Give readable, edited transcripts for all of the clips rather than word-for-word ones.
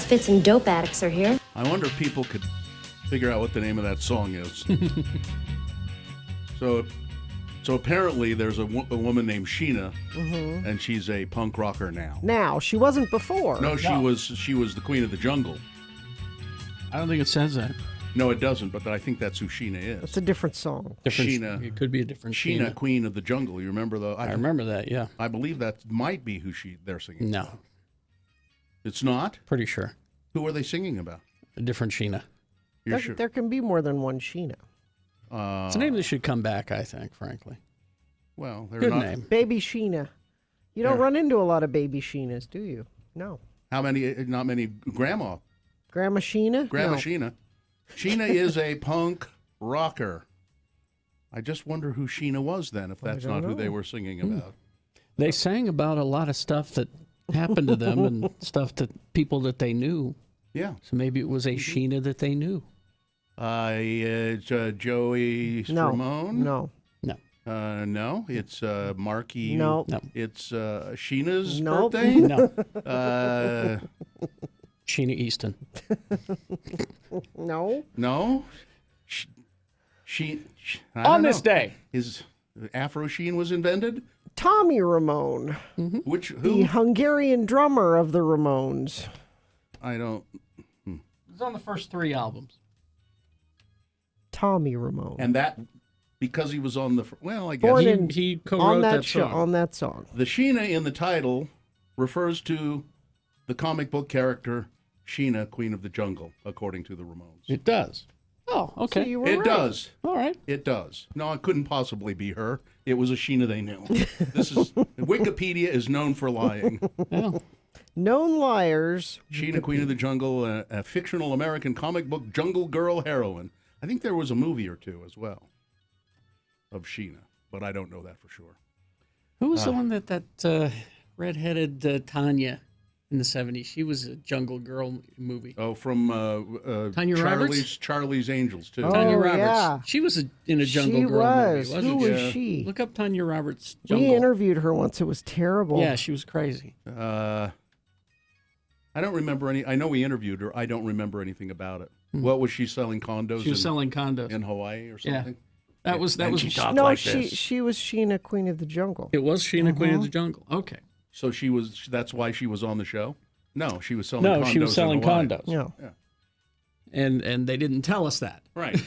misfits and dope addicts are here. I wonder if people could figure out what the name of that song is. So apparently there's a woman named Sheena, and she's a punk rocker now. Now, she wasn't before. No, she was the queen of the jungle. I don't think it says that. No, it doesn't, but I think that's who Sheena is. It's a different song. Sheena. It could be a different Sheena, queen of the jungle. You remember the? I remember that, yeah. I believe that might be who they're singing. No. About. It's not? Pretty sure. Who are they singing about? A different Sheena. You're sure? There can be more than one Sheena. It's a name that should come back, I think, frankly. Well, they're Good not. name. Baby Sheena. You don't run into a lot of baby Sheenas, do you? No. How many? Not many. Grandma Sheena? Grandma No. Sheena. Sheena is a punk rocker. I just wonder who Sheena was then, if that's not who they were singing about. They sang about a lot of stuff that happened to them and stuff to people that they knew. Yeah. So maybe it was a Sheena that they knew. Joey Ramone? No. No, it's Marky. No. It's Sheena's Nope. birthday? No. Sheena Easton. No. No? I On don't this know. day. His Afro Sheen was invented? Tommy Ramone, Who? the Hungarian drummer of the Ramones. I don't. It was on the first 3 albums. Tommy Ramone. And that, because he was on the. Well, I guess. Born in- He co-wrote on that that song. on that song. The Sheena in the title refers to the comic book character Sheena, Queen of the Jungle, according to the Ramones. It does. Oh, okay. So you were It right. does. All right. It does. No, it couldn't possibly be her. It was a Sheena they knew. This is Wikipedia is known for lying. Yeah. Known liars. Sheena, Queen of the Jungle, a fictional American comic book jungle girl heroine. I think there was a movie or two as well of Sheena, but I don't know that for sure. Who was the one that redheaded Tanya in the 70s? She was a Jungle Girl movie. Oh, from Tanya Roberts? Charlie's Angels too. Oh, Tanya Roberts. yeah. She was in a Jungle She Girl was. movie, Who wasn't was she? she? Look up Tanya Roberts' Jungle. We interviewed her once. It was terrible. Yeah, she was crazy. I don't remember any. I know we interviewed her. I don't remember anything about it. What was she selling condos? She was selling condos. in Hawaii or Yeah. something. That was she talked No, like she this. she was Sheena, Queen of the Jungle. It was Sheena, Queen of the Jungle. Okay. So she was. That's why she was on the show. No, she was selling. No, condos she was selling in Hawaii. condos. No. And they didn't tell us that. Right.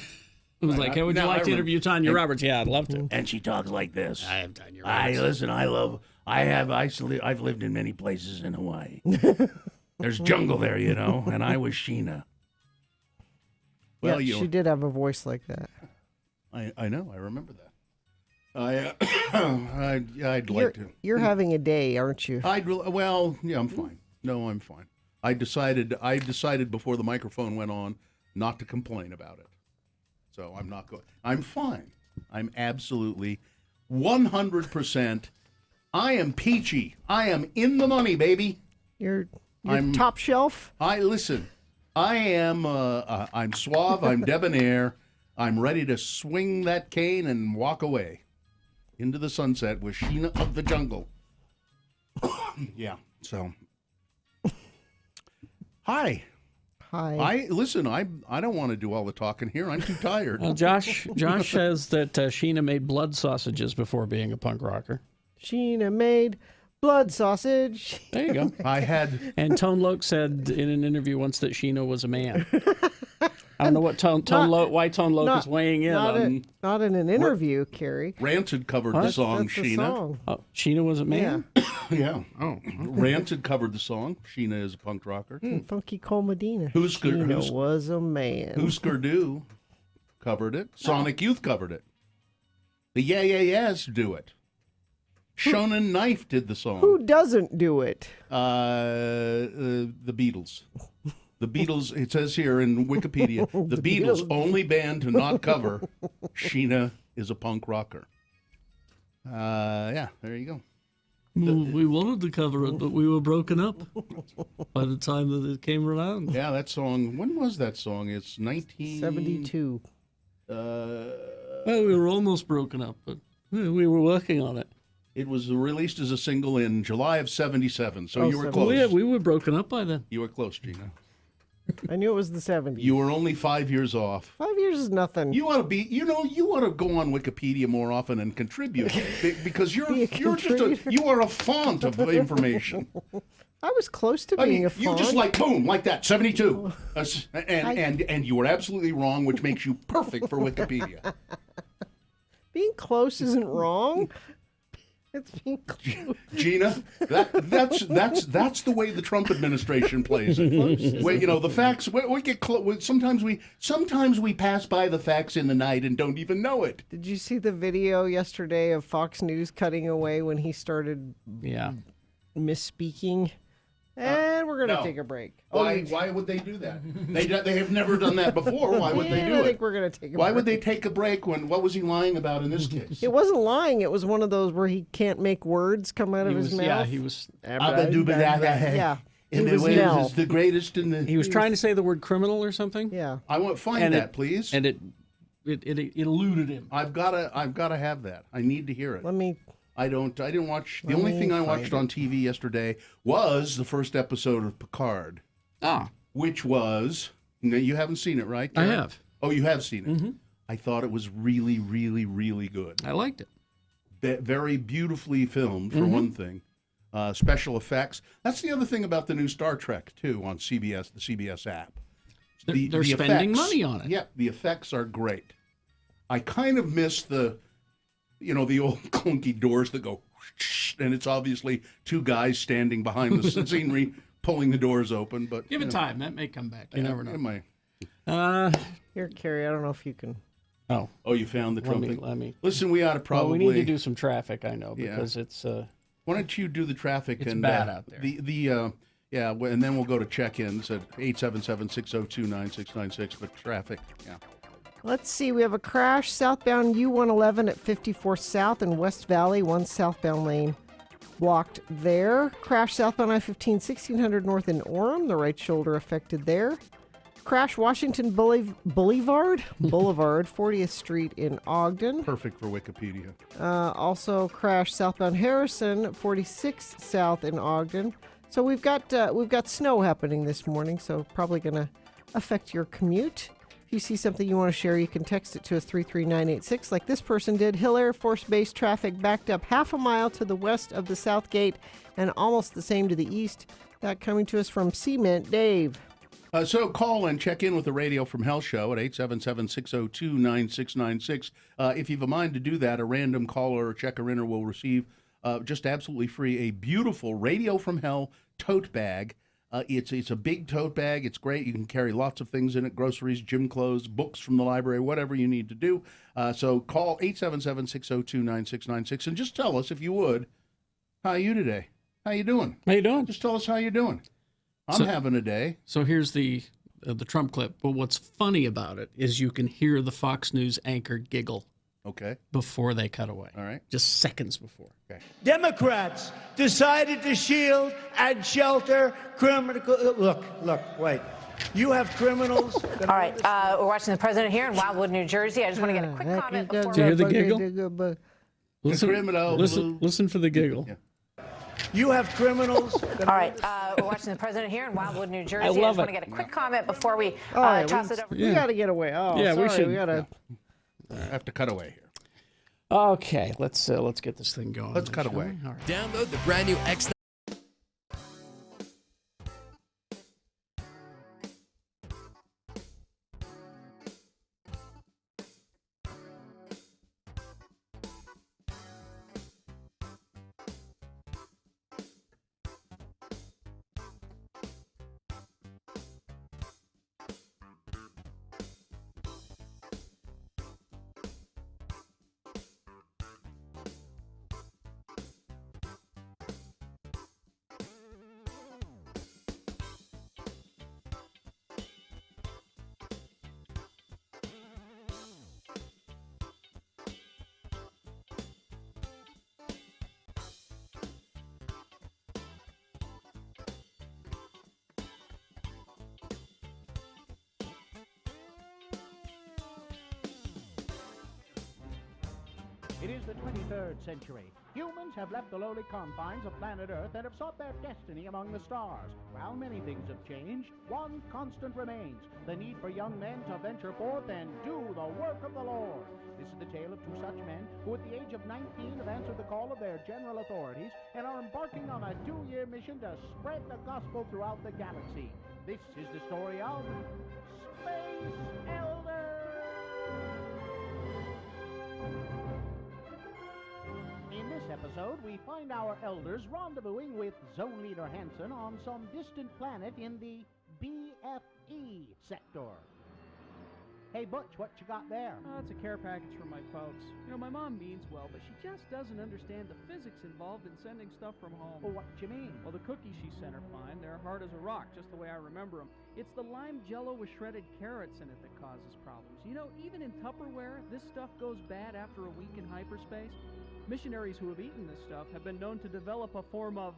It was like, hey, would you Now I like to interview Tanya Roberts? Yeah, I'd love to. And she talks like this. I have Tanya I Roberts. listen. I've lived in many places in Hawaii. There's jungle there, you know, and I was Sheena. Well, yeah, she did have a voice like that. I know. I remember that. I'd like to. You're having a day, aren't you? Well, yeah, I'm fine. No, I'm fine. I decided before the microphone went on not to complain about it. So I'm not going. I'm fine. I'm absolutely 100%. I am peachy. I am in the money, baby. You're I'm- top shelf. Listen. I am. I'm suave. I'm debonair. I'm ready to swing that cane and walk away into the sunset with Sheena of the Jungle. Yeah. So. Hi. Hi. Listen. I don't want to do all the talking here. I'm too tired. Well, Josh says that Sheena made blood sausages before being a punk rocker. Sheena made blood sausage. There you go. I had. And Tone Loc said in an interview once that Sheena was a man. I don't know what why Tone Loc is weighing in on. Not in an interview, Carrie. Rants had covered the song That's the Sheena. song. Oh, Sheena was a man? Yeah. Oh. Rants had covered the song. Sheena is a punk rocker. Funky Cole Medina. Husker Sheena was a man. Husker Du covered it. Sonic Youth covered it. The Yeah Yeah Yeahs do it. Shonen Knife did the song. Who doesn't do it? The Beatles. The Beatles, it says here in Wikipedia, the Beatles only band to not cover Sheena is a punk rocker. Yeah, there you go. We wanted to cover it, but we were broken up by the time that it came around. Yeah, that song, when was that song? It's 72. Well, we were almost broken up, but we were working on it. It was released as a single in July of 77, so you were close. We were broken up by then. You were close, Gina. I knew it was the 70s. You were only 5 years off. 5 years is nothing. You ought to be, you ought to go on Wikipedia more often and contribute because you are a font of information. I was close to being a font. You just like boom, like that, 72, and you were absolutely wrong, which makes you perfect for Wikipedia. Being close isn't wrong. It's being close. Gina, that's the way the Trump administration plays it. Where, the facts we get close. Sometimes we pass by the facts in the night and don't even know it. Did you see the video yesterday of Fox News cutting away when he started misspeaking? And we're going to take a break. Why would they do that? They have never done that before. Why would they do it? I think we're going to take a break. Why would they take a break what was he lying about in this case? It wasn't lying. It was one of those where he can't make words come out of his mouth. Yeah, he was. Yeah. He was the greatest in the. He was trying to say the word criminal or something. Yeah. I want find that, please. And it eluded him. I've gotta have that. I need to hear it. Let me. I didn't watch. The only thing I watched on TV yesterday was the first episode of Picard. Which was, you haven't seen it, right? I have. Oh, you have seen it. Mm-hmm. I thought it was really, really, really good. I liked it. Very beautifully filmed, for one thing. Special effects. That's the other thing about the new Star Trek, too, on CBS, the CBS app. They're spending money on it. Yeah, the effects are great. I kind of miss the old clunky doors that go, and it's obviously two guys standing behind the scenery pulling the doors open. But give it time; that may come back. You never know. It might. Here, Carrie. I don't know if you can. Oh, you found the Trump thing? Let me. Listen, we ought to probably. Well, we need to do some traffic. I know because it's. Why don't you do the traffic? It's and bad out there. And then we'll go to check-ins at 877-602-9696. But traffic, Let's see. We have a crash southbound U111 at 54 South in West Valley. One southbound lane blocked there. Crash southbound I-15 1600 North in Orem. The right shoulder affected there. Crash Washington Boulevard 40th Street in Ogden. perfect for Wikipedia. Also crash southbound Harrison 46 South in Ogden. So we've got snow happening this morning, so probably going to affect your commute. If you see something you want to share, you can text it to us 33986 like this person did. Hill Air Force Base traffic backed up half a mile to the west of the South Gate and almost the same to the east. That coming to us from Cement Dave. So call and check in with the Radio from Hell show at 877-602-9696. If you've a mind to do that, a random caller or checker-inner will receive just absolutely free a beautiful Radio from Hell tote bag. It's a big tote bag. It's great. You can carry lots of things in it, groceries, gym clothes, books from the library, whatever you need to do. So call 877-602-9696 and just tell us, if you would, how are you today? How you doing? How you doing? Just tell us how you're doing. I'm having a day. So here's the Trump clip. But what's funny about it is you can hear the Fox News anchor giggle. Okay. Before they cut away. All right. Just seconds before. Okay. Democrats decided to shield and shelter criminal. Look, wait. You have criminals. All right. We're watching the president here in Wildwood, New Jersey. I just want to get a quick comment before. Do you hear the giggle? Listen for the giggle. Yeah. You have criminals. All right. We're watching the president here in Wildwood, New Jersey. I love just want it. to get a quick comment before we toss it over. We got to get away. Oh, Yeah, sorry. we should. We got to. I have to cut away here. Okay, let's get this thing going. Let's cut away. All right. Download the brand new X. It is the 23rd century. Humans have left the lowly confines of planet Earth and have sought their destiny among the stars. While many things have changed, one constant remains: the need for young men to venture forth and do the work of the Lord. This is the tale of two such men who at the age of 19 have answered the call of their general authorities and are embarking on a 2-year mission to spread the gospel throughout the galaxy. This is the story of Space Elders! In this episode, we find our elders rendezvousing with Zone Leader Hansen on some distant planet in the BFE sector. Hey, Butch, what you got there? Oh, it's a care package for my folks. You know, my mom means well, but she just doesn't understand the physics involved in sending stuff from home. Well, what you mean? Well, the cookies she sent are fine. They're hard as a rock, just the way I remember them. It's the lime jello with shredded carrots in it that causes problems. You know, even in Tupperware, this stuff goes bad after a week in hyperspace. Missionaries who have eaten this stuff have been known to develop a form of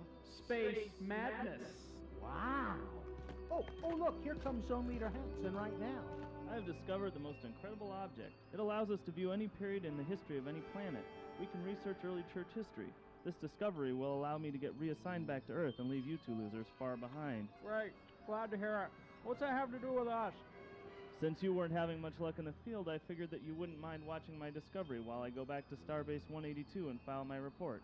space madness. Wow. Oh, look, here comes Zone Leader Hansen right now. I have discovered the most incredible object. It allows us to view any period in the history of any planet. We can research early church history. This discovery will allow me to get reassigned back to Earth and leave you two losers far behind. Great. Glad to hear it. What's that have to do with us? Since you weren't having much luck in the field, I figured that you wouldn't mind watching my discovery while I go back to Starbase 182 and file my report.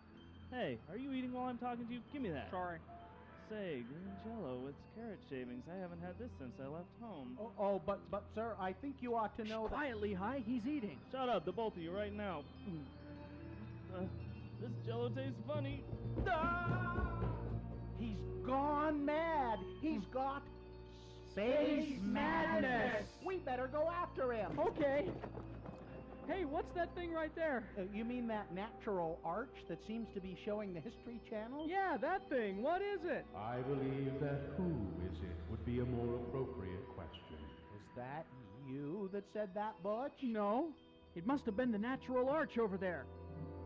Hey, are you eating while I'm talking to you? Give me that. Sorry. Say, green jello with carrot shavings. I haven't had this since I left home. But sir, I think you ought to know that... Quietly, Hi. He's eating. Shut up, the both of you, right now. This jello tastes funny. He's gone mad. He's got space madness. We better go after him. Okay. Hey, what's that thing right there? You mean that natural arch that seems to be showing the History Channel? Yeah, that thing. What is it? I believe that who is it would be a more appropriate question. Is that you that said that, Butch? No. It must have been the natural arch over there.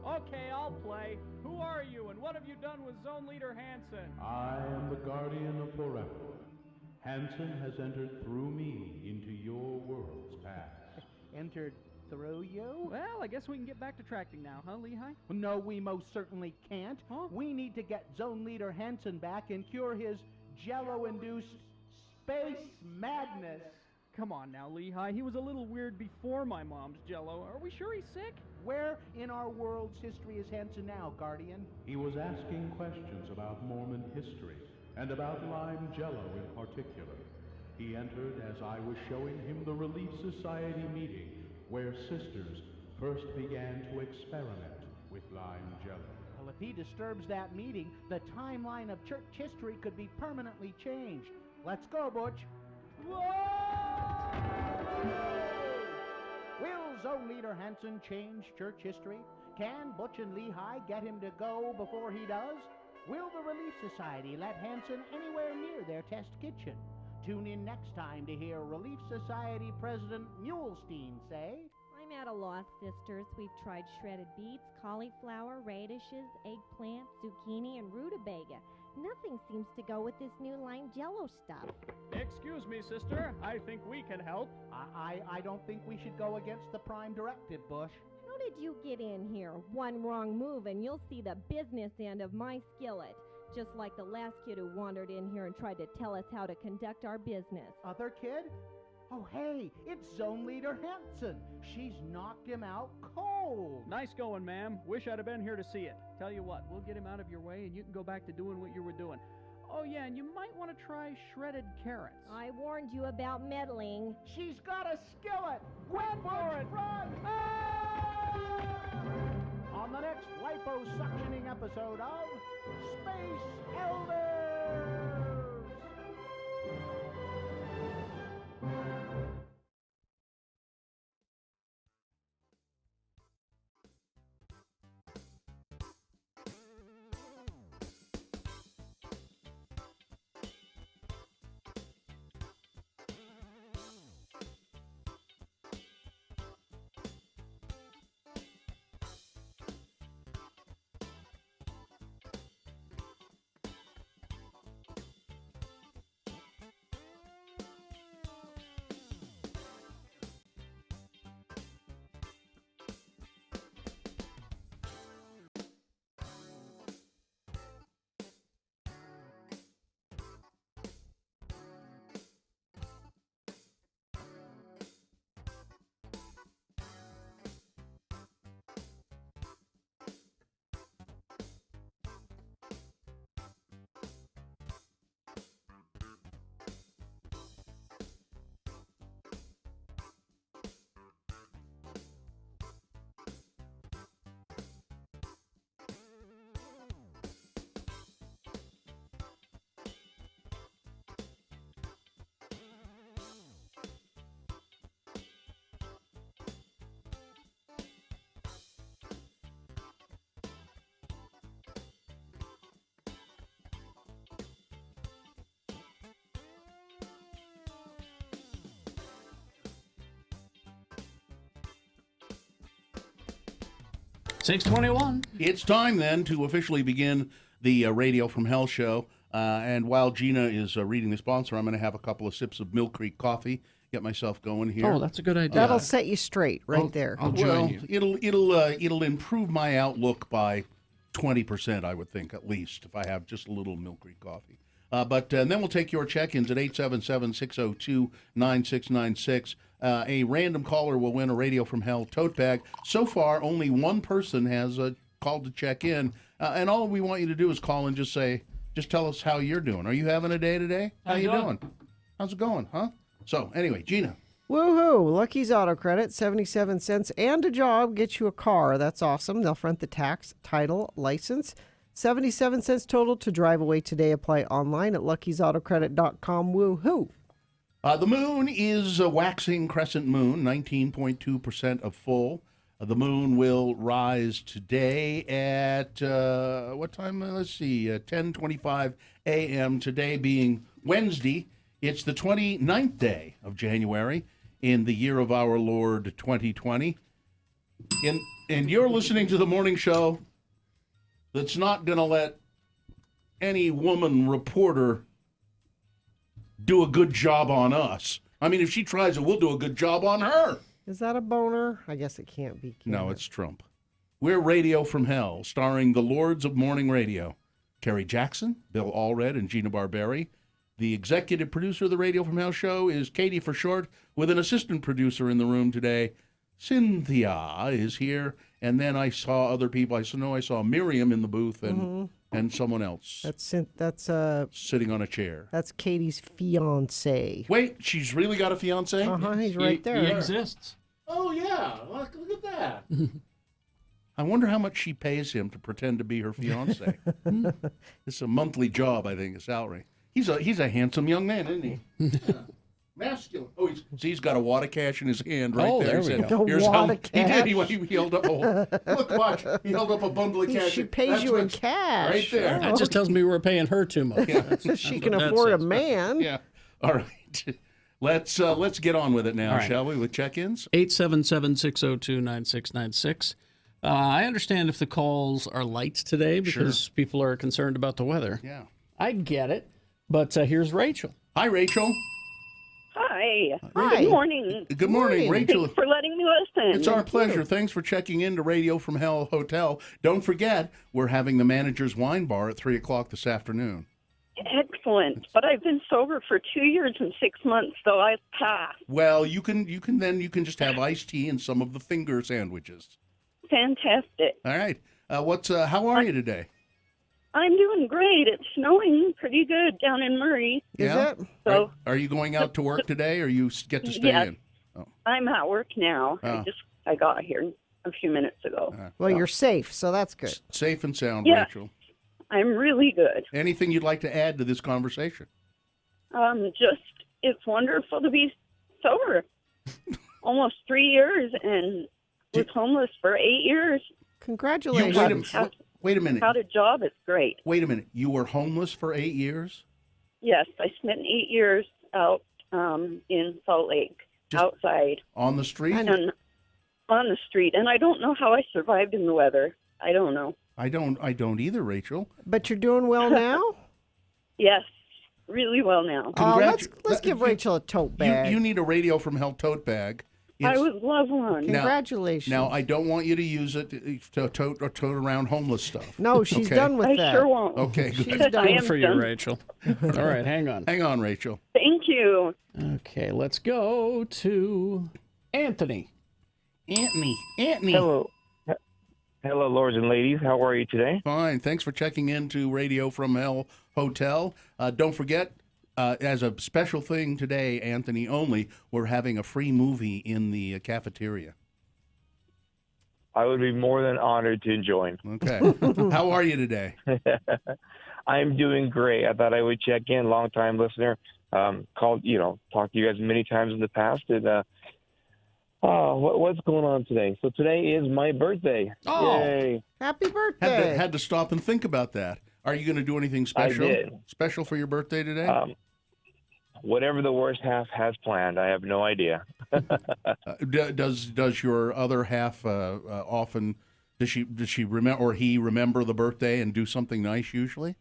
Okay, I'll play. Who are you, and what have you done with Zone Leader Hansen? I am the guardian of forever. Hansen has entered through me into your world's past. Entered through you? Well, I guess we can get back to tracking now, huh, Lehigh? No, we most certainly can't. Huh? We need to get Zone Leader Hansen back and cure his jello-induced space madness. Come on now, Lehigh. He was a little weird before my mom's jello. Are we sure he's sick? Where in our world's history is Hansen now, Guardian? He was asking questions about Mormon history, and about lime jello in particular. He entered as I was showing him the Relief Society meeting, where sisters first began to experiment with lime jello. Well, if he disturbs that meeting, the timeline of church history could be permanently changed. Let's go, Butch. Whoa! Will Zone Leader Hansen change church history? Can Butch and Lehigh get him to go before he does? Will the Relief Society let Hansen anywhere near their test kitchen? Tune in next time to hear Relief Society President Mulestein say... I'm at a loss, sisters. We've tried shredded beets, cauliflower, radishes, eggplant, zucchini, and rutabaga. Nothing seems to go with this new lime jello stuff. Excuse me, sister. I think we can help. I don't think we should go against the prime directive, Bush. How did you get in here? One wrong move and you'll see the business end of my skillet. Just like the last kid who wandered in here and tried to tell us how to conduct our business. Other kid? Oh, hey, it's Zone Leader Hansen. She's knocked him out cold. Nice going, ma'am. Wish I'd have been here to see it. Tell you what, we'll get him out of your way and you can go back to doing what you were doing. Oh, yeah, and you might want to try shredded carrots. I warned you about meddling. She's got a skillet. Run for it. Run. On the next liposuctioning episode of Space Elders. 6:21. It's time then to officially begin the Radio from Hell show. And while Gina is reading the sponsor, I'm going to have a couple of sips of Mill Creek coffee, get myself going here. Oh, that's a good idea. That'll set you straight right there. I'll join you. It'll improve my outlook by 20%, I would think, at least, if I have just a little Mill Creek coffee. But then we'll take your check-ins at 877-602-9696. A random caller will win a Radio from Hell tote bag. So far, only one person has called to check in. And all we want you to do is call and just tell us how you're doing. Are you having a day today? How you doing? How's it going, huh? So, anyway, Gina. Woohoo! Lucky's Auto Credit, 77 cents and a job gets you a car. That's awesome. They'll front the tax, title, license. 77 cents total to drive away today. Apply online at luckysautocredit.com. Woohoo! The moon is a waxing crescent moon, 19.2% of full. The moon will rise today at, what time? Let's see, 10:25 a.m. Today being Wednesday. It's the 29th day of January in the year of our Lord 2020. And you're listening to the morning show that's not going to let any woman reporter do a good job on us. I mean, if she tries it, we'll do a good job on her. Is that a boner? I guess it can't be. No, it's Trump. We're Radio from Hell, starring the Lords of Morning Radio, Kerry Jackson, Bill Allred, and Gina Barberi. The executive producer of the Radio from Hell show is Katie for short, with an assistant producer in the room today. Cynthia is here, and then I saw other people. I saw Miriam in the booth and someone else. That's sitting on a chair. That's Katie's fiance. Wait, she's really got a fiance? He's right there. He exists. Oh yeah, look at that. I wonder how much she pays him to pretend to be her fiance. It's a monthly job, I think, a salary. He's a handsome young man, isn't he? Yeah. Masculine. Oh, he's got a wad of cash in his hand right there. There we go. Here's wad of cash. He did. He held up. Look, watch. He held up a bundle of cash. She pays you in cash. Right there. That just tells me we're paying her too much. Yeah. She can afford a man. Yeah. All right. Let's get on with it now, shall we? With check-ins. 877-602-9696. I understand if the calls are light today because people are concerned about the weather. Yeah. I get it. But here's Rachel. Hi, Rachel. Hi. Hi. Good morning. Good morning, Rachel. Thanks for letting me listen. It's our pleasure. Thanks for checking in to Radio from Hell Hotel. Don't forget, we're having the manager's wine bar at 3 o'clock this afternoon. Excellent. But I've been sober for 2 years and 6 months, so I've passed. Well, you can just have iced tea and some of the finger sandwiches. Fantastic. All right. How are you today? I'm doing great. It's snowing pretty good down in Murray. Is it? So are you going out to work today, or you get to stay in? Oh. I'm at work now. I got here a few minutes ago. Well, you're safe, so that's good. Safe and sound, Yeah. Rachel. I'm really good. Anything you'd like to add to this conversation? It's wonderful to be sober. Almost 3 years, and was homeless for 8 years. Congratulations. Wait a minute. Got a job. It's great. Wait a minute. You were homeless for 8 years? Yes, I spent 8 years out in Salt Lake, outside. On the street? And on the street. And I don't know how I survived in the weather. I don't know. I don't either, Rachel. But you're doing well now? Yes, really well now. Let's give Rachel a tote bag. You need a Radio from Hell tote bag. I would love one. Congratulations. Now, I don't want you to use it to tote around homeless stuff. No, she's done with that. I sure won't. Okay, good. She's done for you, Rachel. All right, hang on. Hang on, Rachel. Thank you. Okay, let's go to Anthony. Anthony. Hello. Hello, lords and ladies. How are you today? Fine. Thanks for checking in to Radio from Hell Hotel. Don't forget, as a special thing today, Anthony only, we're having a free movie in the cafeteria. I would be more than honored to join. Okay. How are you today? I'm doing great. I thought I would check in. Long-time listener. Talked to you guys many times in the past. And what's going on today? So today is my birthday. Oh, yay! Happy birthday! Had to stop and think about that. Are you going to do anything special? I did. Special for your birthday today? Whatever the worst half has planned, I have no idea. Does your other half often Does she remember, or he remember the birthday and do something nice usually?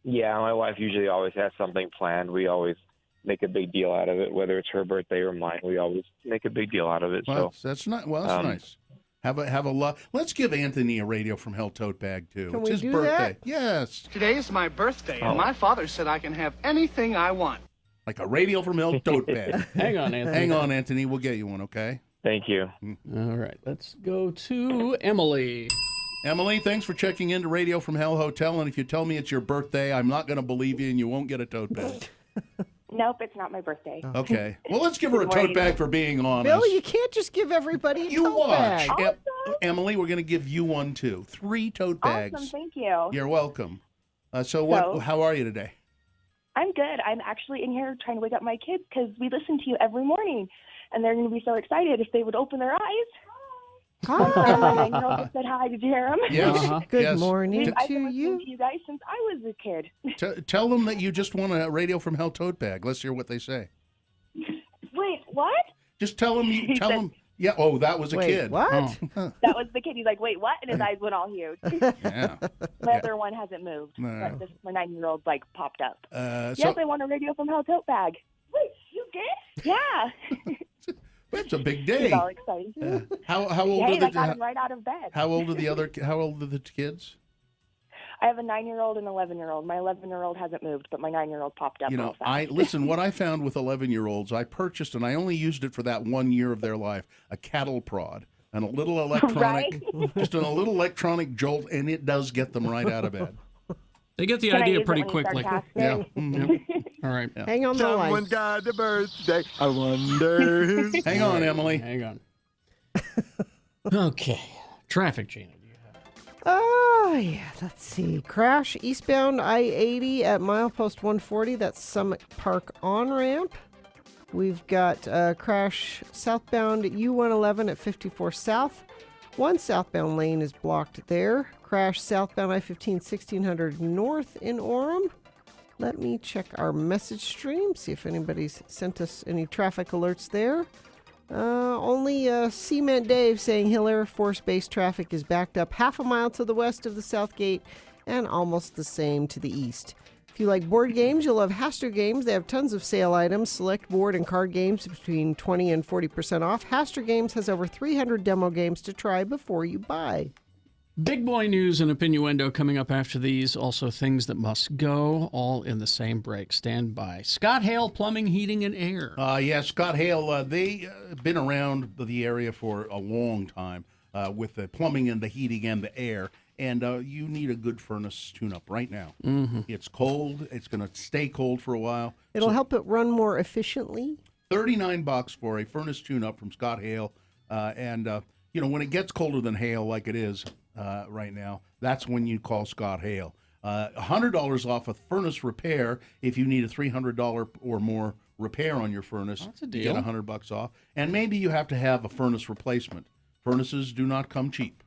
Yeah, my wife usually always has something planned. We always make a big deal out of it, whether it's her birthday or mine. We always make a big deal out of it. Well, So that's not. Well, that's nice. Have a lot. Let's give Anthony a Radio from Hell tote bag too. Can it's we his do birthday. that? Yes. Today is my birthday, and my father said I can have anything I want. Like a Radio from Hell tote bag. Hang on, Anthony. Hang on, Anthony. We'll get you one. Okay. Thank you. All right, let's go to Emily. Emily, thanks for checking into Radio from Hell Hotel. And if you tell me it's your birthday, I'm not going to believe you, and you won't get a tote bag. Nope, it's not my birthday. Okay. Well, let's give her a tote bag for being honest. Bill, you can't just give everybody a tote watch. bag. Emily, we're going to give you one too. 3 tote bags. Awesome, thank you. You're welcome. So how are you today? I'm good. I'm actually in here trying to wake up my kids because we listen to you every morning, and they're going to be so excited if they would open their eyes. My 9-year-old just said hi. Did you hear him? Yes. Good morning I've to been you. listening to you guys since I was a kid. Tell them that you just won a Radio from Hell tote bag. Let's hear what they say. Wait, what? Just tell them. Tell them. Yeah. Oh, that was a kid. What? Oh. That was the kid. He's like, wait, what? And his eyes went all huge. Yeah. My other one hasn't moved. No. But my 9-year-old popped up. So Yes, I want a Radio from Hell tote bag. Wait, you did? Yeah. that's a big day. He's all excited. How old Hey, are I got him right out of bed. How old are the kids? I have a 9-year-old and 11-year-old. My 11-year-old hasn't moved, but my 9-year-old popped up. You know, what I found with 11-year-olds, I purchased, and I only used it for that 1 year of their life, a cattle prod and a little electronic, just a little electronic jolt, and it does get them right out of bed. They get the Can I idea use it pretty when you're quickly. sarcastic? Yeah. Mhm. All right. Yeah. Hang on the line. Someone got a birthday. I wonder who's... Hang on, Emily. Hang on. Okay. Traffic, Gina. Oh, yeah. Let's see. Crash eastbound I-80 at milepost 140. That's Summit Park on-ramp. We've got crash southbound U-111 at 54 South. One southbound lane is blocked there. Crash southbound I-15 1600 North in Orem. Let me check our message stream, see if anybody's sent us any traffic alerts there. Only Cement Dave saying Hill Air Force Base traffic is backed up half a mile to the west of the South Gate and almost the same to the east. If you like board games, you'll love Haster Games. They have tons of sale items, select board and card games between 20 and 40% off. Haster Games has over 300 demo games to try before you buy. Big boy news and innuendo coming up after these. Also things that must go, all in the same break. Stand by. Scott Hale, Plumbing, Heating, and Air. Yeah, Scott Hale, they've been around the area for a long time with the plumbing and the heating and the air. And you need a good furnace tune-up right now. Mm-hmm. It's cold. It's going to stay cold for a while. It'll help it run more efficiently. $39 for a furnace tune-up from Scott Hale. When it gets colder than hail like it is right now, that's when you call Scott Hale. $100 off a furnace repair if you need a $300 or more repair on your furnace. That's a You deal. get $100 off. And maybe you have to have a furnace replacement. Furnaces do not come cheap.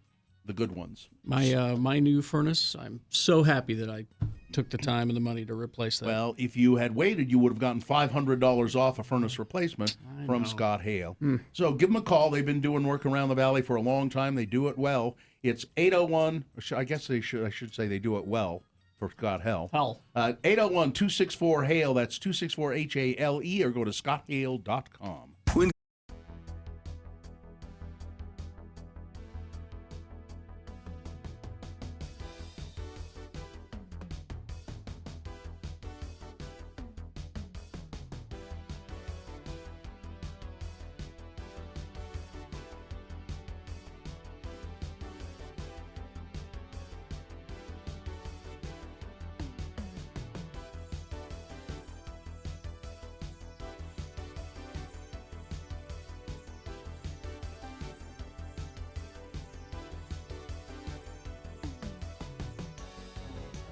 The good ones. My new furnace, I'm so happy that I took the time and the money to replace that. Well, if you had waited, you would have gotten $500 off a furnace replacement from know. Scott Hale. So give them a call. They've been doing work around the valley for a long time. They do it well. It's 801. I guess I should say they do it well for Scott Hale. 801-264-HALE. That's 264-HALE, or go to scotthale.com.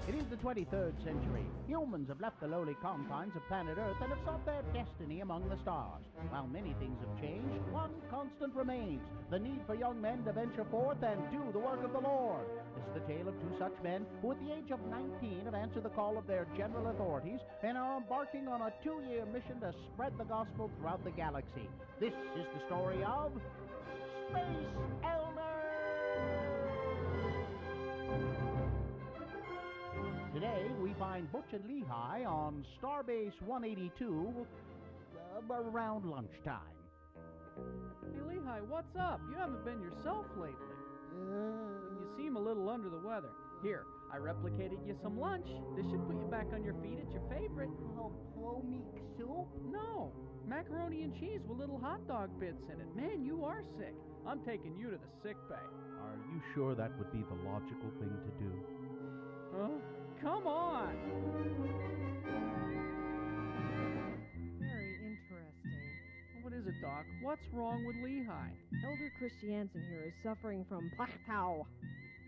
It is the 23rd century. Humans have left the lowly confines of planet Earth and have sought their destiny among the stars. While many things have changed, one constant remains: the need for young men to venture forth and do the work of the Lord. This is the tale of two such men who at the age of 19 have answered the call of their general authorities and are embarking on a 2-year mission to spread the gospel throughout the galaxy. This is the story of Space Elmer! Today, we find Butch and Lehigh on Starbase 182 around lunchtime. Hey, Lehigh, what's up? You haven't been yourself lately. You seem a little under the weather. Here, I replicated you some lunch. This should put you back on your feet. It's your favorite. Oh, meat soup? No, macaroni and cheese with little hot dog bits in it. Man, you are sick. I'm taking you to the sick bay. Are you sure that would be the logical thing to do? Huh? Come on! Very interesting. What is it, Doc? What's wrong with Lehigh? Elder Christiansen here is suffering from plateau.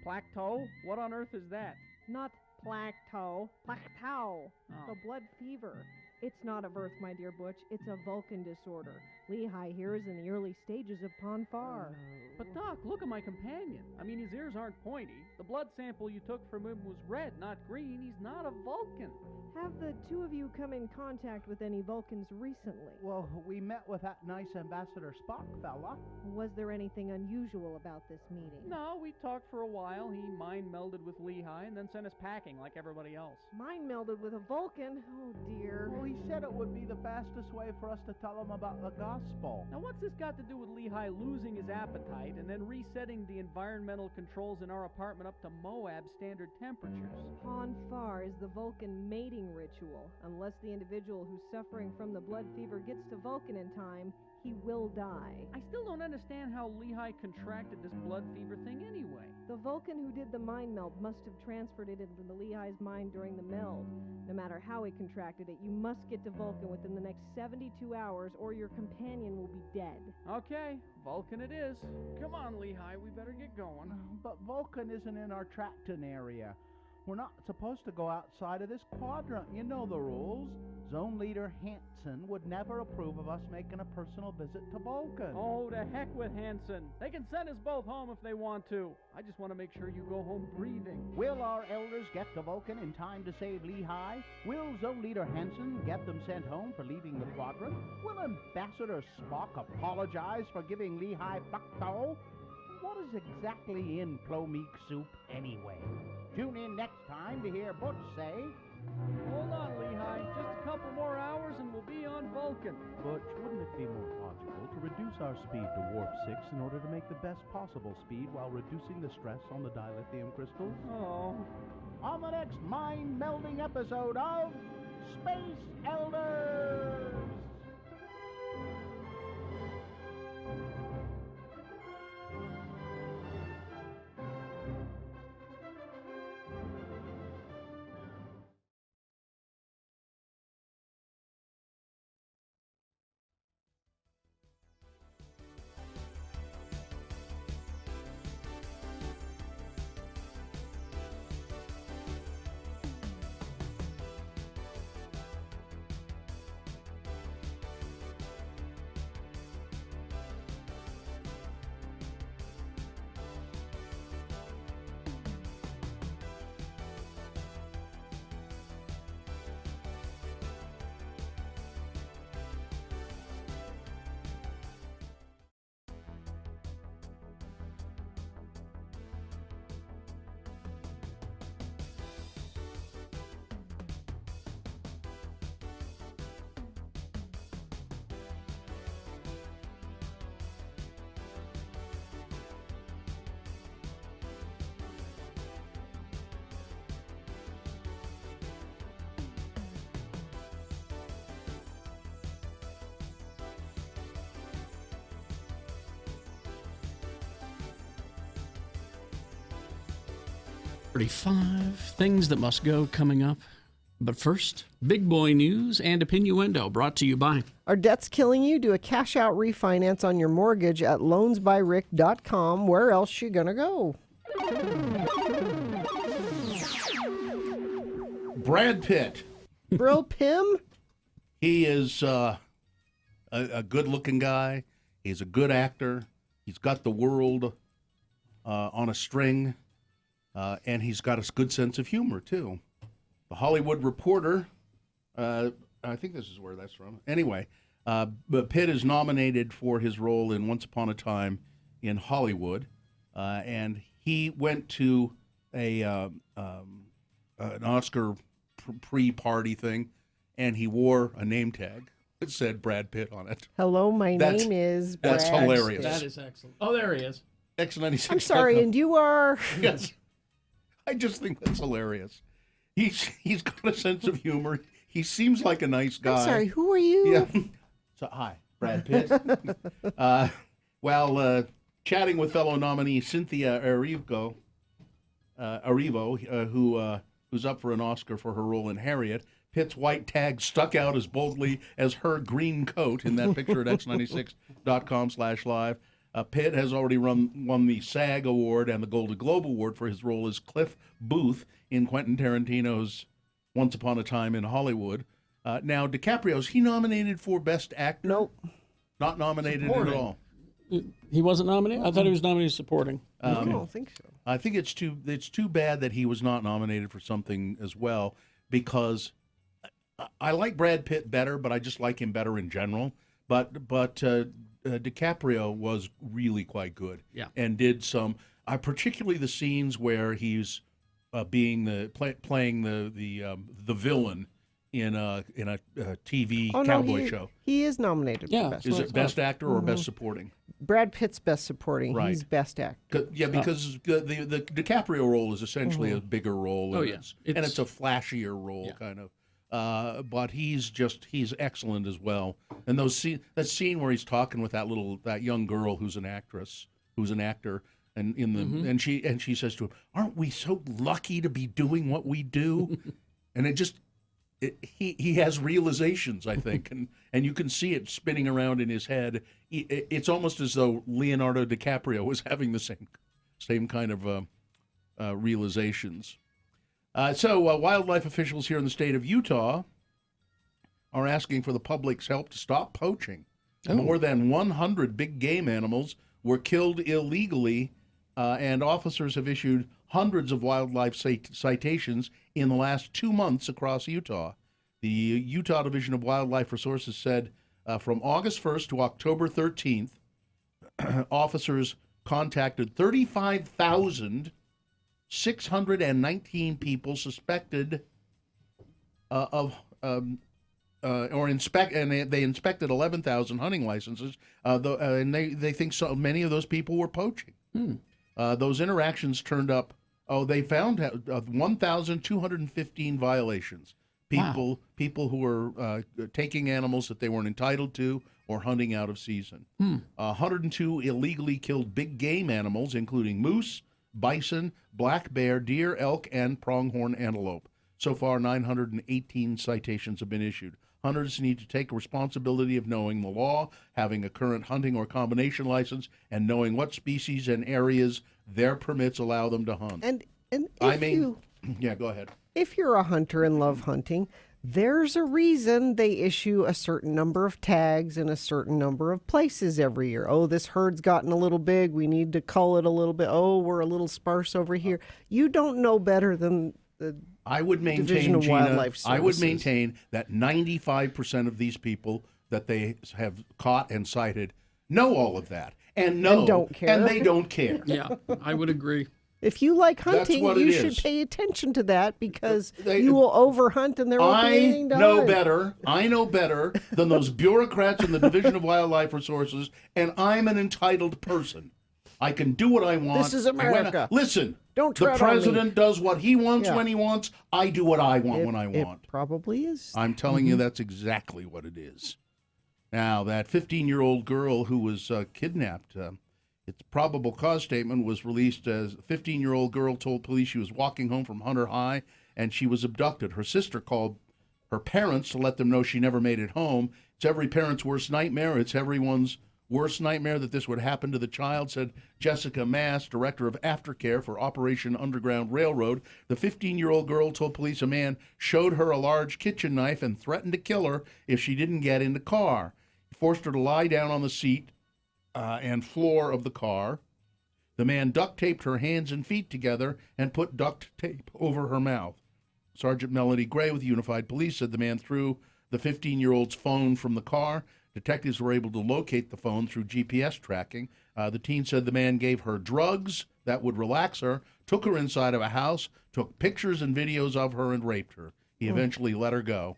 Plateau? What on earth is that? Not plateau. Plateau. Oh. The blood fever. It's not of Earth, my dear Butch. It's a Vulcan disorder. Lehigh here is in the early stages of Ponfar. But Doc, look at my companion. I mean, his ears aren't pointy. The blood sample you took from him was red, not green. He's not a Vulcan. Have the two of you come in contact with any Vulcans recently? Well, we met with that nice Ambassador Spock fella. Was there anything unusual about this meeting? No, we talked for a while. He mind-melded with Lehigh and then sent us packing like everybody else. Mind-melded with a Vulcan? Oh, dear. Well, he said it would be the fastest way for us to tell him about the gospel. Now, what's this got to do with Lehigh losing his appetite and then resetting the environmental controls in our apartment up to Moab standard temperatures? Ponfar is the Vulcan mating ritual. Unless the individual who's suffering from the blood fever gets to Vulcan in time, he will die. I still don't understand how Lehigh contracted this blood fever thing anyway. The Vulcan who did the mind meld must have transferred it into the Lehigh's mind during the meld. No matter how he contracted it, you must get to Vulcan within the next 72 hours or your companion will be dead. Okay, Vulcan it is. Come on, Lehigh, we better get going. But Vulcan isn't in our Tracton area. We're not supposed to go outside of this quadrant. You know the rules. Zone Leader Hansen would never approve of us making a personal visit to Vulcan. Oh, to heck with Hansen. They can send us both home if they want to. I just want to make sure you go home breathing. Will our elders get to Vulcan in time to save Lehigh? Will Zone Leader Hansen get them sent home for leaving the quadrant? Will Ambassador Spock apologize for giving Lehigh plateau? What is exactly in Plomeek soup anyway? Tune in next time to hear Butch say... Hold on, Lehigh. Just a couple more hours and we'll be on Vulcan. Butch, wouldn't it be more logical to reduce our speed to warp 6 in order to make the best possible speed while reducing the stress on the dilithium crystals? Oh. On the next mind-melding episode of Space Elders! Things that must go coming up. But first, big boy news and opinioendo brought to you by... Are debts killing you? Do a cash-out refinance on your mortgage at loansbyrick.com. Where else you gonna go? Brad Pitt. Bro Pim? He is a good-looking guy. He's a good actor. He's got the world on a string. And he's got a good sense of humor, too. The Hollywood Reporter, I think this is where that's from. Anyway, but Pitt is nominated for his role in Once Upon a Time in Hollywood. and he went to an Oscar pre-party thing, and he wore a name tag that said Brad Pitt on it. Hello, my name is Brad. That's hilarious. That is excellent. Oh, there he is. X96. I'm sorry, and you are? Yes. I just think that's hilarious. He's got a sense of humor. He seems like a nice guy. I'm sorry, who are you? Yeah. So, hi, Brad Pitt. While chatting with fellow nominee Cynthia Erivo, who's up for an Oscar for her role in Harriet, Pitt's white tag stuck out as boldly as her green coat in that picture at x96.com/live. Pitt has already won the SAG Award and the Golden Globe Award for his role as Cliff Booth in Quentin Tarantino's Once Upon a Time in Hollywood. Now, DiCaprio, is he nominated for Best Actor? Nope. Not nominated Supporting. at all. He wasn't nominated? I thought he was nominated supporting. I don't think so. I think it's too bad that he was not nominated for something as well, because I like Brad Pitt better, but I just like him better in general. But DiCaprio was really quite good. Yeah. And did some, particularly the scenes where he's playing the villain in a TV cowboy show. He is nominated. Yeah. For best. Is it Best Actor or Best Supporting? Brad Pitt's Best Supporting. Right. He's Best Actor. Yeah, because the DiCaprio role is essentially a bigger role. Oh, and yeah. It's a flashier role, kind of. But he's excellent as well. And that scene where he's talking with that young girl who's an actor, and and she says to him, "Aren't we so lucky to be doing what we do?" And he has realizations, I think, and you can see it spinning around in his head. It's almost as though Leonardo DiCaprio was having the same kind of realizations. So wildlife officials here in the state of Utah are asking for the public's help to stop poaching. Oh. More than 100 big game animals were killed illegally, and officers have issued hundreds of wildlife citations in the last 2 months across Utah. The Utah Division of Wildlife Resources said from August 1st to October 13th, officers contacted 35,619 people suspected they inspected 11,000 hunting licenses, and they think so many of those people were poaching. Those interactions turned up. They found 1,215 violations. People who were taking animals that they weren't entitled to or hunting out of season. 102 illegally killed big game animals, including moose, bison, black bear, deer, elk, and pronghorn antelope. So far, 918 citations have been issued. Hunters need to take responsibility of knowing the law, having a current hunting or combination license, and knowing what species and areas their permits allow them to hunt. And yeah, go ahead. If you're a hunter and love hunting, there's a reason they issue a certain number of tags in a certain number of places every year. Oh, this herd's gotten a little big. We need to cull it a little bit. Oh, we're a little sparse over here. You don't know better than the Division of Wildlife Services. I would maintain that 95% of these people that they have caught and cited know all of that and don't care. And they don't care. Yeah, I would agree. If you like hunting, you should pay attention to that, because you will overhunt and there won't be anything done. I know better than those bureaucrats in the Division of Wildlife Resources, and I'm an entitled person. I can do what I want. This is America. Listen, don't the tread president on me. does what he wants when he wants. I do what I want when I want. It probably is. I'm telling you, that's exactly what it is. Now, that 15-year-old girl who was kidnapped, its probable cause statement was released as a 15-year-old girl told police she was walking home from Hunter High and she was abducted. Her sister called her parents to let them know she never made it home. It's every parent's worst nightmare. It's everyone's worst nightmare that this would happen to the child, said Jessica Mass, director of aftercare for Operation Underground Railroad. The 15-year-old girl told police a man showed her a large kitchen knife and threatened to kill her if she didn't get in the car. He forced her to lie down on the seat and floor of the car. The man duct taped her hands and feet together and put duct tape over her mouth. Sergeant Melody Gray with Unified Police said the man threw the 15-year-old's phone from the car. Detectives were able to locate the phone through GPS tracking. The teen said the man gave her drugs that would relax her, took her inside of a house, took pictures and videos of her, and raped her. He eventually let her go.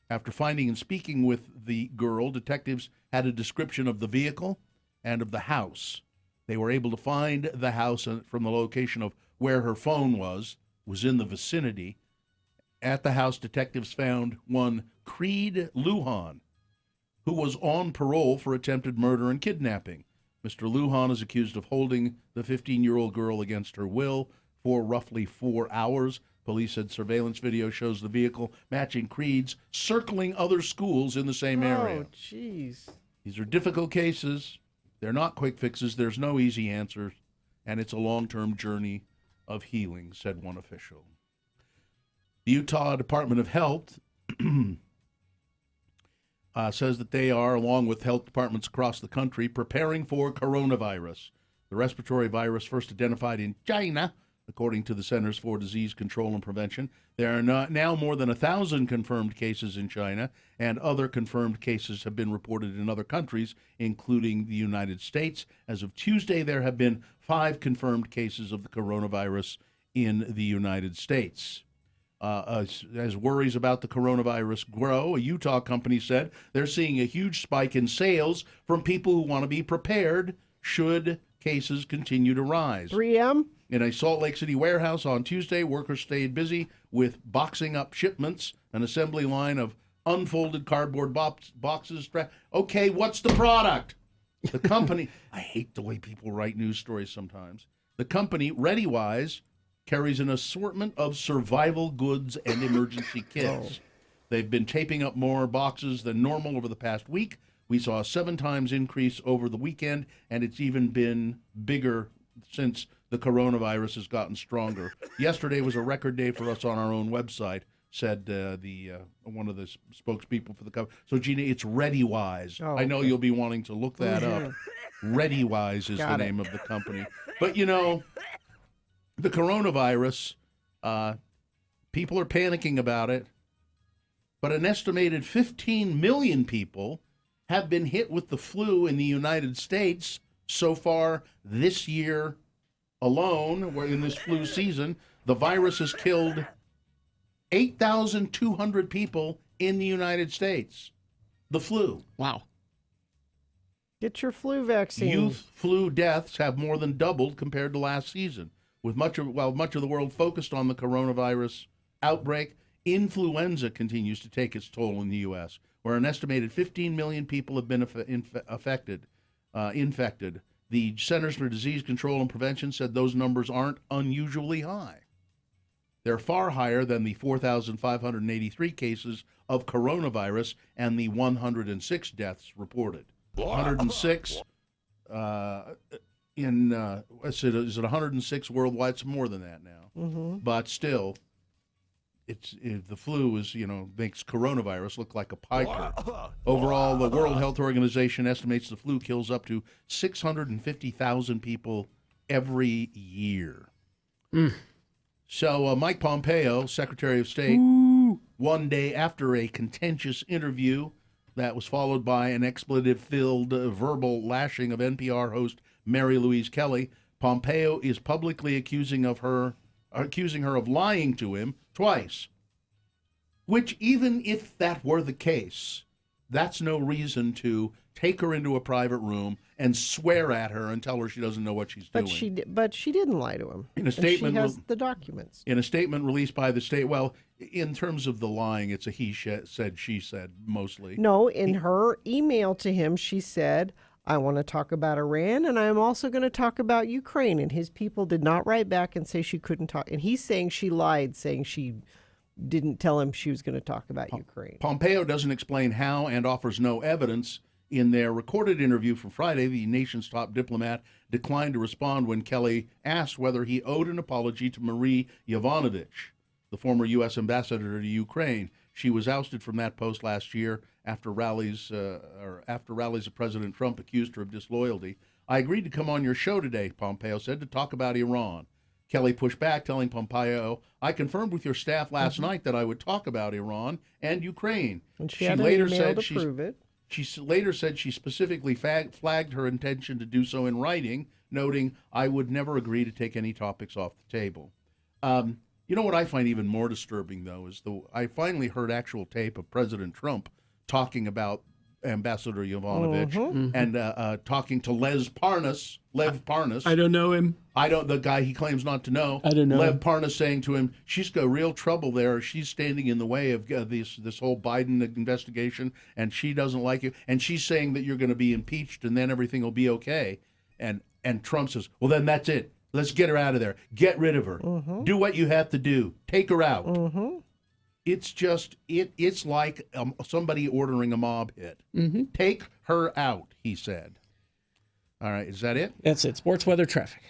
After finding and speaking with the girl, detectives had a description of the vehicle and of the house. They were able to find the house from the location of where her phone was in the vicinity. At the house, detectives found one Creed Lujan, who was on parole for attempted murder and kidnapping. Mr. Lujan is accused of holding the 15-year-old girl against her will for roughly 4 hours. Police said surveillance video shows the vehicle matching Creed's circling other schools in the same area. Oh, jeez. These are difficult cases. They're not quick fixes. There's no easy answers, and it's a long-term journey of healing, said one official. The Utah Department of Health says that they are, along with health departments across the country, preparing for coronavirus. The respiratory virus first identified in China, according to the Centers for Disease Control and Prevention. There are now more than 1,000 confirmed cases in China, and other confirmed cases have been reported in other countries, including the United States. As of Tuesday, there have been 5 confirmed cases of the coronavirus in the United States. As worries about the coronavirus grow, a Utah company said they're seeing a huge spike in sales from people who want to be prepared should cases continue to rise. 3M? In a Salt Lake City warehouse on Tuesday, workers stayed busy with boxing up shipments, an assembly line of unfolded cardboard boxes. Okay, what's the product? The company, I hate the way people write news stories sometimes. The company, ReadyWise, carries an assortment of survival goods and emergency kits. They've been taping up more boxes than normal over the past week. We saw a 7 times increase over the weekend, and it's even been bigger since the coronavirus has gotten stronger. Yesterday was a record day for us on our own website, said one of the spokespeople for the company. So, Gina, it's ReadyWise. I know you'll be wanting to look that up. ReadyWise is the name of the company. But, you know, the coronavirus, people are panicking about it, but an estimated 15 million people have been hit with the flu in the United States so far this year alone. Where in this flu season, the virus has killed 8,200 people in the United States. The flu. Wow. Get your flu vaccine. Youth flu deaths have more than doubled compared to last season. While much of the world focused on the coronavirus outbreak, influenza continues to take its toll in the U.S., where an estimated 15 million people have been infected. The Centers for Disease Control and Prevention said those numbers aren't unusually high. They're far higher than the 4,583 cases of coronavirus and the 106 deaths reported. 106 is it 106 worldwide? It's more than that now. Mm-hmm. But still, the flu makes coronavirus look like a piker. Overall, the World Health Organization estimates the flu kills up to 650,000 people every year. So Mike Pompeo, Secretary of State, one day after a contentious interview that was followed by an expletive-filled verbal lashing of NPR host Mary Louise Kelly, Pompeo is publicly accusing her of lying to him twice. Which, even if that were the case, that's no reason to take her into a private room and swear at her and tell her she doesn't know what she's doing. But she didn't lie to him. In a statement, she has the documents. In a statement released by the state, well, in terms of the lying, it's a he said, she said, mostly. No, in her email to him, she said, I want to talk about Iran, and I'm also going to talk about Ukraine. And his people did not write back and say she couldn't talk. And he's saying she lied, saying she didn't tell him she was going to talk about Ukraine. Pompeo doesn't explain how and offers no evidence. In their recorded interview from Friday, the nation's top diplomat declined to respond when Kelly asked whether he owed an apology to Marie Yovanovitch, the former U.S. ambassador to Ukraine. She was ousted from that post last year after rallies of President Trump accused her of disloyalty. I agreed to come on your show today, Pompeo said, to talk about Iran. Kelly pushed back, telling Pompeo, I confirmed with your staff last night that I would talk about Iran and Ukraine. And she had later said to prove it. later said she specifically flagged her intention to do so in writing, noting, "I would never agree to take any topics off the table." You know what I find even more disturbing, though, is I finally heard actual tape of President Trump talking about Ambassador Yovanovitch and talking to Lev Parnas. I don't know him. The guy he claims not to know. I don't know. Lev Parnas saying to him, "She's got real trouble there. She's standing in the way of this whole Biden investigation, and she doesn't like you. And she's saying that you're going to be impeached, and then everything will be okay." And Trump says, "Well, then that's it. Let's get her out of there. Get rid of her. Do what you have to do. Take her out." It's just, it's like somebody ordering a mob hit. Take her out, he said. All right, is that it? That's it. Sports, weather, traffic.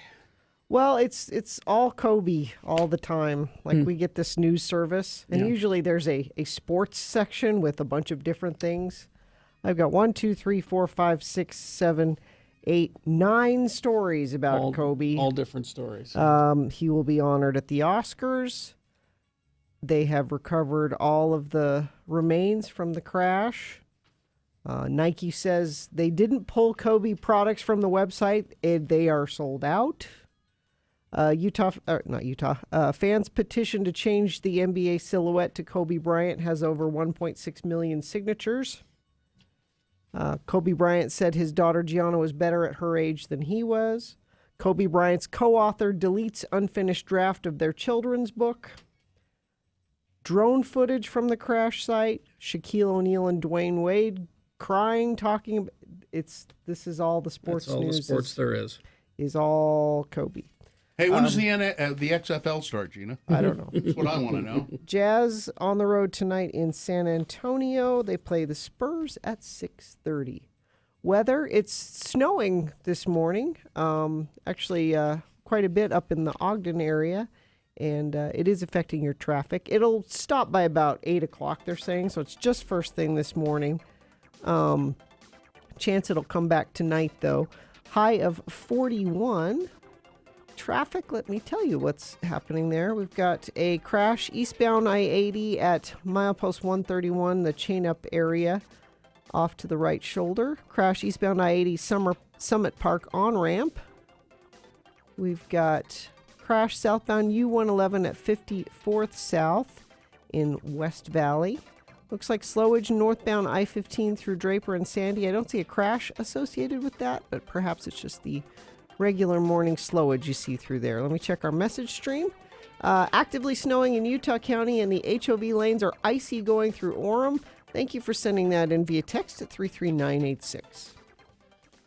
Well, it's all Kobe all the time. Like we get this news service, and usually there's a sports section with a bunch of different things. I've got 1, 2, 3, 4, 5, 6, 7, 8, 9 stories about Kobe. All different stories. He will be honored at the Oscars. They have recovered all of the remains from the crash. Nike says they didn't pull Kobe products from the website. They are sold out. Fans petition to change the NBA silhouette to Kobe Bryant has over 1.6 million signatures. Kobe Bryant said his daughter Gianna was better at her age than he was. Kobe Bryant's co-author deletes unfinished draft of their children's book. Drone footage from the crash site. Shaquille O'Neal and Dwayne Wade crying, talking. This is all the sports That's all news. the sports there is. Is all Kobe. Hey, when does the XFL start, Gina? I don't know. That's what I want to know. Jazz on the road tonight in San Antonio. They play the Spurs at 6:30. Weather, it's snowing this morning. Actually, quite a bit up in the Ogden area. And it is affecting your traffic. It'll stop by about 8 o'clock, they're saying, so it's just first thing this morning. Chance it'll come back tonight, though. High of 41. Traffic, let me tell you what's happening there. We've got a crash eastbound I-80 at milepost 131, the chain-up area, off to the right shoulder. Crash eastbound I-80 Summit Park on-ramp. We've got crash southbound U-111 at 54th South in West Valley. Looks like slowage northbound I-15 through Draper and Sandy. I don't see a crash associated with that, but perhaps it's just the regular morning slowage you see through there. Let me check our message stream. Actively snowing in Utah County, and the HOV lanes are icy going through Orem. Thank you for sending that in via text at 33986.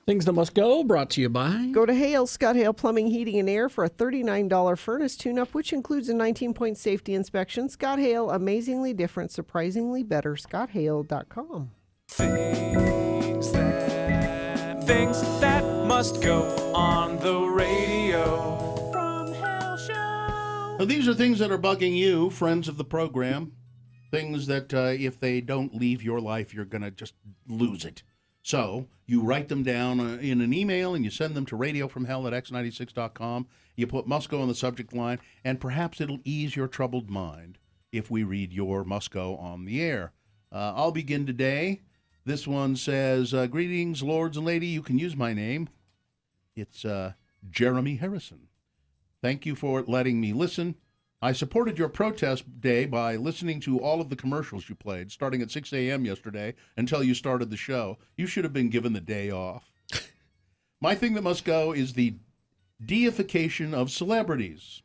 Things that must go, brought to you by... Go to Hale, Scott Hale Plumbing, Heating, and Air for a $39 furnace tune-up, which includes a 19-point safety inspection. Scott Hale, amazingly different, surprisingly better. ScottHale.com. Things that must go on the radio. From Hale Show. Now, these are things that are bugging you, friends of the program. Things that if they don't leave your life, you're going to just lose it. So you write them down in an email and you send them to radiofromhell@x96.com. You put Musco on the subject line, and perhaps it'll ease your troubled mind if we read your Musco on the air. I'll begin today. This one says, greetings, lords and lady. You can use my name. It's Jeremy Harrison. Thank you for letting me listen. I supported your protest day by listening to all of the commercials you played, starting at 6 a.m. yesterday until you started the show. You should have been given the day off. My thing that must go is the deification of celebrities.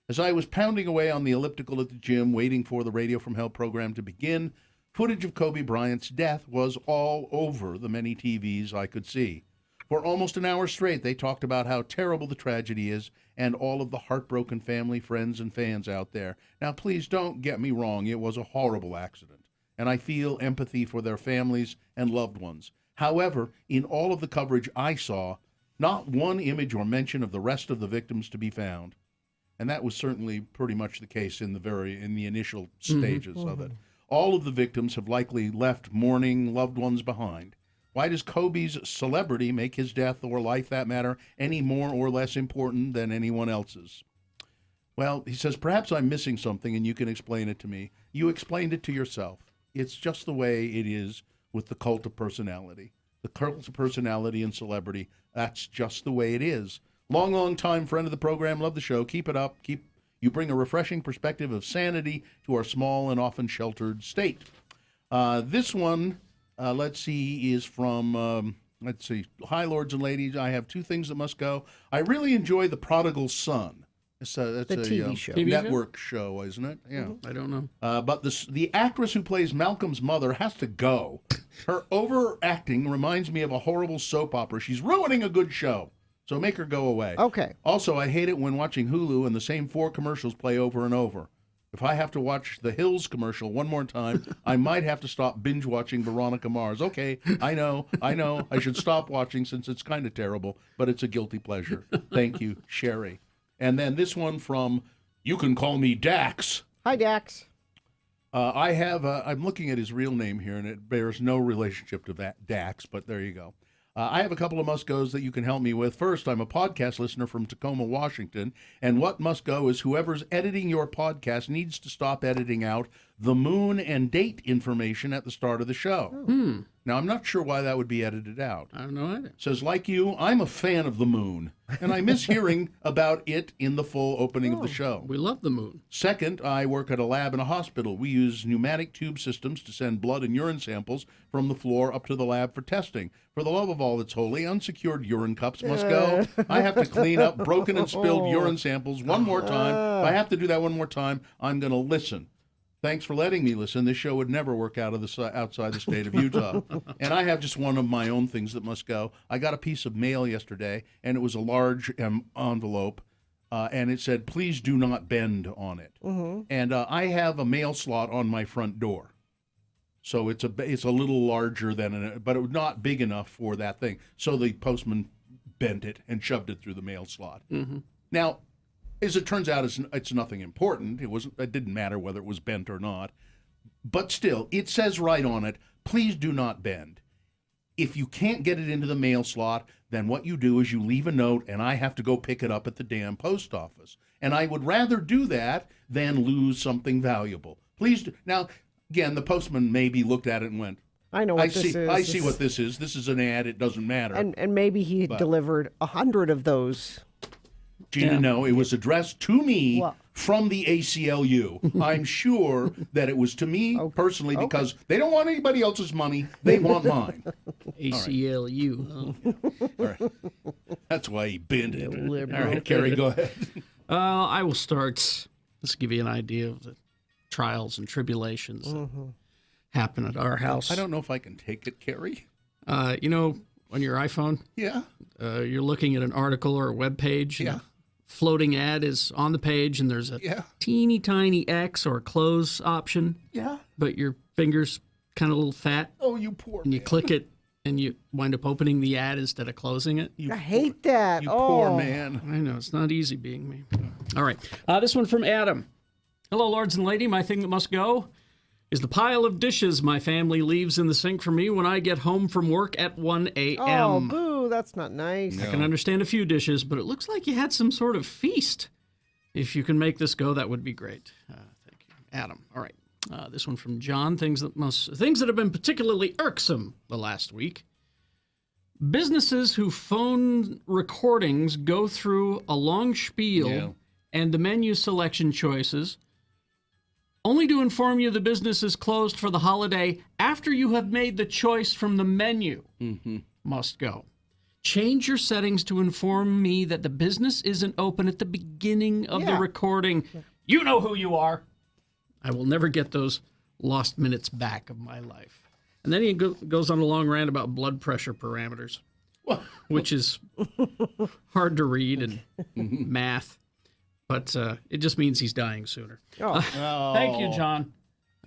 As I was pounding away on the elliptical at the gym, waiting for the Radio from Hell program to begin, footage of Kobe Bryant's death was all over the many TVs I could see. For almost an hour straight, they talked about how terrible the tragedy is and all of the heartbroken family, friends, and fans out there. Now, please don't get me wrong. It was a horrible accident, and I feel empathy for their families and loved ones. However, in all of the coverage I saw, not one image or mention of the rest of the victims to be found. And that was certainly pretty much the case in the initial stages of it. All of the victims have likely left mourning loved ones behind. Why does Kobe's celebrity make his death, or life that matter, any more or less important than anyone else's? Well, he says, perhaps I'm missing something and you can explain it to me. You explained it to yourself. It's just the way it is with the cult of personality. The cult of personality and celebrity, that's just the way it is. Long time friend of the program. Love the show. Keep it up. You bring a refreshing perspective of sanity to our small and often sheltered state. This one, let's see, is from, Hi, lords and ladies. I have two things that must go. I really enjoy The Prodigal Son. That's a TV show. Network show, isn't it? Yeah. I don't know. But the actress who plays Malcolm's mother has to go. Her overacting reminds me of a horrible soap opera. She's ruining a good show. So make her go away. Okay. Also, I hate it when watching Hulu and the same 4 commercials play over and over. If I have to watch the Hills commercial one more time, I might have to stop binge watching Veronica Mars. Okay, I know. I should stop watching since it's kind of terrible, but it's a guilty pleasure. Thank you, Sherry. And then this one from, you can call me Dax. Hi, Dax. I'm looking at his real name here, and it bears no relationship to that Dax, but there you go. I have a couple of must-goes that you can help me with. First, I'm a podcast listener from Tacoma, Washington, and what must go is whoever's editing your podcast needs to stop editing out the moon and date information at the start of the show. Now, I'm not sure why that would be edited out. I don't know either. Says, like you, I'm a fan of the moon, and I miss hearing about it in the full opening of the show. We love the moon. Second, I work at a lab in a hospital. We use pneumatic tube systems to send blood and urine samples from the floor up to the lab for testing. For the love of all that's holy, unsecured urine cups must go. I have to clean up broken and spilled urine samples one more time. If I have to do that one more time, I'm going to listen. Thanks for letting me listen. This show would never work out of outside the state of Utah. And I have just one of my own things that must go. I got a piece of mail yesterday, and it was a large envelope, and it said, please do not bend on it. And I have a mail slot on my front door. So it's a little larger than, but it was not big enough for that thing. So the postman bent it and shoved it through the mail slot. Now, as it turns out, it's nothing important. It didn't matter whether it was bent or not. But still, it says right on it, please do not bend. If you can't get it into the mail slot, then what you do is you leave a note, and I have to go pick it up at the damn post office. And I would rather do that than lose something valuable. Please do. Now, again, the postman maybe looked at it and went, I know what this is. I see what this is. This is an ad. It doesn't matter. And maybe he had delivered 100 of those. Gina, no, it was addressed to me from the ACLU. I'm sure that it was to me personally because they don't want anybody else's money. They want mine. ACLU. All right. That's why he bent it. All right, Carrie, go ahead. I will start. Let's give you an idea of the trials and tribulations that happen at our house. I don't know if I can take it, Carrie. You know, on your iPhone? Yeah. You're looking at an article or a web page. Yeah. Floating ad is on the page, and there's a teeny tiny X or close option. Yeah. But your finger's kind of a little fat. Oh, you poor And you click it, and you wind up opening the ad instead of closing it. I hate that. You poor man. I know. It's not easy being me. All right. This one from Adam. Hello, lords and lady. My thing that must go is the pile of dishes my family leaves in the sink for me when I get home from work at 1 a.m. Oh, boo. That's not nice. I can understand a few dishes, but it looks like you had some sort of feast. If you can make this go, that would be great. Thank you. Adam. All right. This one from John. Things that have been particularly irksome the last week. Businesses whose phone recordings go through a long spiel and the menu selection choices only to inform you the business is closed for the holiday after you have made the choice from the menu. Must go. Change your settings to inform me that the business isn't open at the beginning of the recording. You know who you are. I will never get those lost minutes back of my life. And then he goes on a long rant about blood pressure parameters, which is hard to read and math. But it just means he's dying sooner. Thank you, John.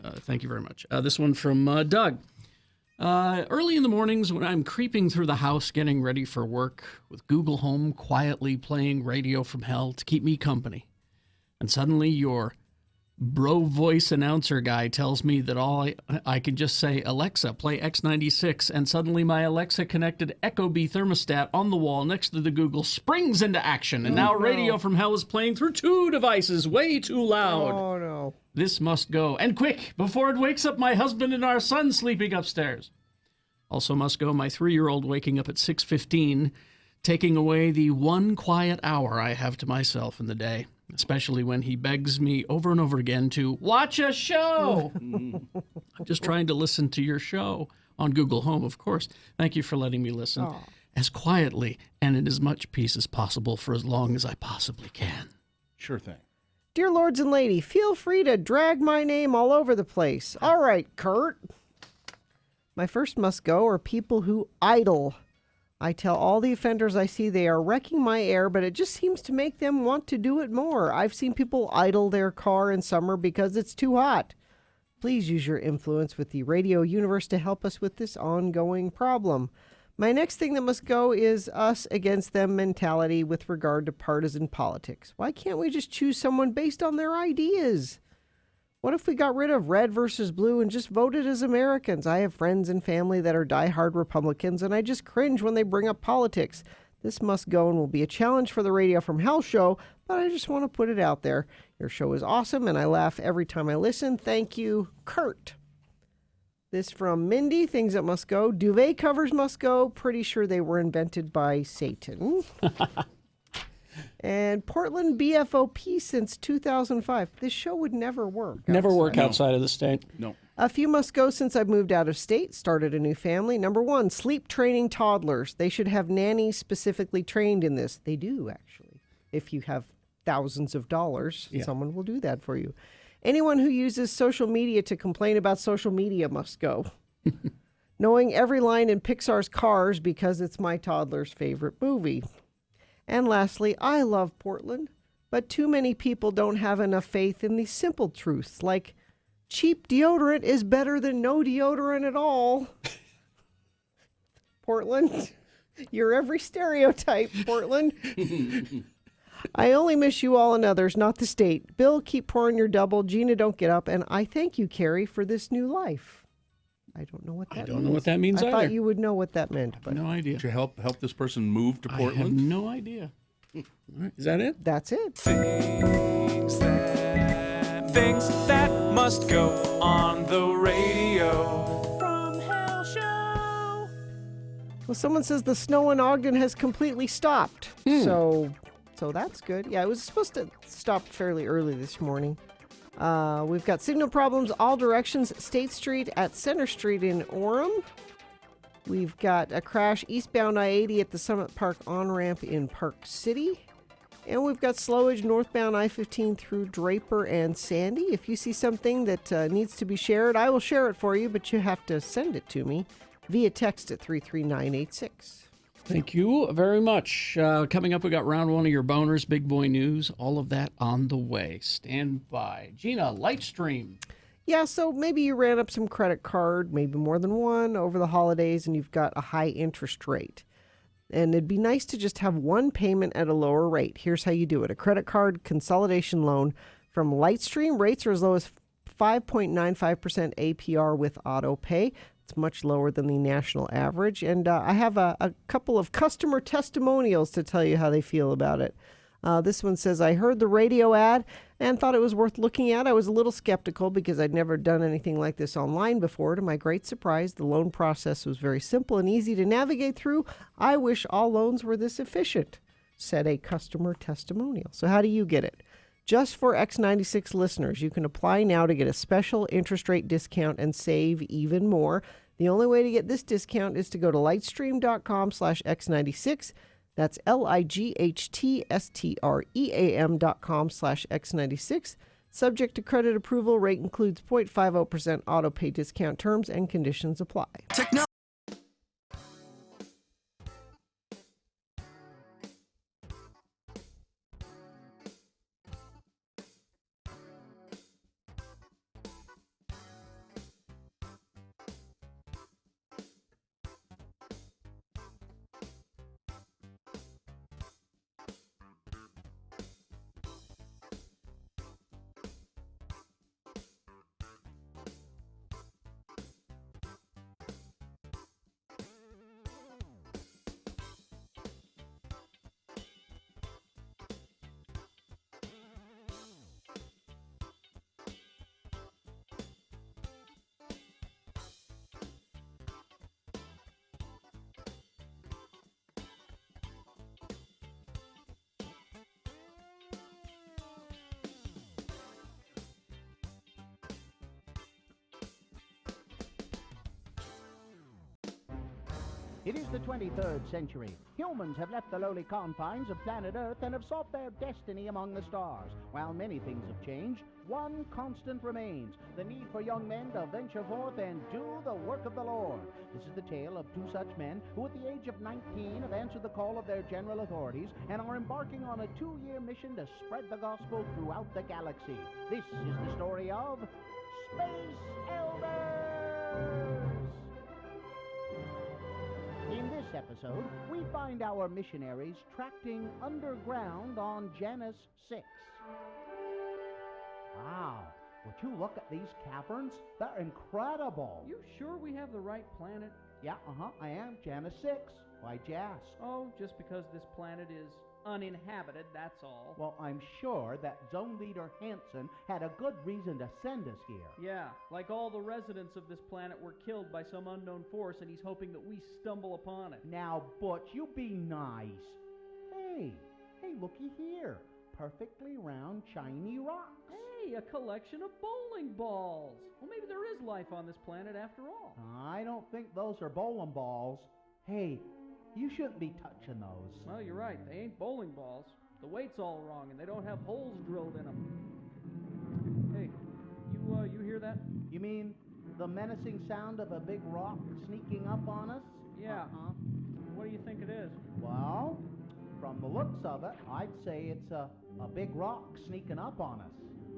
Thank you very much. This one from Doug. Early in the mornings when I'm creeping through the house getting ready for work with Google Home quietly playing Radio from Hell to keep me company. And suddenly your bro voice announcer guy tells me that all I can just say, Alexa, play X96, and suddenly my Alexa-connected Ecobee thermostat on the wall next to the Google springs into action, and now Radio from Hell is playing through 2 devices way too loud. Oh, no. This must go. And quick, before it wakes up my husband and our son sleeping upstairs. Also must go my 3-year-old waking up at 6:15, taking away the one quiet hour I have to myself in the day, especially when he begs me over and over again to watch a show. I'm just trying to listen to your show on Google Home, of course. Thank you for letting me listen as quietly and in as much peace as possible for as long as I possibly can. Sure thing. Dear lords and lady, feel free to drag my name all over the place. All right, Kurt. My first must go are people who idle. I tell all the offenders I see they are wrecking my air, but it just seems to make them want to do it more. I've seen people idle their car in summer because it's too hot. Please use your influence with the radio universe to help us with this ongoing problem. My next thing that must go is us against them mentality with regard to partisan politics. Why can't we just choose someone based on their ideas? What if we got rid of red versus blue and just voted as Americans? I have friends and family that are diehard Republicans, and I just cringe when they bring up politics. This must go and will be a challenge for the Radio from Hell show, but I just want to put it out there. Your show is awesome, and I laugh every time I listen. Thank you, Kurt. This from Mindy, things that must go. Duvet covers must go. Pretty sure they were invented by Satan. And Portland BFOP since 2005. This show would never work. Never work outside of the state. No. A few must go since I've moved out of state, started a new family. Number 1, sleep training toddlers. They should have nannies specifically trained in this. They do, actually. If you have thousands of dollars, someone will do that for you. Anyone who uses social media to complain about social media must go. Knowing every line in Pixar's Cars because it's my toddler's favorite movie. And lastly, I love Portland, but too many people don't have enough faith in the simple truths, like cheap deodorant is better than no deodorant at all. Portland, you're every stereotype, Portland. I only miss you all and others, not the state. Bill, keep pouring your double. Gina, don't get up. And I thank you, Carrie, for this new life. I don't know what that means. I don't know what that means I either. thought you would know what that meant. But No idea. Did you help this person move to Portland? I have no idea. All right, is that it? That's it. Things that must go on the radio. From Hell Show. Well, someone says the snow in Ogden has completely stopped. So that's good. Yeah, it was supposed to stop fairly early this morning. We've got signal problems all directions. State Street at Center Street in Orem. We've got a crash eastbound I-80 at the Summit Park on-ramp in Park City. And we've got slowage northbound I-15 through Draper and Sandy. If you see something that needs to be shared, I will share it for you, but you have to send it to me via text at 33986. Thank you very much. Coming up, we got round one of your boners, big boy news, all of that on the way. Stand by. Gina, Lightstream. Yeah, so maybe you ran up some credit card, maybe more than one, over the holidays, and you've got a high interest rate. And it'd be nice to just have one payment at a lower rate. Here's how you do it. A credit card consolidation loan from Lightstream. Rates are as low as 5.95% APR with auto pay. It's much lower than the national average. And I have a couple of customer testimonials to tell you how they feel about it. This one says, I heard the radio ad and thought it was worth looking at. I was a little skeptical because I'd never done anything like this online before. To my great surprise, the loan process was very simple and easy to navigate through. I wish all loans were this efficient, said a customer testimonial. So how do you get it? Just for X96 listeners, you can apply now to get a special interest rate discount and save even more. The only way to get this discount is to go to lightstream.com/X96. That's lightstream.com/X96. Subject to credit approval, rate includes 0.50% auto pay discount. Terms and conditions apply. It is the 23rd century. Humans have left the lowly confines of planet Earth and have sought their destiny among the stars. While many things have changed, one constant remains: the need for young men to venture forth and do the work of the Lord. This is the tale of two such men who at the age of 19 have answered the call of their general authorities and are embarking on a 2-year mission to spread the gospel throughout the galaxy. This is the story of Space Elders! In this episode, we find our missionaries tracting underground on Janus 6. Wow, would you look at these caverns? They're incredible. You sure we have the right planet? Yeah, I am. Janus 6. Why, Jas? Oh, just because this planet is uninhabited, that's all. Well, I'm sure that Zone Leader Hansen had a good reason to send us here. Yeah, like all the residents of this planet were killed by some unknown force, and he's hoping that we stumble upon it. Now, Butch, you be nice. Hey, looky here. Perfectly round, shiny rocks. Hey, a collection of bowling balls. Well, maybe there is life on this planet after all. I don't think those are bowling balls. Hey, you shouldn't be touching those. Well, you're right. They ain't bowling balls. The weight's all wrong, and they don't have holes drilled in them. Hey, you hear that? You mean the menacing sound of a big rock sneaking up on us? Yeah. What do you think it is? Well, from the looks of it, I'd say it's a big rock sneaking up on us.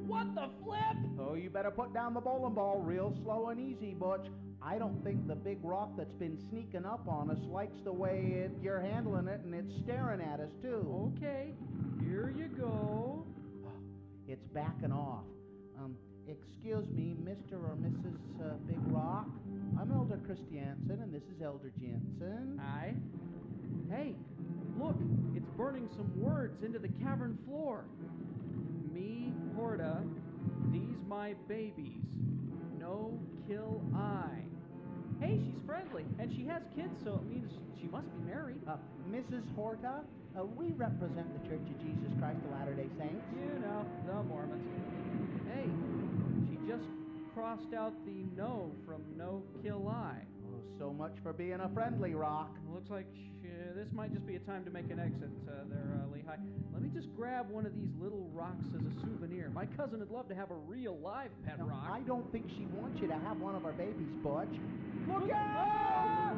What the flip? Oh, you better put down the bowling ball real slow and easy, Butch. I don't think the big rock that's been sneaking up on us likes the way you're handling it, and it's staring at us, too. Okay, here you go. It's backing off. Excuse me, Mr. or Mrs. Big Rock. I'm Elder Christiansen, and this is Elder Jensen. Hi. Hey, look, it's burning some words into the cavern floor. Me, Horta, these my babies. No kill I. Hey, she's friendly, and she has kids, so it means she must be married. Mrs. Horta, we represent the Church of Jesus Christ of Latter-day Saints. You know, the Mormons. Hey, she just crossed out the no from no kill I. Oh, so much for being a friendly rock. Looks like this might just be a time to make an exit there, Lehigh. Let me just grab one of these little rocks as a souvenir. My cousin would love to have a real live pet rock. I don't think she wants you to have one of our babies, Butch. Look out!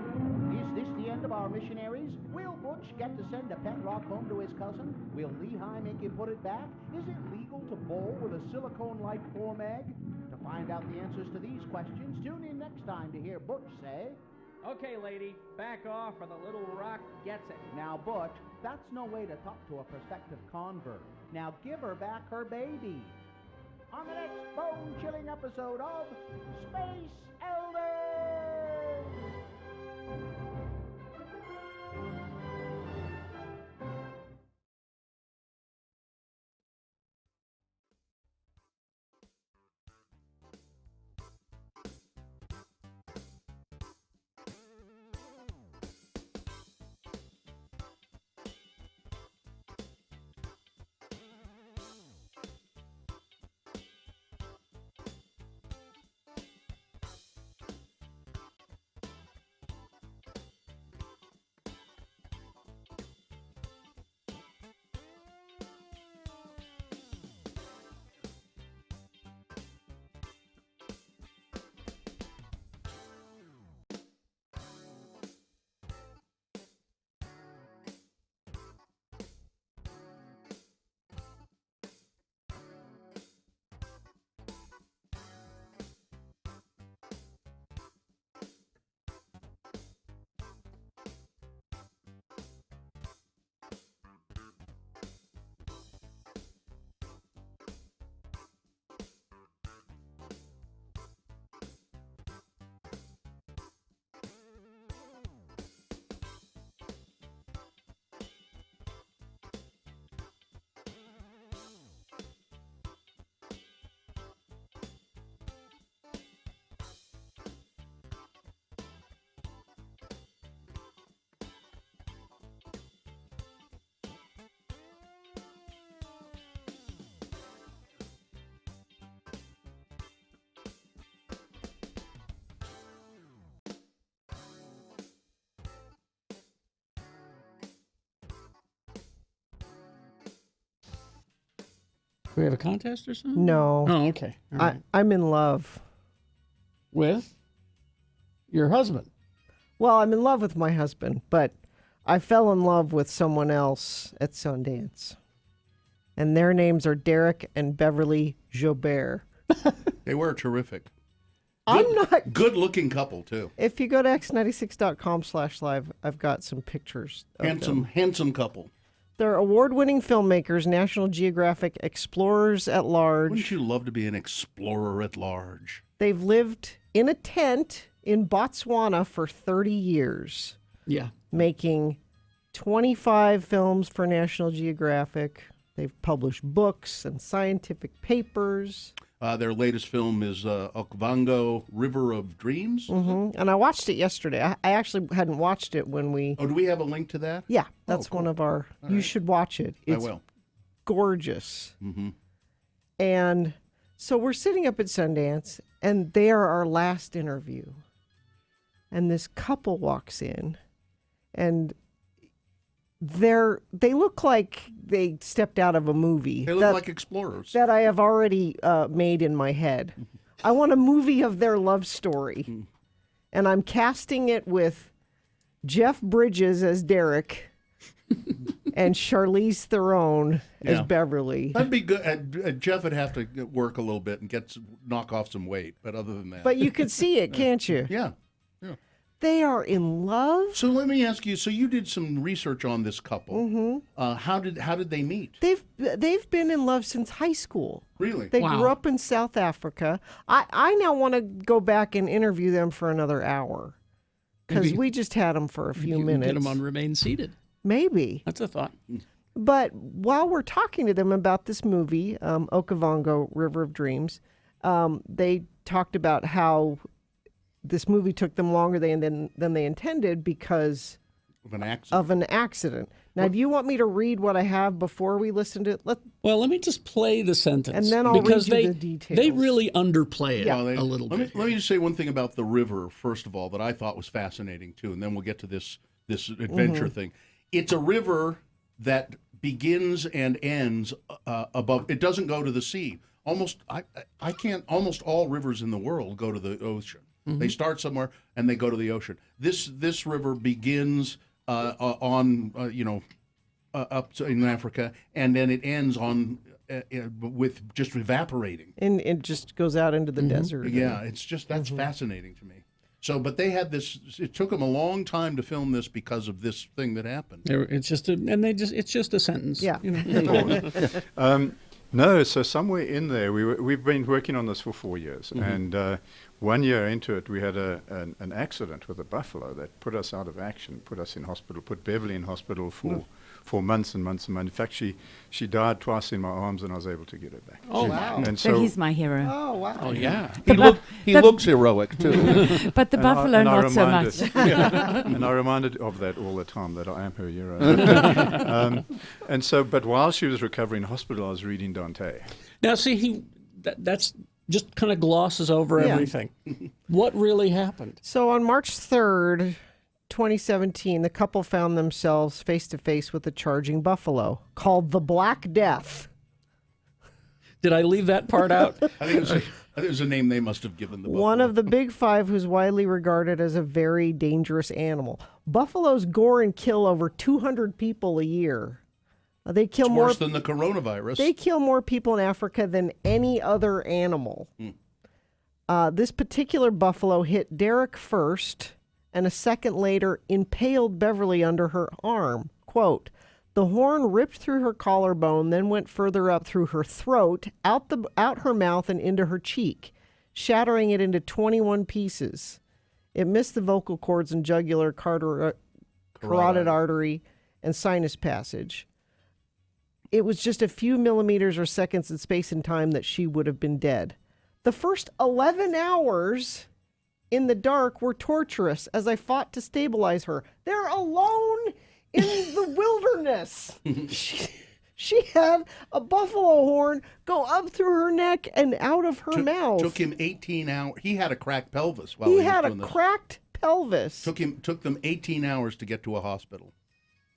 Is this the end of our missionaries? Will Butch get to send a pet rock home to his cousin? Will Lehigh make him put it back? Is it legal to bowl with a silicone life form egg? To find out the answers to these questions, tune in next time to hear Butch say... Okay, lady, back off or the little rock gets it. Now, Butch, that's no way to talk to a prospective convert. Now give her back her baby. On the next bone-chilling episode of Space Elders! we have a contest or something? No. Oh, okay. All right. I'm in love. With your husband? Well, I'm in love with my husband, but I fell in love with someone else at Sundance. And their names are Derek and Beverly Jobert. They were terrific. I'm not... Good-looking couple, too. If you go to x96.com/live, I've got some pictures of them. Handsome couple. They're award-winning filmmakers, National Geographic explorers at large. Wouldn't you love to be an explorer at large? They've lived in a tent in Botswana for 30 years. Yeah. Making 25 films for National Geographic. They've published books and scientific papers. Their latest film is Okavango, River of Dreams. Mm-hmm. And I watched it yesterday. I actually hadn't watched it when we... Oh, do we have a link to that? Yeah, that's one of our... All you right. should watch it. It's I will. Gorgeous. Mm-hmm. And so we're sitting up at Sundance, and they are our last interview. And this couple walks in, and they look like they stepped out of a movie. They look like explorers. That I have already made in my head. I want a movie of their love story. And I'm casting it with Jeff Bridges as Derek and Charlize Theron as Beverly. That'd be good. Jeff would have to work a little bit and knock off some weight, but other than that. But you could see it, can't you? Yeah. They are in love. So let me ask you. So you did some research on this couple. Mm-hmm. How did they meet? They've been in love since high school. Really? They grew up in South Africa. I now want to go back and interview them for another hour because we just had them for a few minutes. Get them on Remain Seated. Maybe. That's a thought. But while we're talking to them about this movie, Okavango, River of Dreams, they talked about how this movie took them longer than they intended because of an accident. Now, do you want me to read what I have before we listen to it? Well, let me just play the sentence. And then I'll because read you the details. They really underplay it Yeah. a little bit. Let me just say one thing about the river, first of all, that I thought was fascinating, too, and then we'll get to this adventure thing. It's a river that begins and ends above. It doesn't go to the sea. Almost all rivers in the world go to the ocean. They start somewhere and they go to the ocean. This river begins up in Africa, and then it ends on with just evaporating. And it just goes out into the desert. Yeah, it's just that's fascinating to me. So, but they had this. It took them a long time to film this because of this thing that happened. It's just a sentence. Yeah. No, so somewhere in there, we've been working on this for 4 years, and 1 year into it, we had an accident with a buffalo that put us out of action, put us in hospital, put Beverly in hospital for months and months and months. In fact, she died twice in my arms, and I was able to get her back. Oh, wow. And so he's my hero. Oh, wow. Oh, yeah. He looks heroic, too. But the buffalo, not so much. And I reminded of that all the time, that I am her hero. And so, but while she was recovering in hospital, I was reading Dante. Now, see, that's just kind of glosses over everything. What really happened? So on March 3rd, 2017, the couple found themselves face to face with a charging buffalo called the Black Death. Did I leave that part out? I think it was a name they must have given the buffalo. One of the big five who's widely regarded as a very dangerous animal. Buffaloes gore and kill over 200 people a year. They kill it's more worse than the coronavirus. They kill more people in Africa than any other animal. This particular buffalo hit Derek first, and a second later impaled Beverly under her arm. Quote, the horn ripped through her collarbone, then went further up through her throat, out her mouth and into her cheek, shattering it into 21 pieces. It missed the vocal cords and jugular, carotid artery, and sinus passage. It was just a few millimeters or seconds in space and time that she would have been dead. The first 11 hours in the dark were torturous as I fought to stabilize her. They're alone in the wilderness. She had a buffalo horn go up through her neck and out of her mouth. Took him 18 hours. He had a cracked pelvis while he was had a doing this. cracked pelvis. Took them 18 hours to get to a hospital,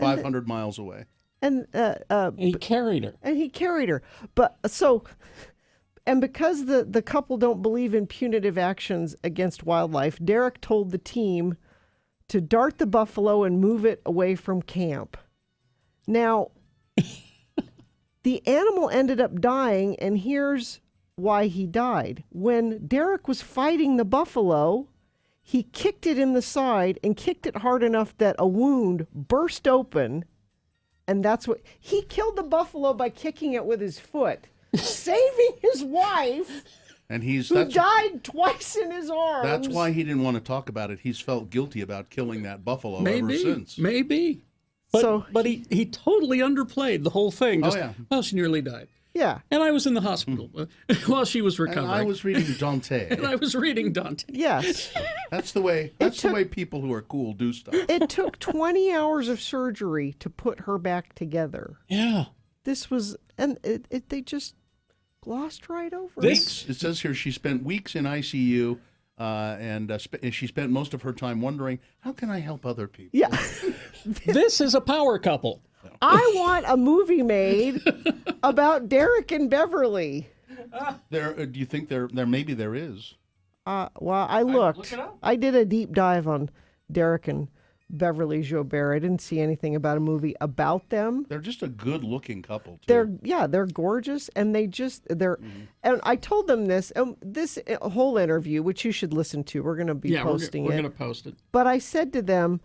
500 miles away. And he carried her. And he carried her. But so, and because the couple don't believe in punitive actions against wildlife, Derek told the team to dart the buffalo and move it away from camp. Now, the animal ended up dying, and here's why he died. When Derek was fighting the buffalo, he kicked it in the side and kicked it hard enough that a wound burst open. And that's what he killed the buffalo by kicking it with his foot, saving his wife, and who died twice in his arms. That's why he didn't want to talk about it. He's felt guilty about killing that buffalo ever since. Maybe. But he totally underplayed the whole thing. Just, well, she nearly died. Yeah. And I was in the hospital while she was recovering. And I was reading Dante. Yes. That's the way. That's the way people who are cool do stuff. It took 20 hours of surgery to put her back together. Yeah. This was, and they just glossed right over It says here she spent weeks in ICU, and she spent most of her time wondering, how can I help other people? Yeah. This is a power couple. I want a movie made about Derek and Beverly. Do you think there maybe there is? Well, I looked. Look it up. I did a deep dive on Derek and Beverly Joubert. I didn't see anything about a movie about them. They're just a good-looking couple, too. They're gorgeous, and and I told them this whole interview, which you should listen to. We're going to be posting it. We're going to post it. But I said to them,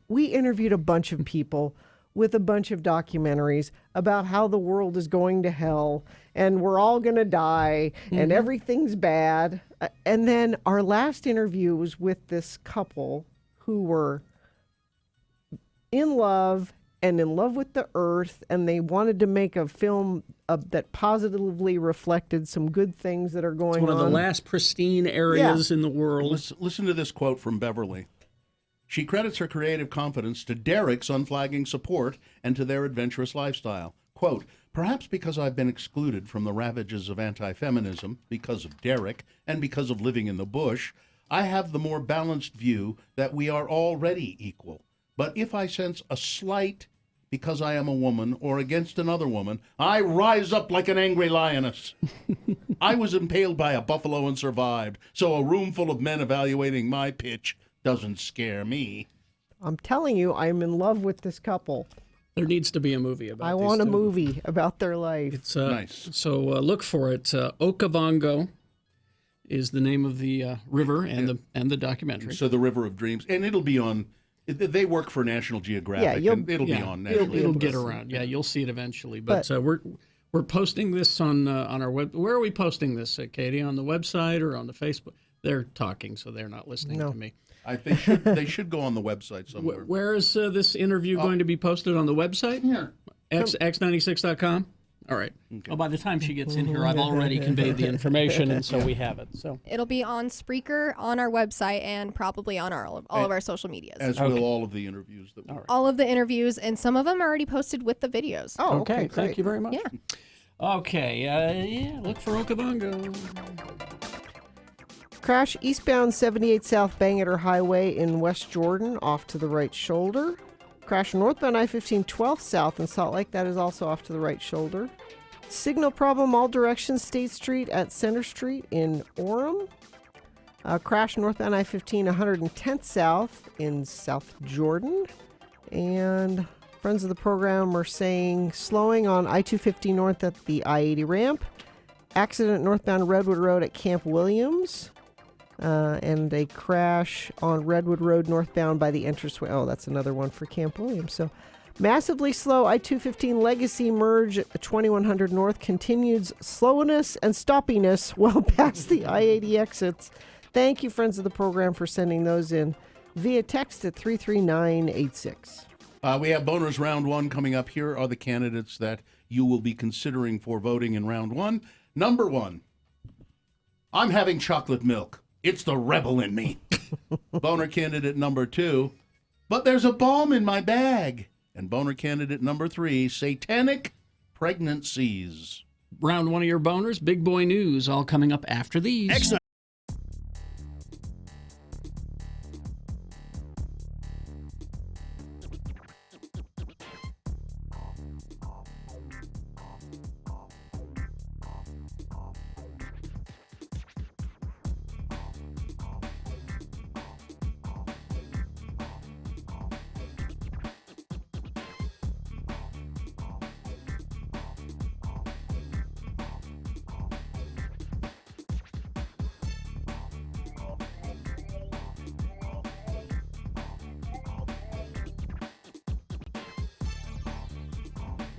we interviewed a bunch of people with a bunch of documentaries about how the world is going to hell and we're all going to die and everything's bad. And then our last interview was with this couple who were in love and in love with the earth, and they wanted to make a film that positively reflected some good things that are going on. It's one of the last pristine areas in the world. Listen to this quote from Beverly. She credits her creative confidence to Derek's unflagging support and to their adventurous lifestyle. Quote, perhaps because I've been excluded from the ravages of anti-feminism, because of Derek, and because of living in the bush, I have the more balanced view that we are already equal. But if I sense a slight, because I am a woman, or against another woman, I rise up like an angry lioness. I was impaled by a buffalo and survived, so a room full of men evaluating my pitch doesn't scare me. I'm telling you, I'm in love with this couple. There needs to be a movie about I want a movie about their life. It's nice. So look for it. Okavango is the name of the river and the documentary. So the River of Dreams, and it'll be on. They work for National Geographic. And it'll be on. It'll get around. Yeah, you'll see it eventually. But we're posting this on our web. Where are we posting this, Katie? On the website or on the Facebook? They're talking, so they're not listening to me. They should go on the website somewhere. Where is this interview going to be posted? On the website? Here. X96.com? All right. Okay. Well, by the time she gets in here, I've already conveyed the information, and so we have it. So it'll be on Spreaker, on our website, and probably on all of our social medias. As will all of the interviews. All of the interviews, and some of them are already posted with the videos. Oh, okay. Thank you very much. Yeah. Okay. Look for Okavango. Crash eastbound 78 South Bangerter Highway in West Jordan, off to the right shoulder. Crash northbound I-15 12th South in Salt Lake, that is also off to the right shoulder. Signal problem all directions, State Street at Center Street in Orem. Crash northbound I-15 110th South in South Jordan. And friends of the program are saying slowing on I-250 north at the I-80 ramp. Accident northbound Redwood Road at Camp Williams. And a crash on Redwood Road northbound by the entranceway. Oh, that's another one for Camp Williams. So massively slow I-215 Legacy merge at 2100 North. Continued slowness and stoppiness well past the I-80 exits. Thank you, friends of the program, for sending those in via text at 33986. We have Boners Round 1 coming up. Here are the candidates that you will be considering for voting in Round 1. Number 1, I'm having chocolate milk. It's the rebel in me. Boner candidate number 2, but there's a bomb in my bag. And boner candidate number 3, satanic pregnancies. Round 1 of your boners, big boy news, all coming up after these. Excellent.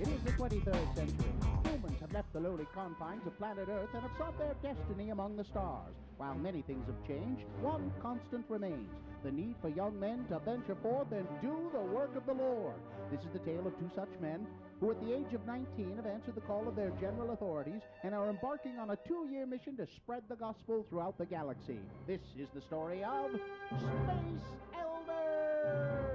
It is the 23rd century. Humans have left the lowly confines of planet Earth and have sought their destiny among the stars. While many things have changed, one constant remains: the need for young men to venture forth and do the work of the Lord. This is the tale of two such men who at the age of 19 have answered the call of their general authorities and are embarking on a 2-year mission to spread the gospel throughout the galaxy. This is the story of Space Elders!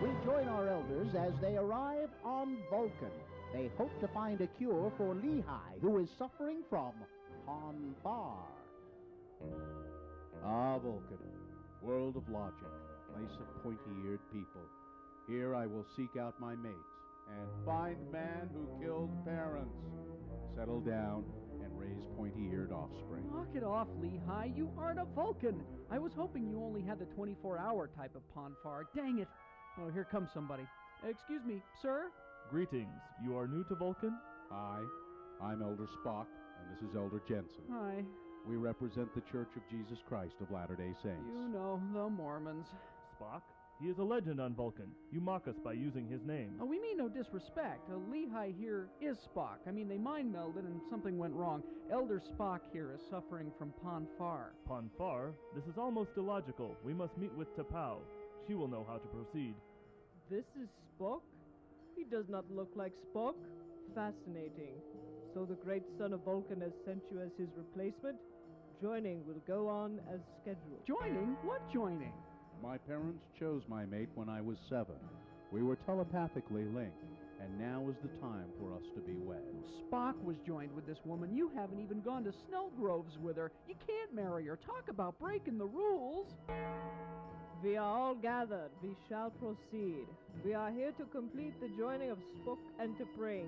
We join our elders as they arrive on Vulcan. They hope to find a cure for Lehigh, who is suffering from Ponfar. Ah, Vulcan, world of logic, place of pointy-eared people. Here I will seek out my mate and find man who killed parents. Settle down and raise pointy-eared offspring. Knock it off, Lehigh. You aren't a Vulcan. I was hoping you only had the 24-hour type of Ponfar. Dang it. Oh, here comes somebody. Excuse me, sir? Greetings. You are new to Vulcan? Hi, I'm Elder Spock, and this is Elder Jensen. Hi. We represent the Church of Jesus Christ of Latter-day Saints. You know, the Mormons. Spock? He is a legend on Vulcan. You mock us by using his name. Oh, we mean no disrespect. Lehigh here is Spock. I mean, they mind melded and something went wrong. Elder Spock here is suffering from Ponfar. Ponfar? This is almost illogical. We must meet with T'Pau. She will know how to proceed. This is Spock? He does not look like Spock. Fascinating. So the great son of Vulcan has sent you as his replacement? Joining will go on as scheduled. Joining? What joining? My parents chose my mate when I was 7. We were telepathically linked, and now is the time for us to be wed. Spock was joined with this woman. You haven't even gone to Snowgroves with her. You can't marry her. Talk about breaking the rules. We are all gathered. We shall proceed. We are here to complete the joining of Spock and T'Pring.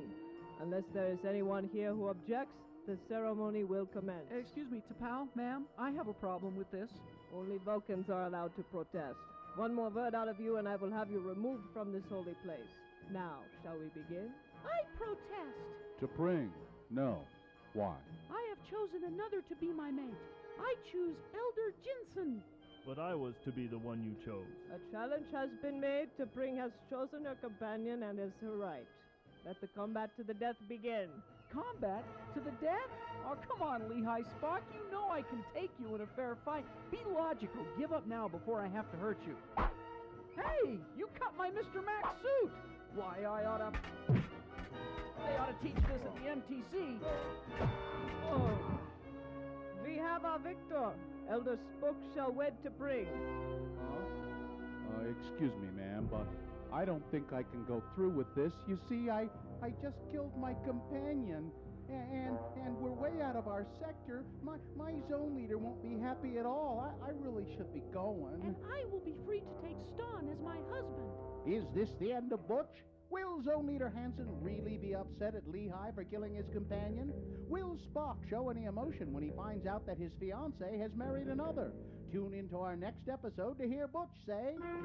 Unless there is anyone here who objects, the ceremony will commence. Excuse me, T'Pau, ma'am, I have a problem with this. Only Vulcans are allowed to protest. One more word out of you and I will have you removed from this holy place. Now, shall we begin? I protest. T'Pring, no. Why? I have chosen another to be my mate. I choose Elder Jensen. But I was to be the one you chose. A challenge has been made. T'Pring has chosen her companion and is her right. Let the combat to the death begin. Combat? To the death? Oh, come on, Lehigh Spock. You know I can take you in a fair fight. Be logical. Give up now before I have to hurt you. Hey, you cut my Mr. Max suit. Why, they ought to teach this at the MTC. Oh. We have our victor. Elder Spock shall wed T'Pring. Excuse me, ma'am, but I don't think I can go through with this. You see, I just killed my companion, and we're way out of our sector. My zone leader won't be happy at all. I really should be going. And I will be free to take Ston as my husband. Is this the end of Butch? Will Zone Leader Hansen really be upset at Lehigh for killing his companion? Will Spock show any emotion when he finds out that his fiancée has married another? Tune into our next episode to hear Butch say... Hey, man,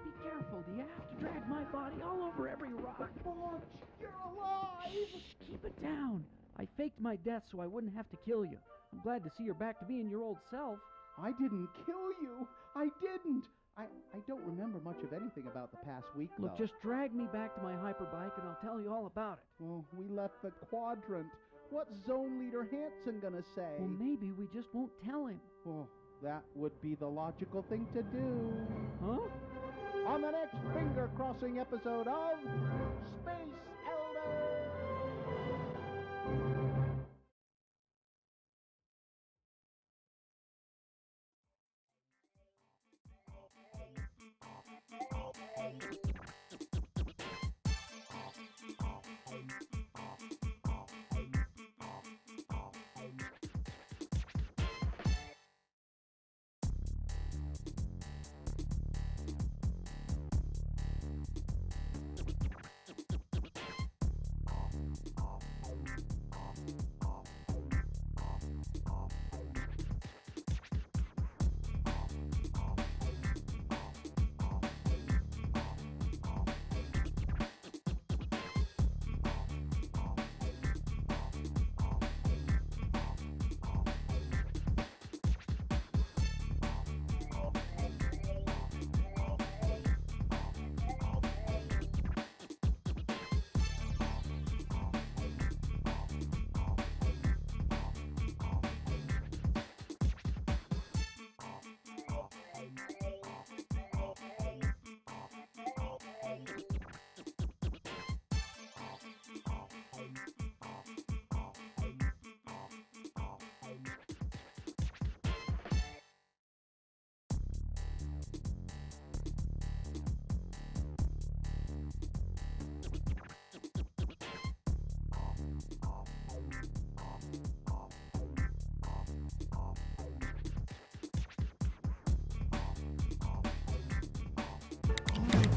be careful. Do you have to drag my body all over every rock? Butch, you're alive! Shh, keep it down. I faked my death so I wouldn't have to kill you. I'm glad to see you're back to being your old self. I didn't kill you. I didn't. I don't remember much of anything about the past week, though. Look, just drag me back to my hyperbike and I'll tell you all about it. Well, we left the quadrant. What's Zone Leader Hansen gonna say? Well, maybe we just won't tell him. Well, that would be the logical thing to do. Huh? On the next finger-crossing episode of Space Elders!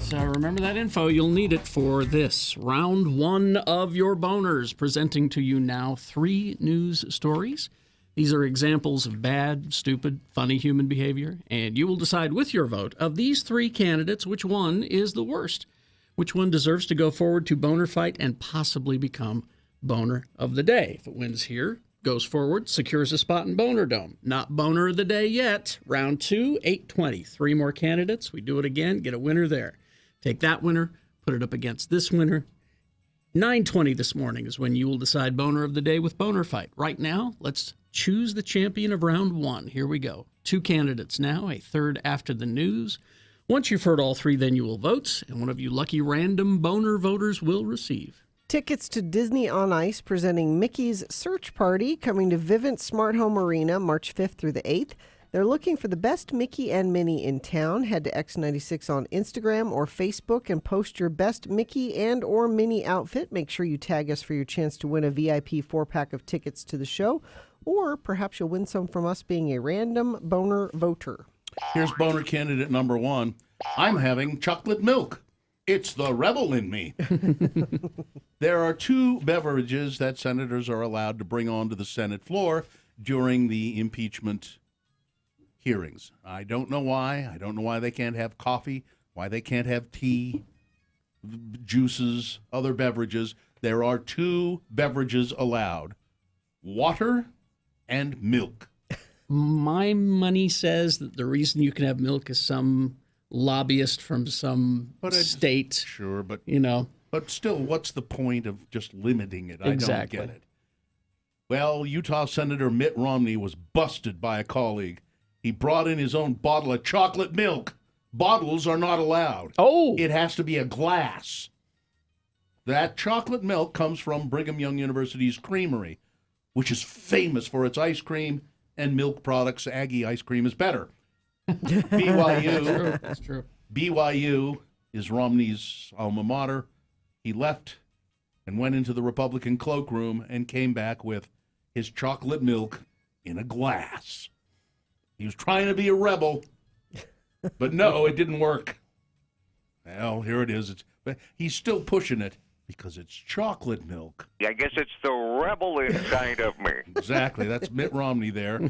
So remember that info. You'll need it for this round one of your boners. Presenting to you now 3 news stories. These are examples of bad, stupid, funny human behavior, and you will decide with your vote of these 3 candidates which one is the worst, which one deserves to go forward to boner fight and possibly become boner of the day. If it wins here, goes forward, secures a spot in Boner Dome. Not boner of the day yet. Round 2, 8:20. 3 more candidates. We do it again, get a winner there. Take that winner, put it up against this winner. 9:20 this morning is when you will decide boner of the day with boner fight. Right now, let's choose the champion of round 1. Here we go. 2 candidates now, a third after the news. Once you've heard all 3, then you will vote, and one of you lucky random boner voters will receive tickets to Disney on Ice, presenting Mickey's Search Party, coming to Vivint Smart Home Arena March 5th through the 8th. They're looking for the best Mickey and Minnie in town. Head to X96 on Instagram or Facebook and post your best Mickey and or Minnie outfit. Make sure you tag us for your chance to win a VIP 4-pack of tickets to the show, or perhaps you'll win some from us being a random boner voter. Here's boner candidate number 1. I'm having chocolate milk. It's the rebel in me. There are 2 beverages that senators are allowed to bring onto the Senate floor during the impeachment hearings. I don't know why. I don't know why they can't have coffee, why they can't have tea, juices, other beverages. There are 2 beverages allowed: water and milk. My money says that the reason you can have milk is some lobbyist from some state. Sure, but you know. But still, what's the point of just limiting it? I Exactly. don't get it. Well, Utah Senator Mitt Romney was busted by a colleague. He brought in his own bottle of chocolate milk. Bottles are not allowed. Oh. It has to be a glass. That chocolate milk comes from Brigham Young University's Creamery, which is famous for its ice cream and milk products. Aggie ice cream is better. BYU. That's true. BYU is Romney's alma mater. He left and went into the Republican cloakroom and came back with his chocolate milk in a glass. He was trying to be a rebel, but no, it didn't work. Well, here it is. But he's still pushing it because it's chocolate milk. I guess it's the rebel inside of me. Exactly. That's Mitt Romney there.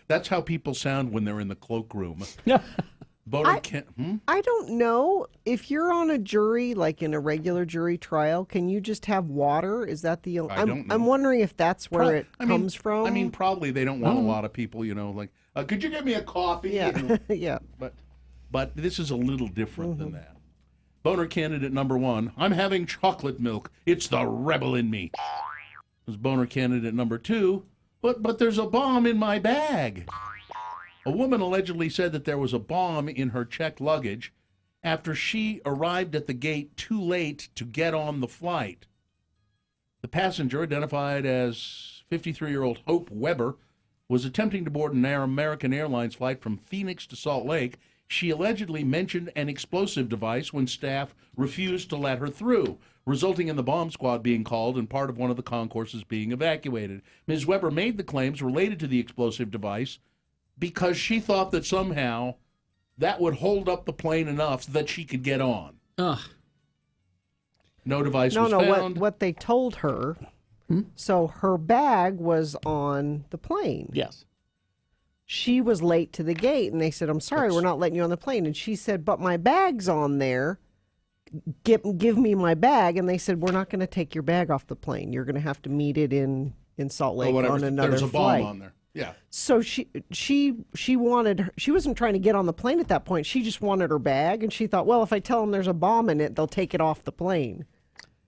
That's how people sound when they're in the cloakroom. I don't know. If you're on a jury, like in a regular jury trial, can you just have water? Is that the... I don't know. I'm wondering if that's where it comes from. I mean, probably they don't want a lot of people, like, could you get me a coffee? Yeah, yeah. But this is a little different than that. Boner candidate number 1, I'm having chocolate milk. It's the rebel in me. This is boner candidate number 2, but there's a bomb in my bag. A woman allegedly said that there was a bomb in her checked luggage after she arrived at the gate too late to get on the flight. The passenger, identified as 53-year-old Hope Weber, was attempting to board an American Airlines flight from Phoenix to Salt Lake. She allegedly mentioned an explosive device when staff refused to let her through, resulting in the bomb squad being called and part of one of the concourses being evacuated. Ms. Weber made the claims related to the explosive device because she thought that somehow that would hold up the plane enough so that she could get on. Ugh. No device was found. What they told her, so her bag was on the plane. Yes. She was late to the gate, and they said, I'm sorry, we're not letting you on the plane. And she said, but my bag's on there. Give me my bag. And they said, we're not going to take your bag off the plane. You're going to have to meet it in Salt Lake on another There's a flight. bomb on there. Yeah. So she wanted, she wasn't trying to get on the plane at that point. She just wanted her bag, and she thought, well, if I tell them there's a bomb in it, they'll take it off the plane.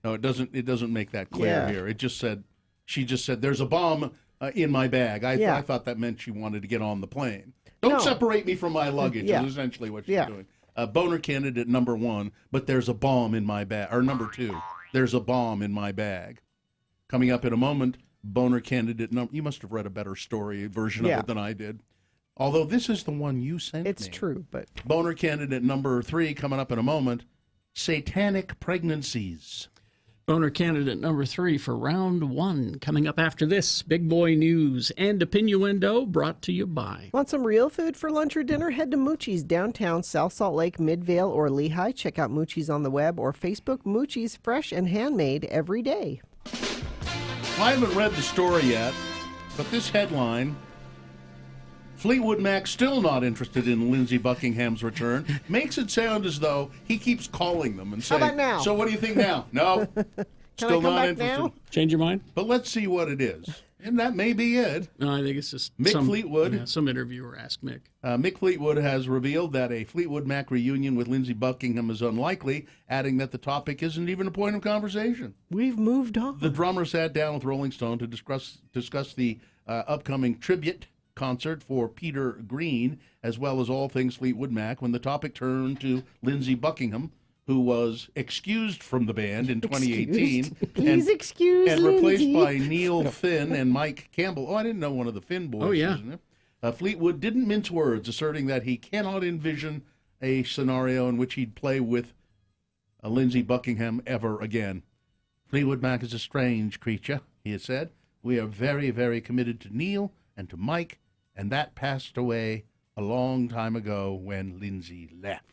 No, it doesn't make that clear Yeah. here. It just said, she just said, there's a bomb in my bag. I thought that meant she wanted to get on the plane. Don't separate me from my luggage is essentially what she's doing. Boner candidate number 1, but there's a bomb in my bag. Or number 2, there's a bomb in my bag. Coming up in a moment, boner candidate number... You must have read a better story version of it than I did. Although this is the one you sent me. It's true, but... Boner candidate number 3 coming up in a moment, satanic pregnancies. Boner candidate number 3 for round 1. Coming up after this, Big Boy News and Opinioendo brought to you by. Want some real food for lunch or dinner? Head to Moochie's downtown, South Salt Lake, Midvale, or Lehigh. Check out Moochie's on the web or Facebook. Moochie's, fresh and handmade every day. I haven't read the story yet, but this headline, Fleetwood Mac still not interested in Lindsey Buckingham's return, makes it sound as though he keeps calling them and saying, about now? So what do you think now? No, still not interested. Now? Change your mind? But let's see what it is. And that may be it. No, I think it's just Mick Fleetwood. Some interviewer asked Mick. Mick Fleetwood has revealed that a Fleetwood Mac reunion with Lindsey Buckingham is unlikely, adding that the topic isn't even a point of conversation. We've moved on. The drummer sat down with Rolling Stone to discuss the upcoming tribute concert for Peter Green, as well as all things Fleetwood Mac, when the topic turned to Lindsey Buckingham, who was excused from the band in 2018. Please excuse And replaced Lindsey. by Neil Finn and Mike Campbell. Oh, I didn't know one of the Finn boys. Oh, yeah. Was in there. Fleetwood didn't mince words, asserting that he cannot envision a scenario in which he'd play with Lindsey Buckingham ever again. Fleetwood Mac is a strange creature, he has said. We are very, very committed to Neil and to Mike, and that passed away a long time ago when Lindsey left.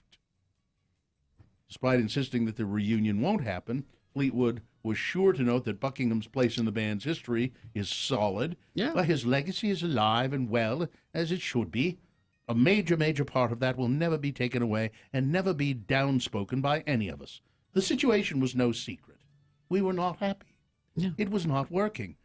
Despite insisting that the reunion won't happen, Fleetwood was sure to note that Buckingham's place in the band's history is solid. Yeah. But his legacy is alive and well, as it should be. A major, major part of that will never be taken away and never be downspoken by any of us. The situation was no secret. We were not happy. Yeah. It was not working.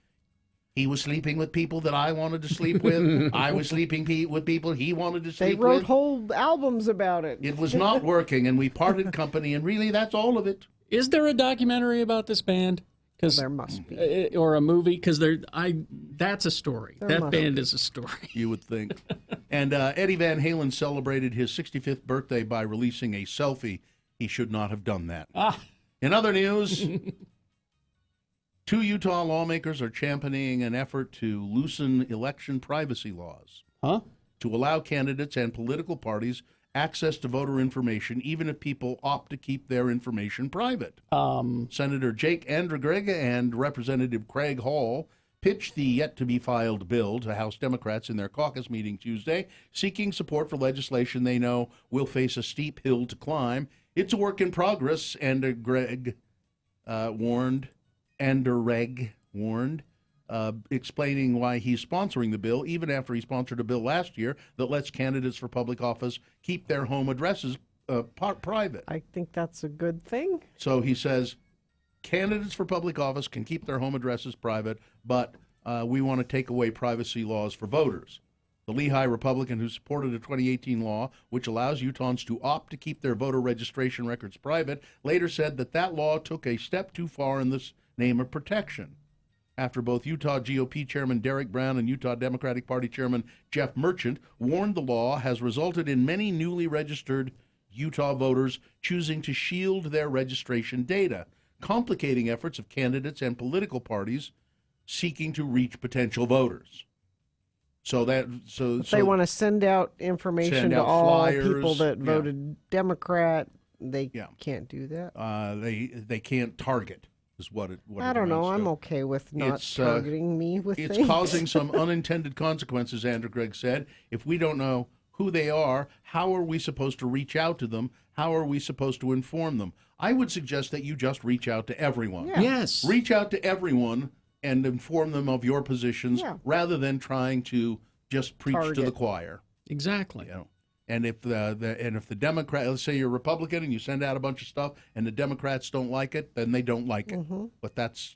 He was sleeping with people that I wanted to sleep with. I was sleeping with people he wanted to They sleep wrote with. whole albums about it. It was not working, and we parted company, and really that's all of it. Is there a documentary about this band? There must be. Or a movie? Because that's a story. There That must band be. is a story. You would think. And Eddie Van Halen celebrated his 65th birthday by releasing a selfie. He should not have done that. In other news, 2 Utah lawmakers are championing an effort to loosen election privacy laws. To allow candidates and political parties access to voter information, even if people opt to keep their information private. Senator Jake Andrigega and Representative Craig Hall pitched the yet-to-be-filed bill to House Democrats in their caucus meeting Tuesday, seeking support for legislation they know will face a steep hill to climb. It's a work in progress, Andrigega warned, explaining why he's sponsoring the bill, even after he sponsored a bill last year that lets candidates for public office keep their home addresses private. I think that's a good thing. So he says candidates for public office can keep their home addresses private, but we want to take away privacy laws for voters. The Lehigh Republican who supported a 2018 law which allows Utahns to opt to keep their voter registration records private later said that law took a step too far in this name of protection. After both Utah GOP Chairman Derek Brown and Utah Democratic Party Chairman Jeff Merchant warned the law has resulted in many newly registered Utah voters choosing to shield their registration data, complicating efforts of candidates and political parties seeking to reach potential voters. So They want to send out information to all flyers, people that voted Democrat. They Yeah. can't do that. They can't target. Is what it I don't know. amounts to. I'm okay with not It's, targeting me with It's things. causing some unintended consequences, Andrew Gregg said. If we don't know who they are, how are we supposed to reach out to them? How are we supposed to inform them? I would suggest that you just reach out to everyone. Yeah. Yes. Reach out to everyone and inform them of your positions rather than trying to just preach to the Target. choir. Exactly. You know? And if the Democrat, let's say you're a Republican and you send out a bunch of stuff and the Democrats don't like it, then they don't like it. But that's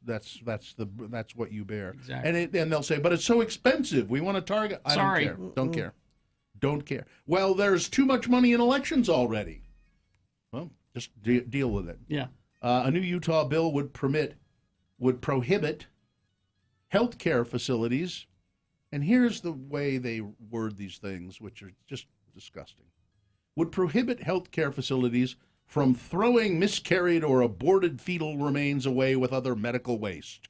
what you bear. Exactly. And they'll say, but it's so expensive. We want to target. I Sorry. don't care. Don't care. Don't care. Well, there's too much money in elections already. Well, just deal with it. Yeah. A new Utah bill would prohibit health care facilities. And here's the way they word these things, which are just disgusting. Would prohibit health care facilities from throwing miscarried or aborted fetal remains away with other medical waste.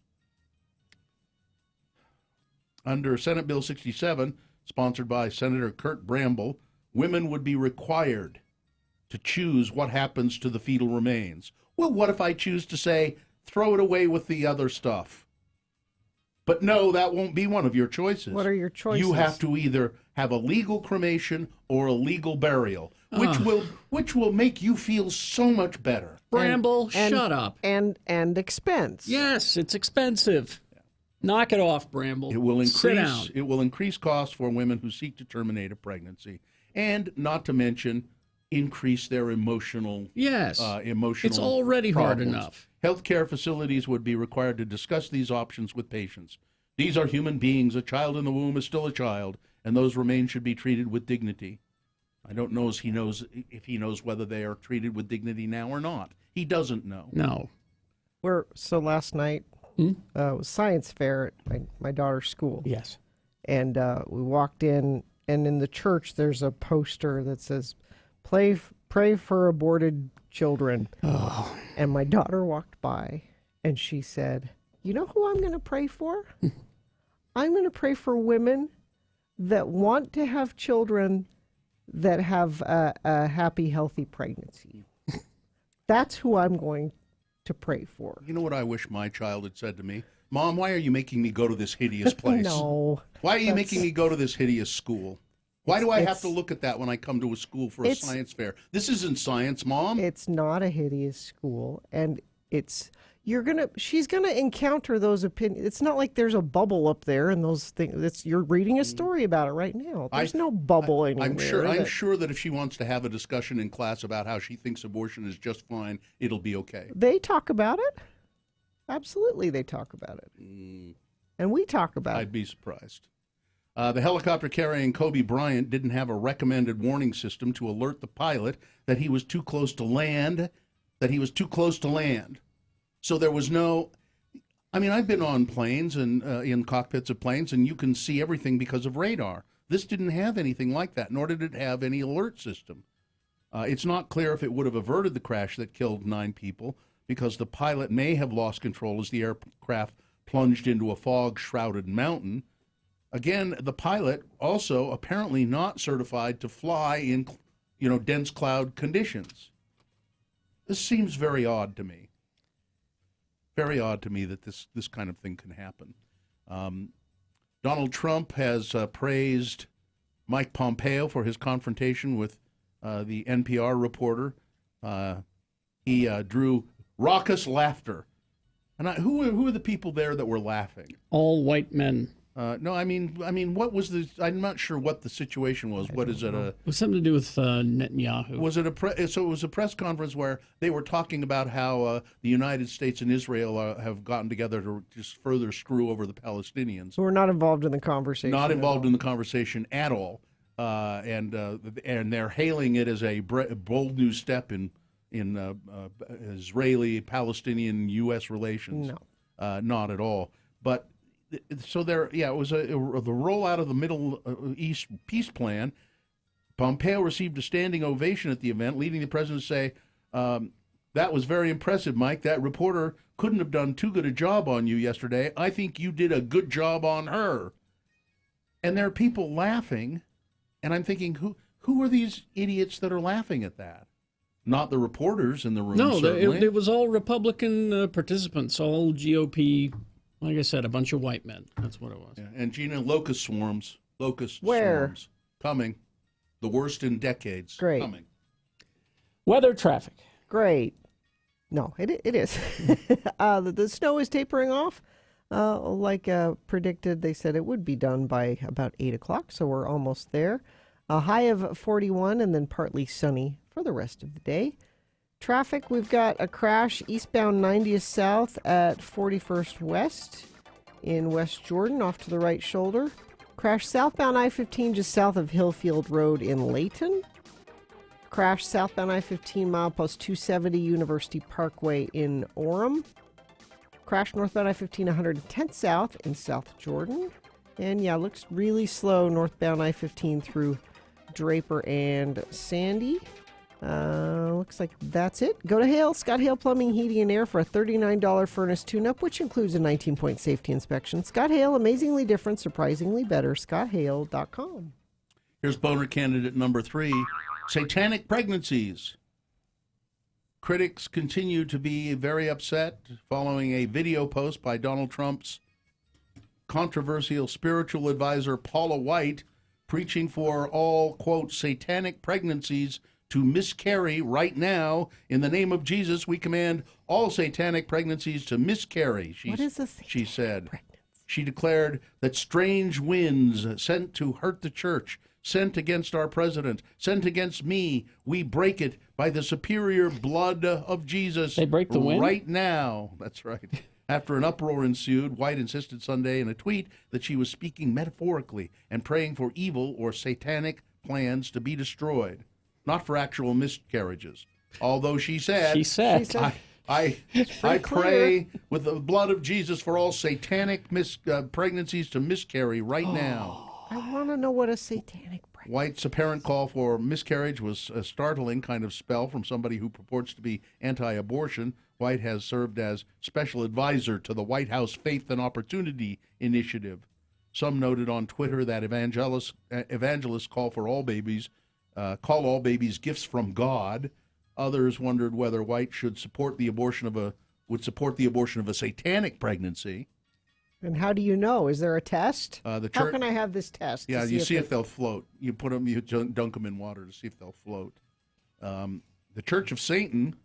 Under Senate Bill 67, sponsored by Senator Kurt Bramble, women would be required to choose what happens to the fetal remains. Well, what if I choose to say, throw it away with the other stuff. But no, that won't be one of your choices. What are your choices? You have to either have a legal cremation or a legal burial, which will make you feel so much better. Bramble, shut up. And expense. Yes, it's expensive. Knock it off, Bramble. It will Sit down. increase. It will increase costs for women who seek to terminate a pregnancy, and not to mention increase their emotional. Yes, emotional. It's already hard problems. enough. Healthcare facilities would be required to discuss these options with patients. These are human beings. A child in the womb is still a child, and those remains should be treated with dignity. I don't know if he knows whether they are treated with dignity now or not. He doesn't know. No. So last night it was science fair at my daughter's school. Yes. And we walked in, and in the church there's a poster that says, pray for aborted children. Oh. And my daughter walked by, and she said, you know who I'm going to pray for? I'm going to pray for women that want to have children that have a happy, healthy pregnancy. That's who I'm going to pray for. You know what I wish my child had said to me? Mom, why are you making me go to this hideous place? No. Why are you making me go to this hideous school? Why do I have to look at that when I come to a school for a science fair? This isn't science, Mom. It's not a hideous school, and she's gonna encounter those opinions. It's not like there's a bubble up there and those things. You're reading a story about it right now. There's no bubble anywhere. I'm sure that if she wants to have a discussion in class about how she thinks abortion is just fine, it'll be okay. They talk about it. Absolutely, they talk about it. And we talk about it. I'd be surprised. The helicopter carrying Kobe Bryant didn't have a recommended warning system to alert the pilot that he was too close to land, So there was no, I mean, I've been on planes and in cockpits of planes, and you can see everything because of radar. This didn't have anything like that, nor did it have any alert system. It's not clear if it would have averted the crash that killed 9 people, because the pilot may have lost control as the aircraft plunged into a fog-shrouded mountain. Again, the pilot also apparently not certified to fly in, dense cloud conditions. This seems very odd to me. Very odd to me that this kind of thing can happen. Donald Trump has praised Mike Pompeo for his confrontation with the NPR reporter. He drew raucous laughter. And who are the people there that were laughing? All white men. No, I mean, what was the? I'm not sure what the situation was. What is it? It was something to do with Netanyahu. Was it so it was a press conference where they were talking about how the United States and Israel have gotten together to just further screw over the Palestinians. So we're not involved in the conversation. Not involved in the conversation at all, and they're hailing it as a bold new step in Israeli-Palestinian-U.S. relations. No, not at all. But. So it was the rollout of the Middle East peace plan. Pompeo received a standing ovation at the event, leading the president to say, that was very impressive, Mike. That reporter couldn't have done too good a job on you yesterday. I think you did a good job on her. And there are people laughing, and I'm thinking, who are these idiots that are laughing at that? Not the reporters in the room, certainly. It was all Republican participants, all GOP. Like I said, a bunch of white men. That's what it was. Yeah. And Gina, locust swarms. Where? Swarms. Coming. The worst in decades. Great. Coming. Weather traffic. Great. No, it is. The snow is tapering off. Like predicted, they said it would be done by about 8 o'clock, so we're almost there. A high of 41 and then partly sunny for the rest of the day. Traffic, we've got a crash eastbound 90th South at 41st West in West Jordan off to the right shoulder. Crash southbound I-15 just south of Hillfield Road in Layton. Crash southbound I-15 milepost 270 University Parkway in Orem. Crash northbound I-15 110th South in South Jordan. And looks really slow northbound I-15 through Draper and Sandy. Looks like that's it. Go to Hale, Scott Hale Plumbing, Heating and Air for a $39 furnace tune-up, which includes a 19-point safety inspection. Scott Hale, amazingly different, surprisingly better. ScottHale.com. Here's boner candidate number 3, satanic pregnancies. Critics continue to be very upset following a video post by Donald Trump's controversial spiritual advisor Paula White preaching for all, quote, satanic pregnancies to miscarry right now. In the name of Jesus, we command all satanic pregnancies to miscarry, she said. She declared that strange winds sent to hurt the church, sent against our president, sent against me, we break it by the superior blood of Jesus. They break the wind? Right now. That's right. After an uproar ensued, White insisted Sunday in a tweet that she was speaking metaphorically and praying for evil or satanic plans to be destroyed, not for actual miscarriages. Although she said, I pray with the blood of Jesus for all satanic pregnancies to miscarry right now. I want to know what a satanic pregnancy. White's apparent call for miscarriage was a startling kind of spell from somebody who purports to be anti-abortion. White has served as special advisor to the White House Faith and Opportunity Initiative. Some noted on Twitter that evangelists call all babies gifts from God. Others wondered whether White should support the abortion of a satanic pregnancy. And how do you know? Is there a test? How can I have this test? Yeah, you see if they'll float. You put them, you dunk them in water to see if they'll float. The Church of Satan.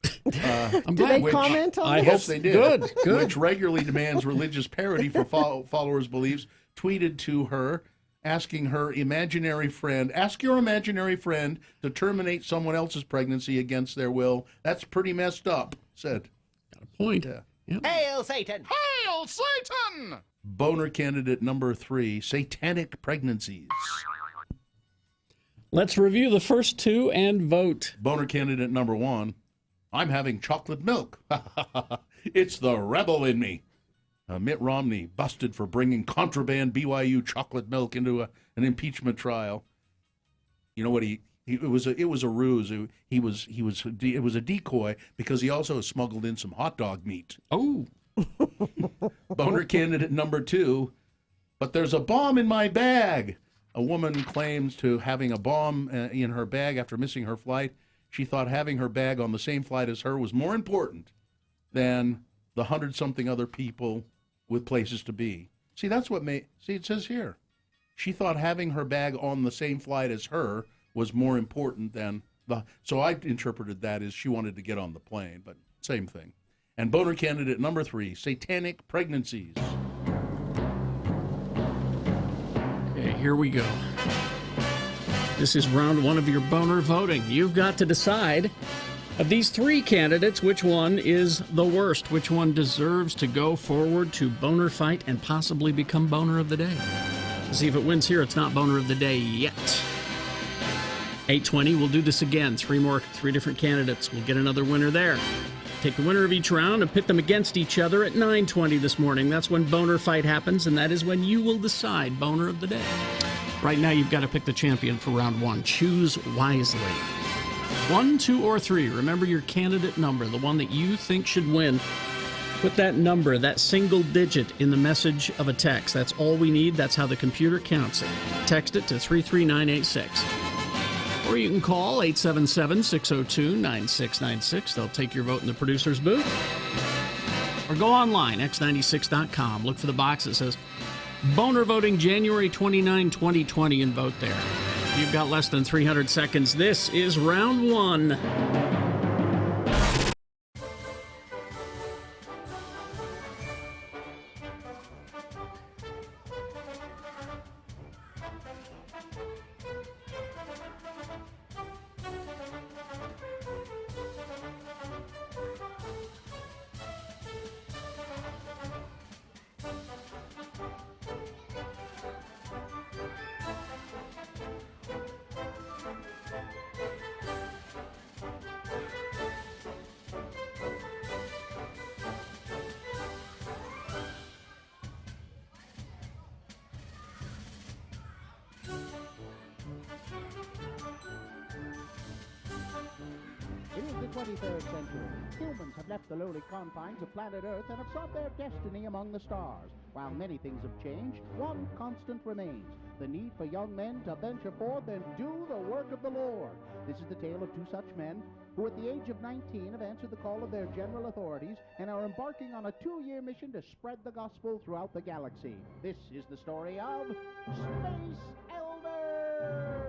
Do they comment on this? I hope they did. Good. Which regularly demands religious parity for followers' beliefs, tweeted to her, asking her imaginary friend, ask your imaginary friend to terminate someone else's pregnancy against their will. That's pretty messed up, said. Got a point. Yeah. Yep. Hail Satan! Hail Satan! Boner candidate number 3, satanic pregnancies. Let's review the first two and vote. Boner candidate number 1, I'm having chocolate milk. It's the rebel in me. Mitt Romney busted for bringing contraband BYU chocolate milk into an impeachment trial. You know what it was a ruse. It was a decoy because he also smuggled in some hot dog meat. Oh. Boner candidate number 2, but there's a bomb in my bag. A woman claims to having a bomb in her bag after missing her flight. She thought having her bag on the same flight as her was more important than the 100-something other people with places to be. See, that's what it says here. She thought having her bag on the same flight as her was more important than so I interpreted that as she wanted to get on the plane, but same thing. And boner candidate number 3, satanic pregnancies. Okay, here we go. This is round 1 of your boner voting. You've got to decide, of these 3 candidates, which one is the worst? Which one deserves to go forward to boner fight and possibly become boner of the day? See if it wins here. It's not boner of the day yet. 8:20, we'll do this again. 3 different candidates. We'll get another winner there. Take the winner of each round and pit them against each other at 9:20 this morning. That's when boner fight happens, and that is when you will decide boner of the day. Right now, you've got to pick the champion for round 1. Choose wisely. 1, 2, or 3. Remember your candidate number, the one that you think should win. Put that number, that single digit, in the message of a text. That's all we need. That's how the computer counts it. Text it to 33986. Or you can call 877-602-9696. They'll take your vote in the producer's booth. Or go online, x96.com. Look for the box that says Boner Voting January 29, 2020, and vote there. You've got less than 300 seconds. This is round 1. It is the 23rd century. Humans have left the lowly confines of planet Earth and have sought their destiny among the stars. While many things have changed, one constant remains. the need for young men to venture forth and do the work of the Lord. This is the tale of two such men who at the age of 19 have answered the call of their general authorities and are embarking on a 2-year mission to spread the gospel throughout the galaxy. This is the story of Space Elders.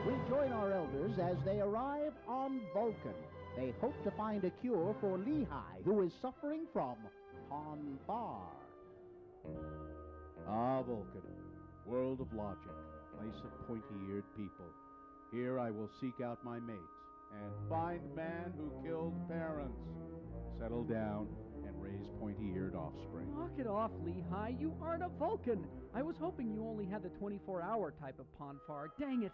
We join our elders as they arrive on Vulcan. They hope to find a cure for Lehigh, who is suffering from Ponfar. Ah, Vulcan, world of logic, place of pointy-eared people. Here I will seek out my mates and find man who killed parents, settle down, and raise pointy-eared offspring. Knock it off, Lehigh. You aren't a Vulcan. I was hoping you only had the 24-hour type of Ponfar. Dang it.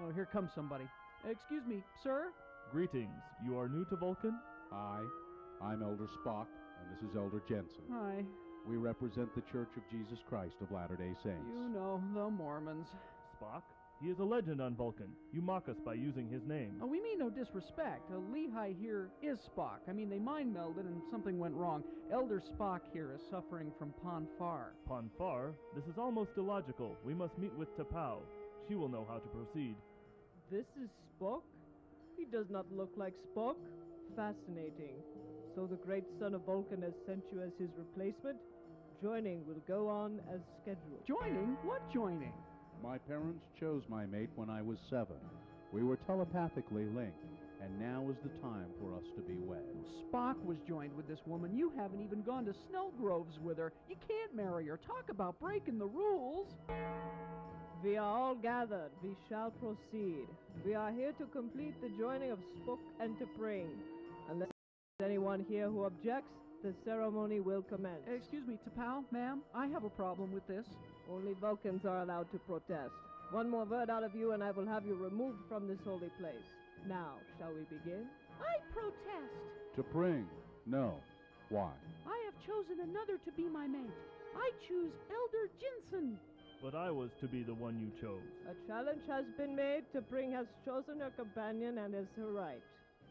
Oh, here comes somebody. Excuse me, sir? Greetings. You are new to Vulcan? Hi, I'm Elder Spock, and this is Elder Jensen. Hi. We represent the Church of Jesus Christ of Latter-day Saints. You know, the Mormons. Spock? He is a legend on Vulcan. You mock us by using his name. Oh, we mean no disrespect. Lehigh here is Spock. I mean, they mind melded and something went wrong. Elder Spock here is suffering from Ponfar. Ponfar? This is almost illogical. We must meet with T'Pau. She will know how to proceed. This is Spock? He does not look like Spock. Fascinating. So the great son of Vulcan has sent you as his replacement? Joining will go on as scheduled. Joining? What joining? My parents chose my mate when I was 7. We were telepathically linked, and now is the time for us to be wed. Spock was joined with this woman. You haven't even gone to Snowgroves with her. You can't marry her. Talk about breaking the rules. We are all gathered. We shall proceed. We are here to complete the joining of Spook and to Pring. Unless there is anyone here who objects, the ceremony will commence. Excuse me, T'Pau, ma'am, I have a problem with this. Only Vulcans are allowed to protest. One more word out of you and I will have you removed from this holy place. Now, shall we begin? I protest. To Pring? No. Why? I have chosen another to be my mate. I choose Elder Jensen. But I was to be the one you chose. A challenge has been made. To Pring has chosen her companion and is her right.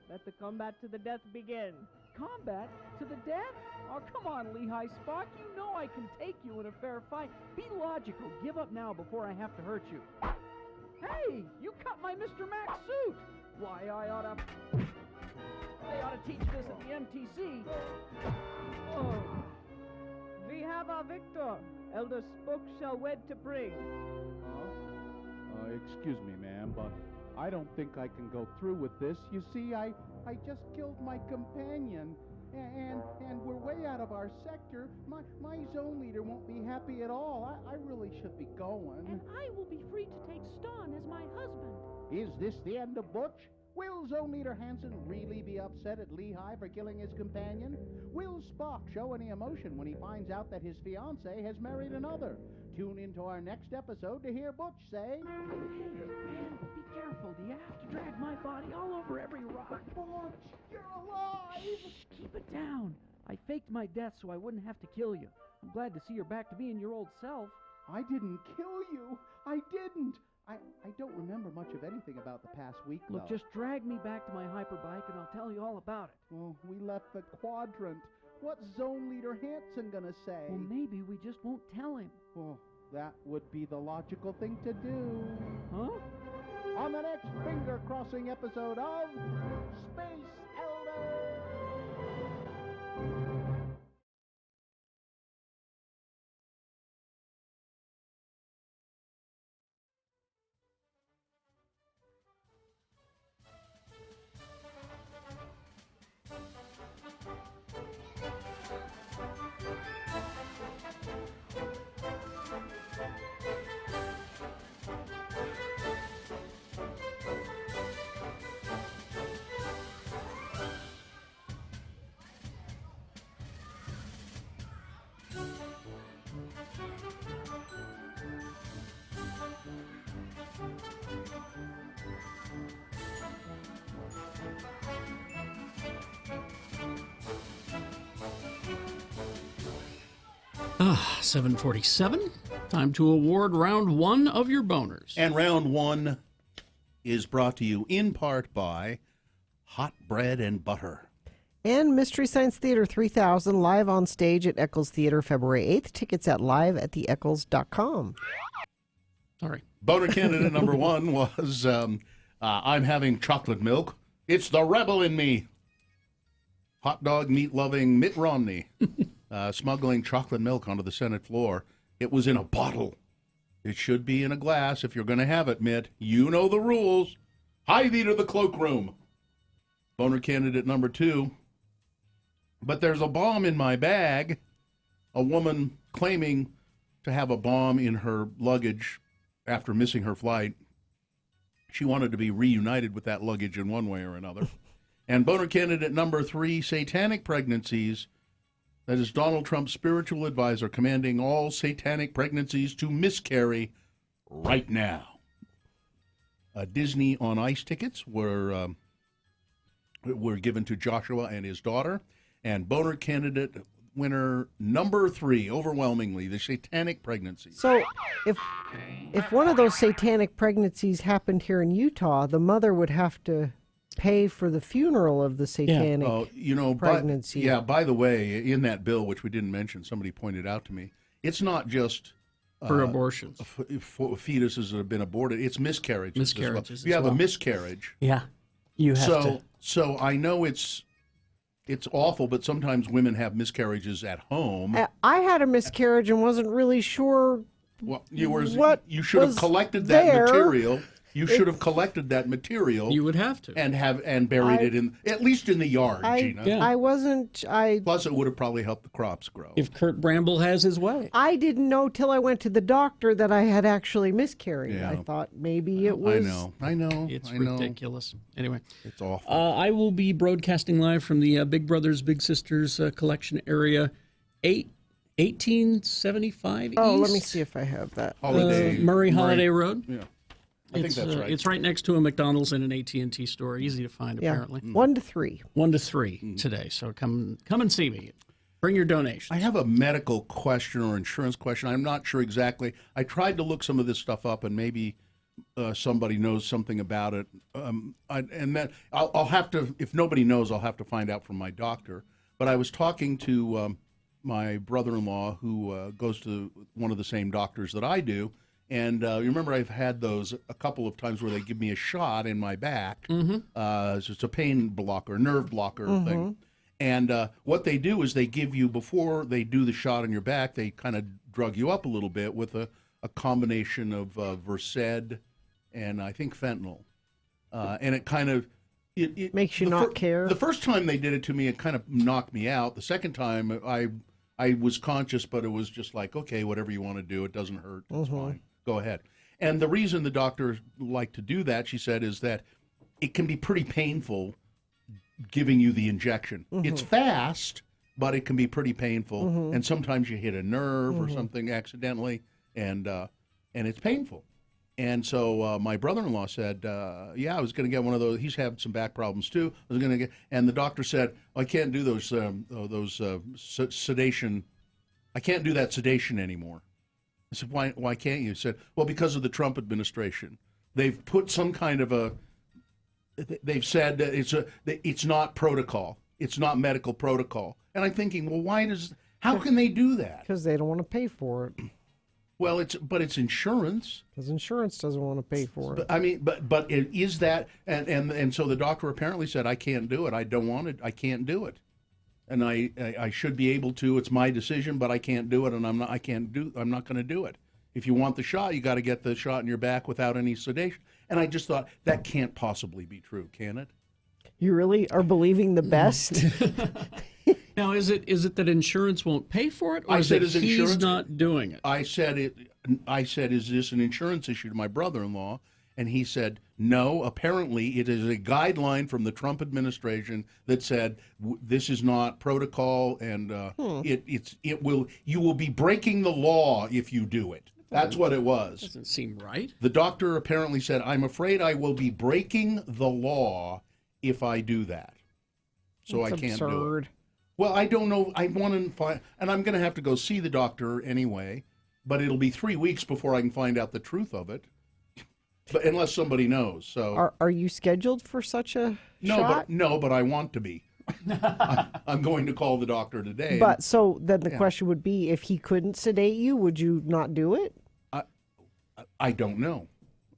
Let the combat to the death begin. Combat? To the death? Oh, come on, Lehigh Spock. You know I can take you in a fair fight. Be logical. Give up now before I have to hurt you. Hey, you cut my Mr. Max suit. Why, they ought to teach this at the MTC. Oh. We have our victor. Elder Spook shall wed to Pring. Excuse me, ma'am, but I don't think I can go through with this. You see, I just killed my companion, and we're way out of our sector. My zone leader won't be happy at all. I really should be going. And I will be free to take Ston as my husband. Is this the end of Butch? Will Zone Leader Hansen really be upset at Lehigh for killing his companion? Will Spock show any emotion when he finds out that his fiancée has married another? Tune into our next episode to hear Butch say... Hey, man, be careful. Do you have to drag my body all over every rock? Butch, you're alive! Shh, keep it down. I faked my death so I wouldn't have to kill you. I'm glad to see you're back to being your old self. I didn't kill you. I didn't. I don't remember much of anything about the past week, though. Look, just drag me back to my hyperbike and I'll tell you all about it. Well, we left the quadrant. What's Zone Leader Hansen gonna say? Well, maybe we just won't tell him. Well, that would be the logical thing to do. Huh? On the next finger-crossing episode of Space Elders! Ah, 7:47. Time to award round one of your boners. And round one is brought to you in part by Hot Bread and Butter. And Mystery Science Theater 3000 live on stage at Eccles Theater February 8th. Tickets at live@theeccles.com. Sorry. Boner candidate number 1 was I'm having chocolate milk. It's the rebel in me. Hot dog meat-loving Mitt Romney smuggling chocolate milk onto the Senate floor. It was in a bottle. It should be in a glass if you're going to have it, Mitt. You know the rules. Hie thee to the cloakroom. Boner candidate number 2. But there's a bomb in my bag. A woman claiming to have a bomb in her luggage after missing her flight. She wanted to be reunited with that luggage in one way or another. And boner candidate number 3, satanic pregnancies. That is Donald Trump's spiritual advisor commanding all satanic pregnancies to miscarry right now. Disney on Ice tickets were given to Joshua and his daughter. And boner candidate winner number 3, overwhelmingly, the satanic pregnancy. So if one of those satanic pregnancies happened here in Utah, the mother would have to pay for the funeral of the satanic pregnancy. By the way, in that bill, which we didn't mention, somebody pointed out to me, it's not just for abortions. Fetuses that have been aborted. It's miscarriages. Miscarriages as well. You have a miscarriage. Yeah. You have to. So I know it's awful, but sometimes women have miscarriages at home. I had a miscarriage and wasn't really sure you should have collected that material. You should have collected that material. You would have to. And buried it at least in the yard, Gina. Plus, it would have probably helped the crops grow. If Kurt Bramble has his way. I didn't know till I went to the doctor that I had actually miscarried. Yeah. I thought maybe it was. I know. It's ridiculous. Anyway. It's awful. I will be broadcasting live from the Big Brothers Big Sisters collection area, 1875 East. Oh, let me see if I have that. Murray Holiday Road. Yeah. I think that's right. It's right next to a McDonald's and an AT&T store. Easy to find, apparently. 1 to 3. 1 to 3 today. So come and see me. Bring your donation. I have a medical question or insurance question. I'm not sure exactly. I tried to look some of this stuff up, and maybe somebody knows something about it. I'll have to. If nobody knows, I'll have to find out from my doctor. But I was talking to my brother-in-law, who goes to one of the same doctors that I do. And you remember I've had those a couple of times where they give me a shot in my back. Mm-hmm. It's a pain blocker, nerve blocker thing. And what they do is they give you, before they do the shot in your back, they kind of drug you up a little bit with a combination of Versed and I think fentanyl. And it kind of... It makes you not care. The first time they did it to me, it kind of knocked me out. The second time, I was conscious, but it was just like, okay, whatever you want to do, it doesn't hurt. It's fine. Go ahead. And the reason the doctors like to do that, she said, is that it can be pretty painful giving you the injection. It's fast, but it can be pretty painful. And sometimes you hit a nerve or something accidentally, and it's painful. And so my brother-in-law said, I was going to get one of those. He's had some back problems too. I was going to get, and the doctor said, I can't do those sedation. I can't do that sedation anymore. I said, why can't you? He said, well, because of the Trump administration. They've put some kind of they've said that it's not protocol. It's not medical protocol. And I'm thinking, well, how can they do that? Because they don't want to pay for it. Well, it's insurance. Because insurance doesn't want to pay for it. But it is that, and so the doctor apparently said, I can't do it. I don't want it. I can't do it. And I should be able to. It's my decision, but I can't do it, and I'm not going to do it. If you want the shot, you got to get the shot in your back without any sedation. And I just thought, that can't possibly be true, can it? You really are believing the best? Now, is it that insurance won't pay for it, or is it he's not doing it? I said, is this an insurance issue to my brother-in-law? And he said, no, apparently it is a guideline from the Trump administration that said this is not protocol, and you will be breaking the law if you do it. That's what it was. Doesn't seem right. The doctor apparently said, I'm afraid I will be breaking the law if I do that. So That's I can't absurd. do it. Well, I don't know. I want to find, and I'm going to have to go see the doctor anyway, but it'll be 3 weeks before I can find out the truth of it. But unless somebody knows, so are you scheduled for such a shot? But I want to be. I'm going to call the doctor today. But so then the Yeah. question would be, if he couldn't sedate you, would you not do it? I don't know.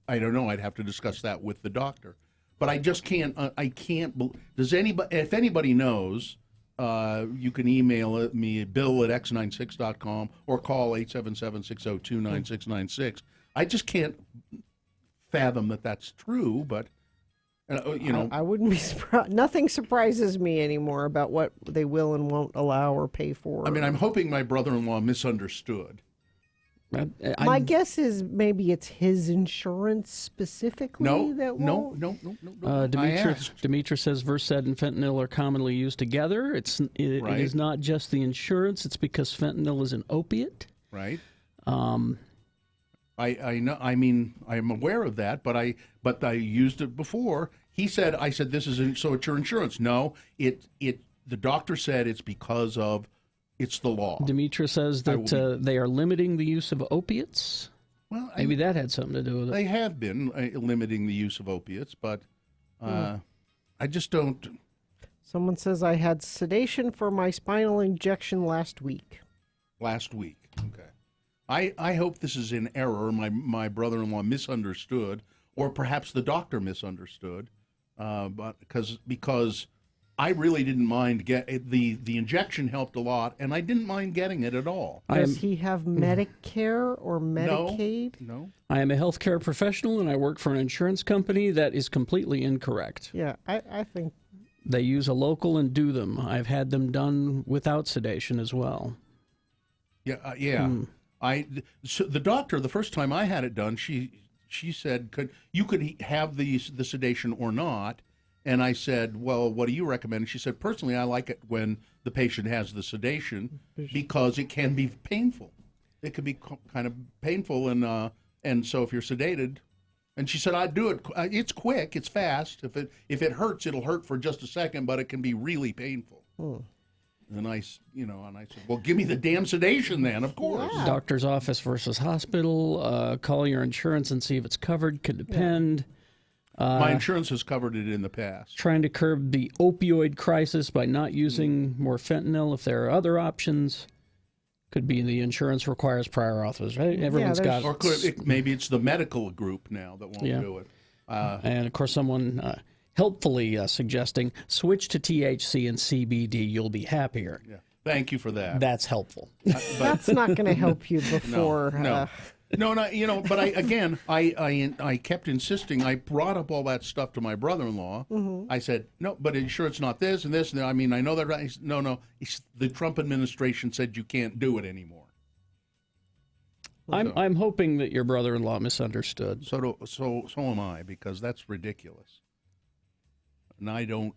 I don't know. I'd have to discuss that with the doctor. But I just can't. I can't. Does anybody? If anybody knows, you can email me bill@x96.com or call 877-602-9696. I just can't fathom that that's true. But you know, I wouldn't be surprised. Nothing surprises me anymore about what they will and won't allow or pay for. I mean, I'm hoping my brother-in-law misunderstood. My guess is maybe it's his insurance specifically that won't. No. Demetra says Versed and fentanyl are commonly used together. It is not just the insurance. It's because fentanyl is an opiate. Right. I know. I mean, I'm aware of that, but I used it before. I said this is so it's your insurance. No, the doctor said it's because of. It's the law. Demetra says that they are limiting the use of opiates. Well, maybe that had something to do with it. They have been limiting the use of opiates, but I just don't. Someone says I had sedation for my spinal injection last week. Last week, okay. I hope this is in error. My brother-in-law misunderstood, or perhaps the doctor misunderstood, but because. I really didn't mind the injection helped a lot, and I didn't mind getting it at all. Does he have Medicare or Medicaid? No. I am a healthcare professional, and I work for an insurance company. That is completely incorrect. Yeah, I think they use a local and do them. I've had them done without sedation as well. Yeah. So the doctor, the first time I had it done, she said, could have the sedation or not. And I said, well, what do you recommend? She said, personally, I like it when the patient has the sedation because it can be painful. It can be kind of painful, and so if you're sedated, and she said, I'd do it. It's quick, it's fast. If it hurts, it'll hurt for just a second, but it can be really painful. And I said, well, give me the damn sedation then, of course. Yeah. Doctor's office versus hospital. Call your insurance and see if it's covered. Could depend. Yeah. My insurance has covered it in the past. Trying to curb the opioid crisis by not using more fentanyl. If there are other options, could be the insurance requires prior authorization. Everyone's got. Or maybe it's the medical group now that won't do it. And of course, someone helpfully suggesting switch to THC and CBD. You'll be happier. Yeah. Thank you for that. That's helpful. That's not going to help you before. No. But I kept insisting. I brought up all that stuff to my brother-in-law. Mm-hmm. I said, no, but sure it's not this and this and that. I mean, I know that. No. The Trump administration said you can't do it anymore. I'm hoping that your brother-in-law misunderstood. So am I, because that's ridiculous. And I don't.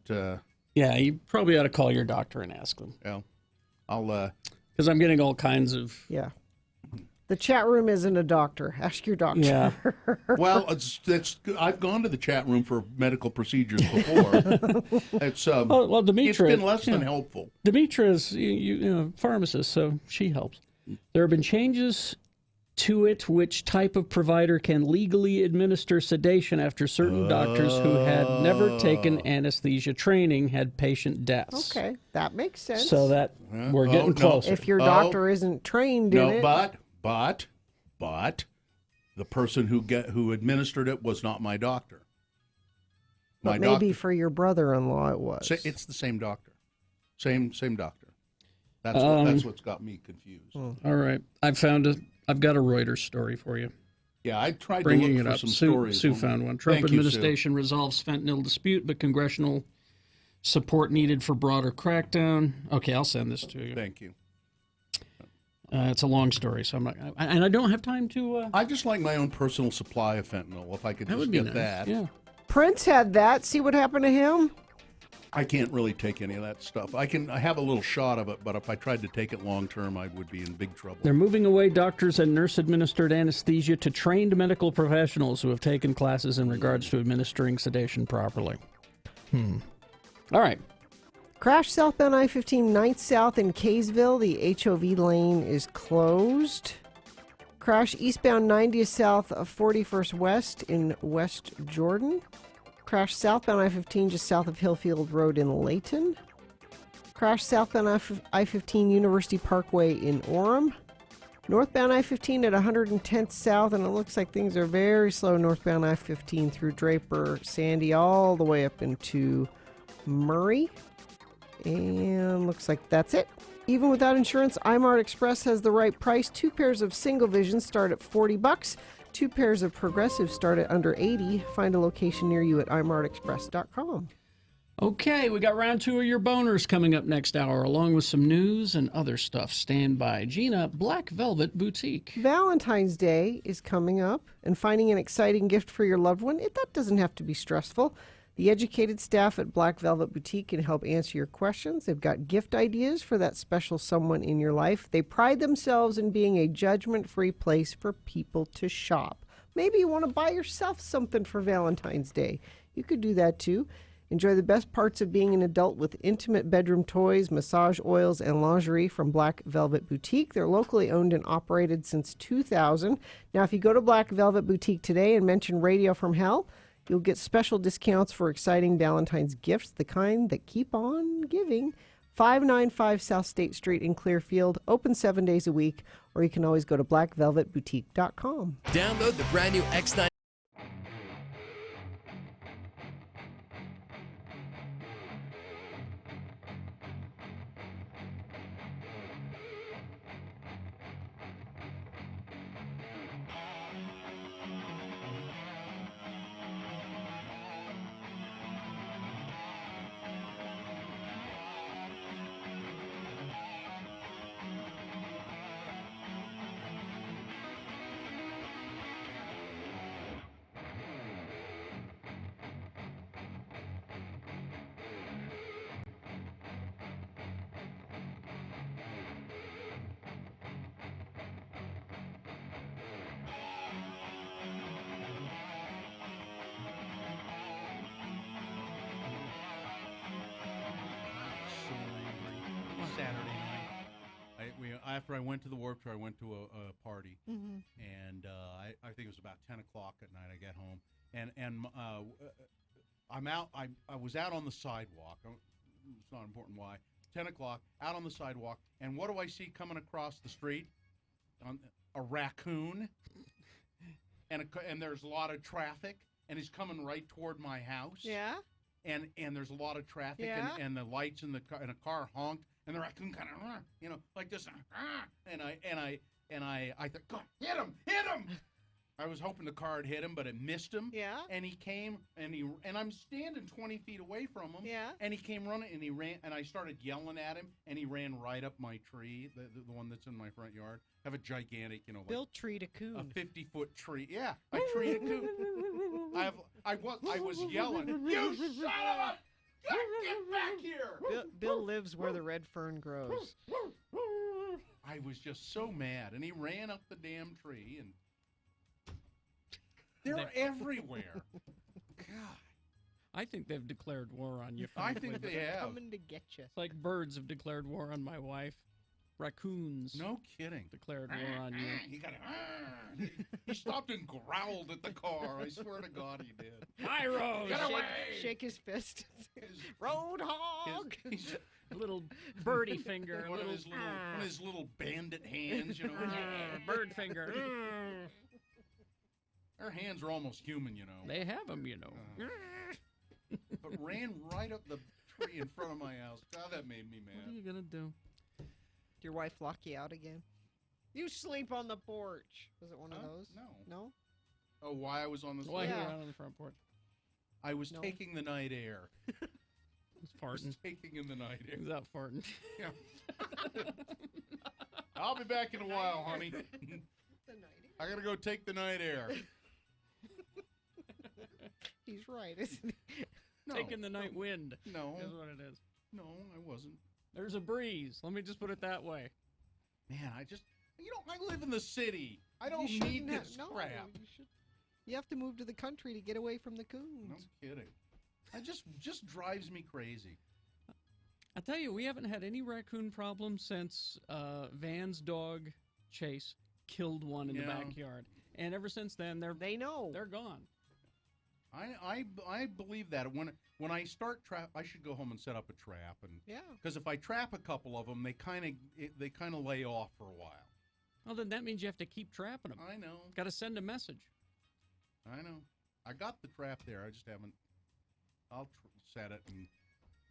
Yeah, you probably ought to call your doctor and ask them. Yeah, I'll. Because I'm getting all kinds of. Yeah. The chat room isn't a doctor. Ask your doctor. Yeah. Well, I've gone to the chat room for medical procedures before. It's Demetra, it's been less than helpful. Demetra is a pharmacist, so she helps. There have been changes to it, which type of provider can legally administer sedation after certain doctors who had never taken anesthesia training had patient deaths. Okay, that makes sense. So that we're getting closer. If your doctor isn't trained in it. But the person who administered it was not my doctor. But maybe for your brother-in-law it was. It's the same doctor. Same doctor. That's what's got me confused. All right. I've got a Reuters story for you. Yeah, I tried bringing to look it for up. some stories. Sue found one. Trump Thank you, administration resolves fentanyl dispute, but congressional support needed for broader crackdown. Okay, I'll send this to you. Thank you. It's a long story, so I'm not, and I don't have time to. I just like my own personal supply of fentanyl. If I could just get that. Yeah. Prince had that. See what happened to him? I can't really take any of that stuff. I have a little shot of it, but if I tried to take it long term, I would be in big trouble. They're moving away doctors and nurse-administered anesthesia to trained medical professionals who have taken classes in regards to administering sedation properly. All right. Crash southbound I-15 9th South in Kaysville. The HOV lane is closed. Crash eastbound 90th South of 41st West in West Jordan. Crash southbound I-15 just south of Hillfield Road in Layton. Crash southbound I-15 University Parkway in Orem. Northbound I-15 at 110th South, and it looks like things are very slow northbound I-15 through Draper, Sandy, all the way up into Murray. And looks like that's it. Even without insurance, iMart Express has the right price. 2 pairs of single vision start at $40. 2 pairs of progressive start at under $80. Find a location near you at imartexpress.com. Okay, we got round 2 of your boners coming up next hour, along with some news and other stuff. Stand by. Gina, Black Velvet Boutique. Valentine's Day is coming up, and finding an exciting gift for your loved one, that doesn't have to be stressful. The educated staff at Black Velvet Boutique can help answer your questions. They've got gift ideas for that special someone in your life. They pride themselves in being a judgment-free place for people to shop. Maybe you want to buy yourself something for Valentine's Day. You could do that too. Enjoy the best parts of being an adult with intimate bedroom toys, massage oils, and lingerie from Black Velvet Boutique. They're locally owned and operated since 2000. Now, if you go to Black Velvet Boutique today and mention Radio from Hell, you'll get special discounts for exciting Valentine's gifts, the kind that keep on giving. 595 South State Street in Clearfield, open 7 days a week, or you can always go to blackvelvetboutique.com. Download the brand new X9. Saturday night. After I went to the Warped Tour, I went to a party, and I think it was about 10 o'clock at night. I get home, and I'm out. I was out on the sidewalk. It's not important why. 10 o'clock, out on the sidewalk, and what do I see coming across the street? A raccoon, and there's a lot of traffic, and he's coming right toward my house. Yeah. And there's a lot of traffic, Yeah. and the lights in the car honked, and the raccoon kind of, like this, and I thought, God, hit him! I was hoping the car had hit him, but it missed him. Yeah. And he came, and I'm standing 20 feet away from him. Yeah. And he came running, and he ran, and I started yelling at him, and he ran right up my tree, the one that's in my front yard. I have a gigantic, Bill treed a coon. a 50-foot tree. Yeah, I treed a coon. I was yelling, you son of a... Get back here! Bill lives where the red fern grows. I was just so mad, and he ran up the damn tree, and they're everywhere. God. I think they've declared war on you. I think they have. Coming to get you. It's like birds have declared war on my wife. Raccoons. No kidding. Declared war on you. He got he stopped and growled at the car. I swear to God he did. Hi, Rose. Get away! Shake his fist. Road hog. A little birdie finger. One of his little bandit hands, Bird finger. Their hands are almost human, They have them, But ran right up the tree in front of my house. God, that made me mad. What are you going to do? Did your wife lock you out again? You sleep on the porch. Was it one of those? No. No? Oh, why I was on the Why you were out on the front porch? I was taking the night air. He's farting. Taking in the night air. He's out farting. Yeah. I'll be back in a while, honey. I gotta go take the night air. He's right, isn't he? No. Taking the night wind. No. Is what it is. No, I wasn't. There's a breeze. Let me just put it that way. Man, I live in the city. I don't need this crap. You have to move to the country to get away from the coons. No kidding. It just drives me crazy. I tell you, we haven't had any raccoon problems since Van's dog Chase killed one in the backyard, and ever since then they're gone. I believe that when I start trap, I should go home and set up a trap, and Yeah. because if I trap a couple of them, they kind of lay off for a while. Well, then that means you have to keep trapping them. I know. Got to send a message. I know. I got the trap there. I just haven't. I'll set it, and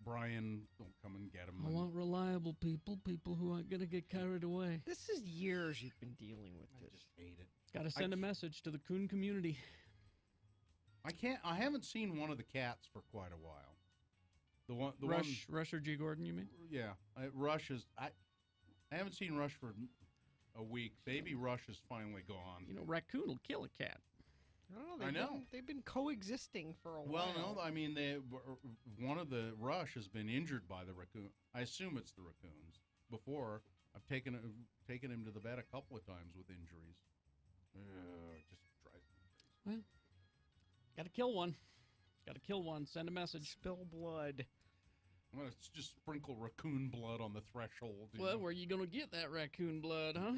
Brian will come and get them. I want reliable people who aren't going to get carried away. This is years you've been dealing with this. I just hate it. Got to send a message to the coon community. I haven't seen one of the cats for quite a while. The Rush or G. Gordon, you mean? Yeah, Rush is. I haven't seen Rush for a week. Baby Rush is finally gone. You know, raccoon will kill a cat. I know. They've been coexisting for a while. Well, no, I mean, one of the Rush has been injured by the raccoon. I assume it's the raccoons. Before, I've taken him to the vet a couple of times with injuries. Just drives me crazy. Well, got to kill one. Got to kill one. Send a message. Spill blood. I'm going to just sprinkle raccoon blood on the threshold. Well, where are you going to get that raccoon blood, huh?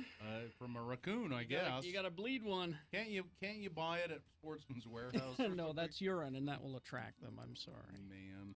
From a raccoon, I guess. You got to bleed one. Can't you buy it at Sportsman's Warehouse? No, that's urine, and that will attract them. I'm sorry. Man.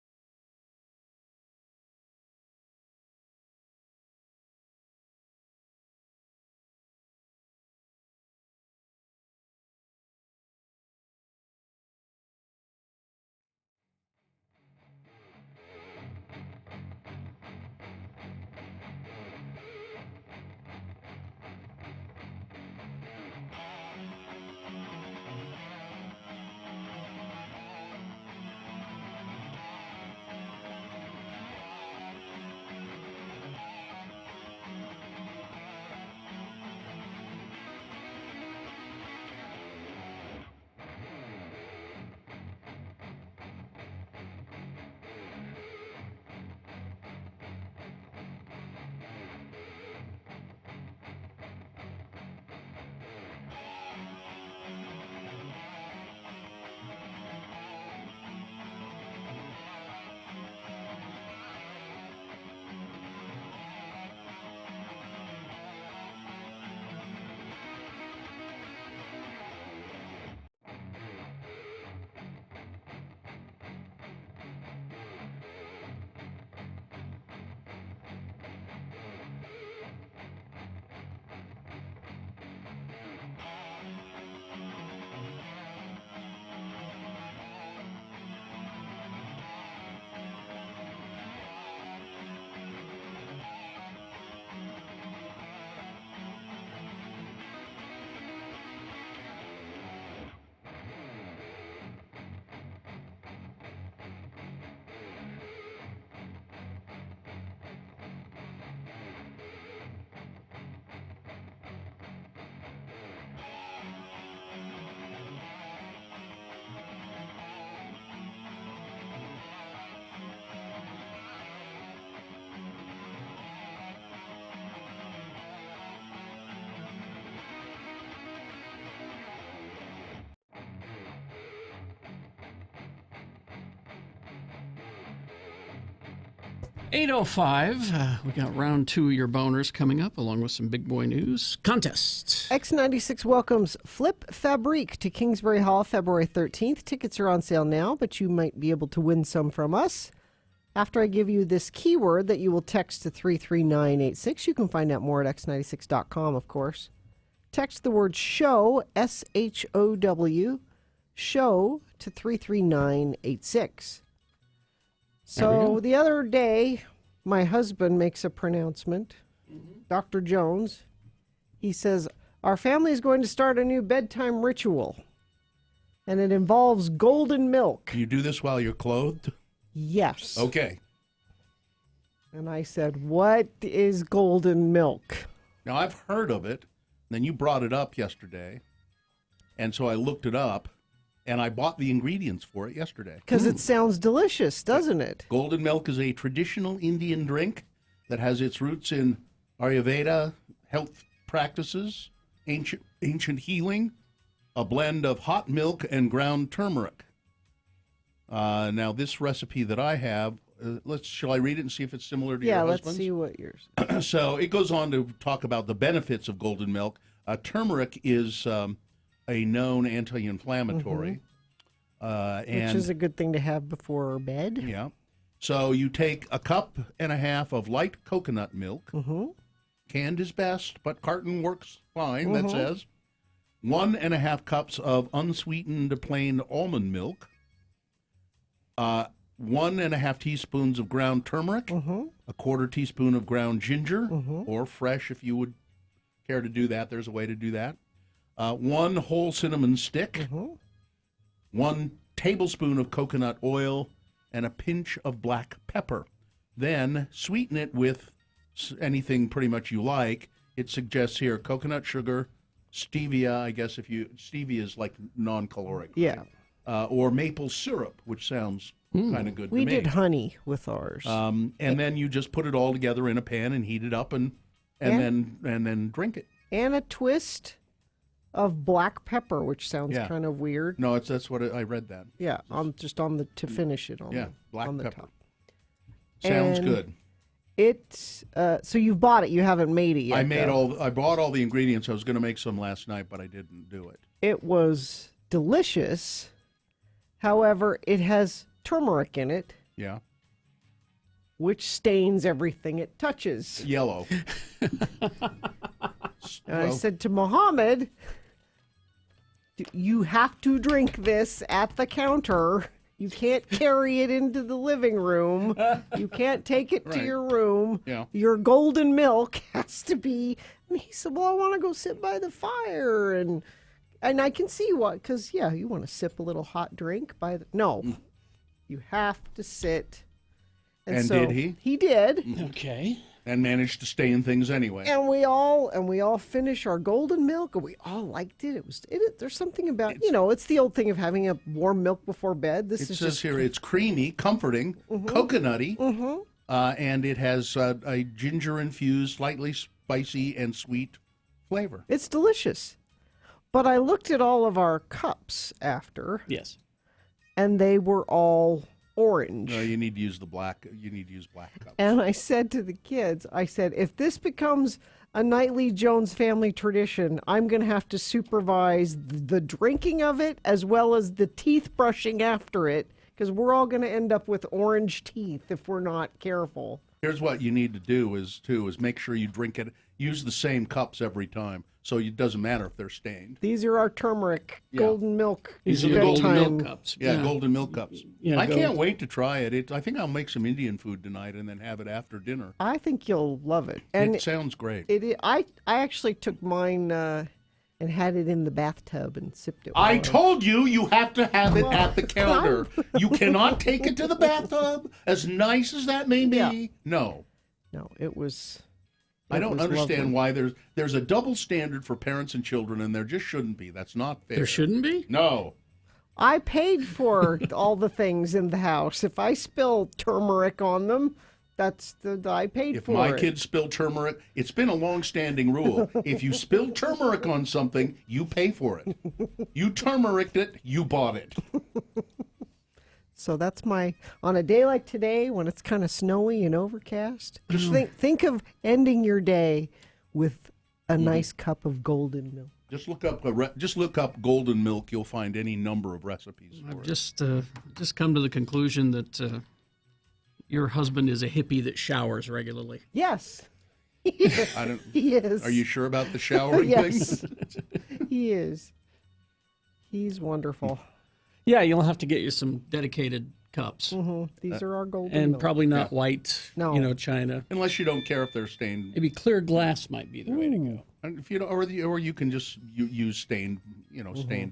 $8:05. We got round 2 of your boners coming up, along with some big boy news. Contest. X96 welcomes Flip Fabrique to Kingsbury Hall February 13th. Tickets are on sale now, but you might be able to win some from us. After I give you this keyword that you will text to 33986, you can find out more at x96.com, of course. Text the word SHOW, SHOW, SHOW to 33986. So the other day, my husband makes a pronouncement. Dr. Jones, he says, our family is going to start a new bedtime ritual, and it involves golden milk. Can you do this while you're clothed? Yes. Okay. And I said, what is golden milk? Now, I've heard of it. Then you brought it up yesterday, and so I looked it up. And I bought the ingredients for it yesterday. Because it sounds delicious, doesn't it? Golden milk is a traditional Indian drink that has its roots in Ayurveda, health practices, ancient healing, a blend of hot milk and ground turmeric. Now, this recipe that I have, shall I read it and see if it's similar to your husband's? Yeah, let's see what yours. So it goes on to talk about the benefits of golden milk. Turmeric is a known anti-inflammatory. Which is a good thing to have before bed. Yeah. So you take a cup and a half of light coconut milk. Mm-hmm. Canned is best, but carton works fine, that says. 1.5 cups of unsweetened plain almond milk. 1.5 teaspoons of ground turmeric. A 1/4 teaspoon of ground ginger, or fresh if you would care to do that. There's a way to do that. 1 whole cinnamon stick. 1 tablespoon of coconut oil, and a pinch of black pepper. Then sweeten it with anything pretty much you like. It suggests here coconut sugar, stevia, I guess stevia is like non-caloric. Yeah. Or maple syrup, which sounds kind of good to me. We did honey with ours. And then you just put it all together in a pan and heat it up and then drink it. And a twist of black pepper, which sounds kind of weird. No, that's what I read that. Yeah, to finish it on black on the pepper. top. Sounds And good. It's so you've bought it, you haven't made it yet. I bought all the ingredients. I was going to make some last night, but I didn't do it. It was delicious. However, it has turmeric in it. Yeah. Which stains everything it touches. Yellow. And I said to Mohammed, you have to drink this at the counter. You can't carry it into the living room. You can't take it to your room. Yeah. Your golden milk has to be. And he said, well, I want to go sit by the fire. And I can see what, because, you want to sip a little hot drink by the. No, you have to sit. And so did he? He did. Okay. And managed to stay in things anyway. And we all finished our golden milk, and we all liked it. There's something about it's the old thing of having a warm milk before bed. This it is says just here it's creamy, comforting, coconutty, and it has a ginger infused, slightly spicy and sweet flavor. It's delicious. But I looked at all of our cups after. Yes. And they were all orange. No, you need to use black cups. And I said to the kids, if this becomes a nightly Jones family tradition, I'm going to have to supervise the drinking of it as well as the teeth brushing after it, because we're all going to end up with orange teeth if we're not careful. Here's what you need to do is make sure you drink it, use the same cups every time, so it doesn't matter if they're stained. These are our turmeric golden milk. These are the golden milk cups. Yeah, golden milk cups. Yeah, I can't wait to try it. I think I'll make some Indian food tonight and then have it after dinner. I think you'll love it. And it sounds great. I actually took mine and had it in the bathtub and sipped it. I told you have to have it at the counter. You cannot take it to the bathtub, as nice as that may be. Yeah. No, it was. I don't understand lovely. why there's a double standard for parents and children, and there just shouldn't be. That's not fair. There shouldn't be? No. I paid for all the things in the house. If I spill turmeric on them, I paid for it. If my kids spill turmeric, it's been a long-standing rule. If you spill turmeric on something, you pay for it. You turmericed it, you bought it. So that's on a day like today when it's kind of snowy and overcast, just think of ending your day with a nice cup of golden milk. Just look up golden milk. You'll find any number of recipes. I've just come to the conclusion that your husband is a hippie that showers regularly. Yes. He is. Are you sure about the showering yes. thing? He is. He's wonderful. Yeah, you'll have to get you Some dedicated cups. These are our golden and milk. probably not white, china. Unless you don't care if they're stained. Maybe clear glass might be the way to go. And if you don't, or you can just use stained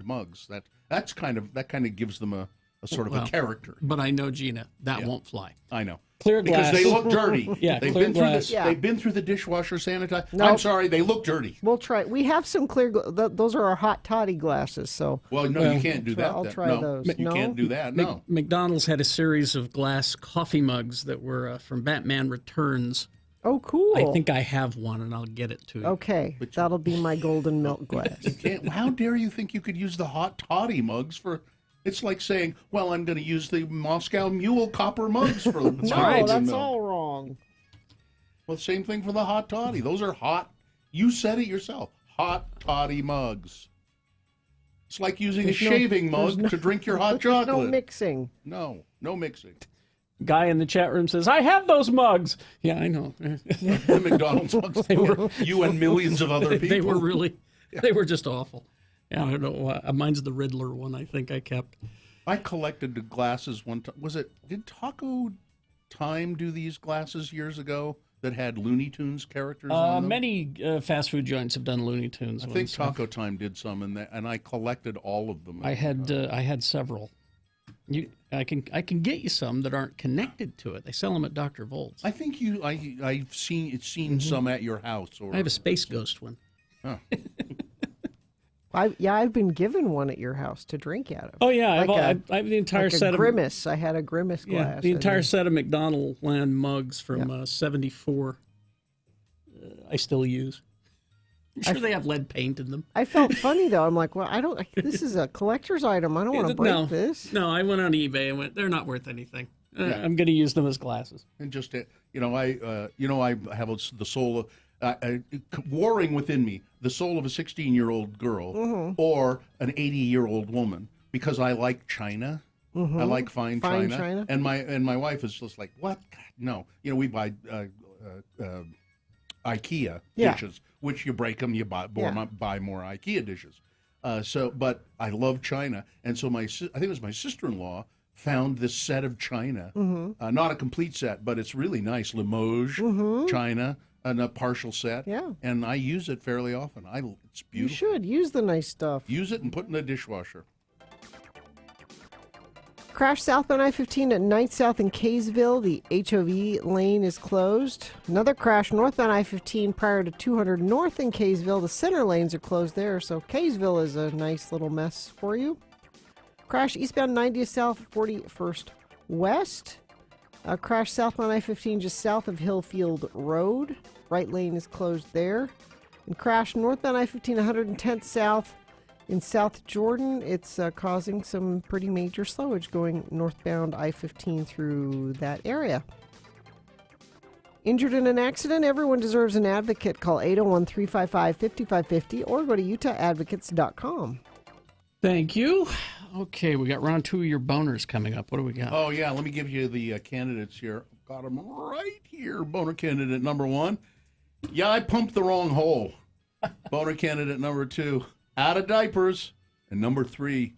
mugs. That kind of gives them a sort of a character. But I know, Gina, that won't fly. I know. Clear glass. Because they look dirty. They've been through the dishwasher sanitizer. Nope. I'm sorry, they look dirty. We'll try. We have some clear. Those are our hot toddy glasses. So. Well, no, you can't do that. I'll try those. You can't do that. No. McDonald's had a series of glass coffee mugs that were from Batman Returns. Oh, cool. I think I have one, and I'll get it to you. Okay, that'll be my golden milk glass. How dare you think you could use the hot toddy mugs for? It's like saying, well, I'm going to use the Moscow Mule copper mugs for no, that's milk. all wrong. Well, same thing for the hot toddy. Those are hot. You said it yourself. Hot toddy mugs. It's like using There's a shaving mug to drink your hot chocolate. No mixing. No mixing. Guy in the chat room says, "I have those mugs." Yeah, I know. The McDonald's mugs. You and millions of other people. They were really, they were just awful. Yeah, I don't know why. Mine's the Riddler one I think I kept. I collected the glasses one time. Did Taco Time do these glasses years ago that had Looney Tunes characters on them? Many fast food joints have done Looney Tunes. I think Taco Time did some, and I collected all of them. I had several. I can get you some that aren't connected to it. They sell them at Dr. Volt's. I think I've seen some at your house. Or I have a Space Ghost one. Huh. I've been given one at your house to drink out of. Oh yeah, I have the entire set of Grimace. I had a Grimace glass. Yeah, the entire set of McDonald Land mugs from '74. I still use. I'm sure they have lead paint in them. I felt funny though. I'm like, well, this is a collector's item. I don't want to break this. No, I went on eBay and went, they're not worth anything. I'm going to use them as glasses. And just I have the soul of warring within me, the soul of a 16-year-old girl or an 80-year-old woman, because I like China. I like fine China. And my wife is just like, what? God, no. We buy IKEA dishes, which you break them, you buy more IKEA dishes. But I love China, and so I think it was my sister-in-law found this set of china, not a complete set, but it's really nice, Limoges china, and a partial set. Yeah, and I use it fairly often. It's beautiful. You should use the nice stuff. Use it and put it in the dishwasher. Crash southbound I-15 at Night South in Kaysville. The HOV lane is closed. Another crash northbound I-15 prior to 200 north in Kaysville. The center lanes are closed there, so Kaysville is a nice little mess for you. Crash eastbound 90th south, 41st west. Crash southbound I-15 just south of Hillfield Road. Right lane is closed there. And crash northbound I-15 110th south. In South Jordan, it's causing some pretty major slowage going northbound I-15 through that area. Injured in an accident? Everyone deserves an advocate. Call 801-355-5550 or go to utahadvocates.com. Thank you. Okay, we got round 2 of your boners coming up. What do we got? Oh, yeah, let me give you the candidates here. Got them right here. Boner candidate number 1. Yeah, I pumped the wrong hole. Boner candidate number 2. Out of diapers. And number 3,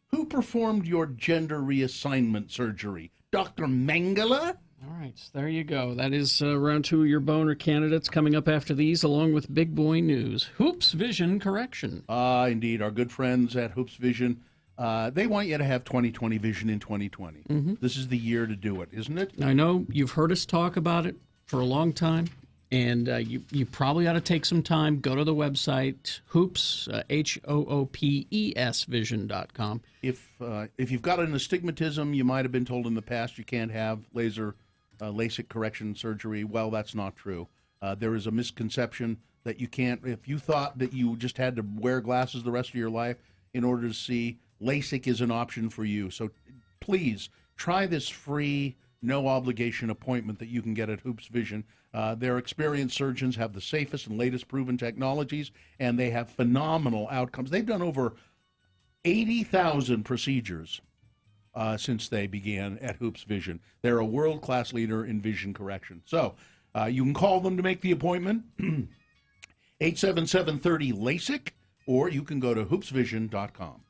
who performed your gender reassignment surgery? Dr. Mengele? All right, so there you go. That is round 2 of your boner candidates coming up after these, along with big boy news. Hoops Vision Correction. Indeed. Our good friends at Hoops Vision, they want you to have 20/20 vision in 2020. This is the year to do it, isn't it? I know you've heard us talk about it for a long time. And you probably ought to take some time, go to the website, hoops, HOOPES vision.com. If you've got an astigmatism, you might have been told in the past you can't have LASIK correction surgery. Well, that's not true. There is a misconception that you can't. If you thought that you just had to wear glasses the rest of your life in order to see, LASIK is an option for you. So please try this free, no obligation appointment that you can get at Hoops Vision. Their experienced surgeons have the safest and latest proven technologies, and they have phenomenal outcomes. They've done over 80,000 procedures since they began at Hoops Vision. They're a world-class leader in vision correction. So you can call them to make the appointment, 877-30-LASIK, or you can go to hoopsvision.com.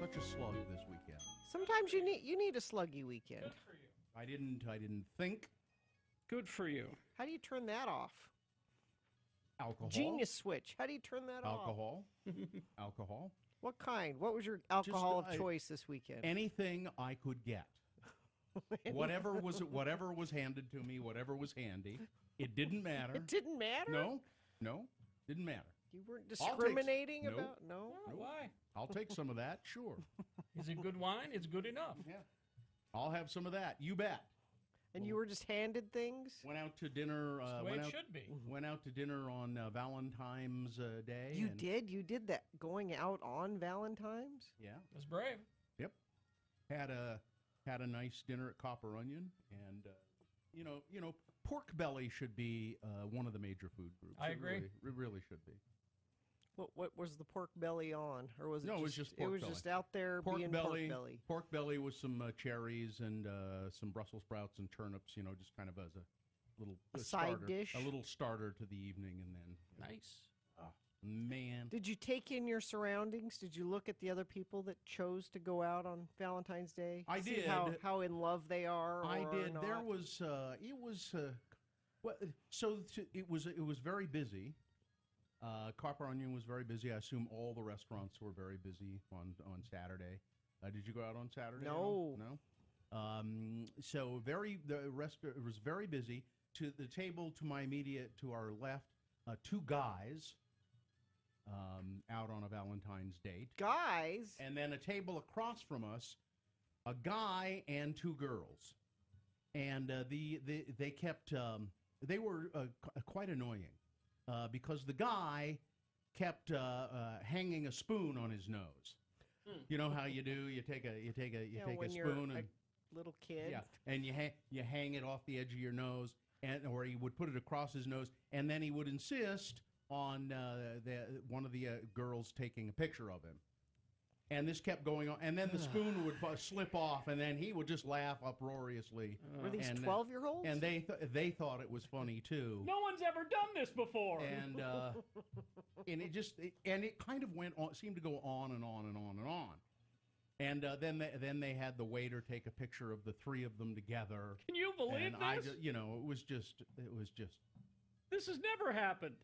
such a slug this weekend. Sometimes you need a sluggy weekend. I didn't think. Good for you. How do you turn that off? Alcohol. Genius switch. How do you turn that off? Alcohol. Alcohol. What kind? What was your alcohol Just, of choice this weekend? Anything I could get. Whatever was handed to me, whatever was handy. It didn't matter. It didn't matter? No, didn't matter. You weren't discriminating Nope. about? No? Why? I'll take some of that, sure. Is it good wine? It's good enough. Yeah. I'll have some of that. You bet. And you were just handed things? Went out to dinner. That's the way it should be. Went out to dinner on Valentine's Day. You did? You did that going out on Valentine's? Yeah. That's brave. Yep. Had a nice dinner at Copper Onion, and pork belly should be one of the major food groups. I agree. It really should be. What was the pork belly on, or was it? No, just, it was just pork belly. just out there being pork belly. Pork belly with some cherries and some Brussels sprouts and turnips. Just kind of as a little side starter, dish, a little starter to the evening, and then nice. Oh man! Did you take in your surroundings? Did you look at the other people that chose to go out on Valentine's Day? I See did. How in love they are. I did. Not? There was. It was. It was very busy. Copper Onion was very busy. I assume all the restaurants were very busy on Saturday. Did you go out on Saturday? No. No. So it was very busy. To the table to our left, two guys out on a Valentine's date. Guys? And then a table across from us, a guy and two girls. And they kept they were quite annoying. Because the guy kept hanging a spoon on his nose. You know how you do? You take a when spoon you're and a little kid. Yeah, and you hang it off the edge of your nose, or he would put it across his nose, and then he would insist on one of the girls taking a picture of him. And this kept going on, and then the spoon would slip off, and then he would just laugh uproariously. Were these 12-year-olds? And they thought it was funny too. No one's ever done this before. And it kind of went on, seemed to go on and on and on and on. And then they had the waiter take a picture of the three of them together. Can you believe this? It was just. This has never happened.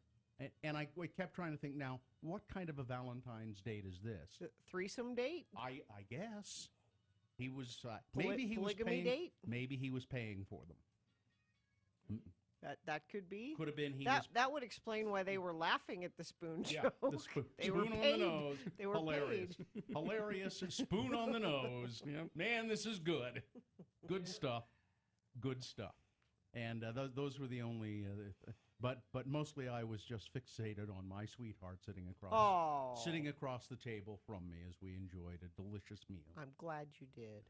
And I kept trying to think, now, what kind of a Valentine's date is this? Threesome date? I guess. He was, polygamy date? Maybe he was paying for them. That could be. Could have been that would explain why they were laughing at the spoon yeah, joke. The spoon were on paid. the nose. They were hilarious. paid. Hilarious. Spoon on the nose. Yep. Man, this is good. Good stuff. Good stuff. And those were the only... But mostly I was just fixated on my sweetheart sitting across the table from me as we enjoyed a delicious meal. I'm glad you did.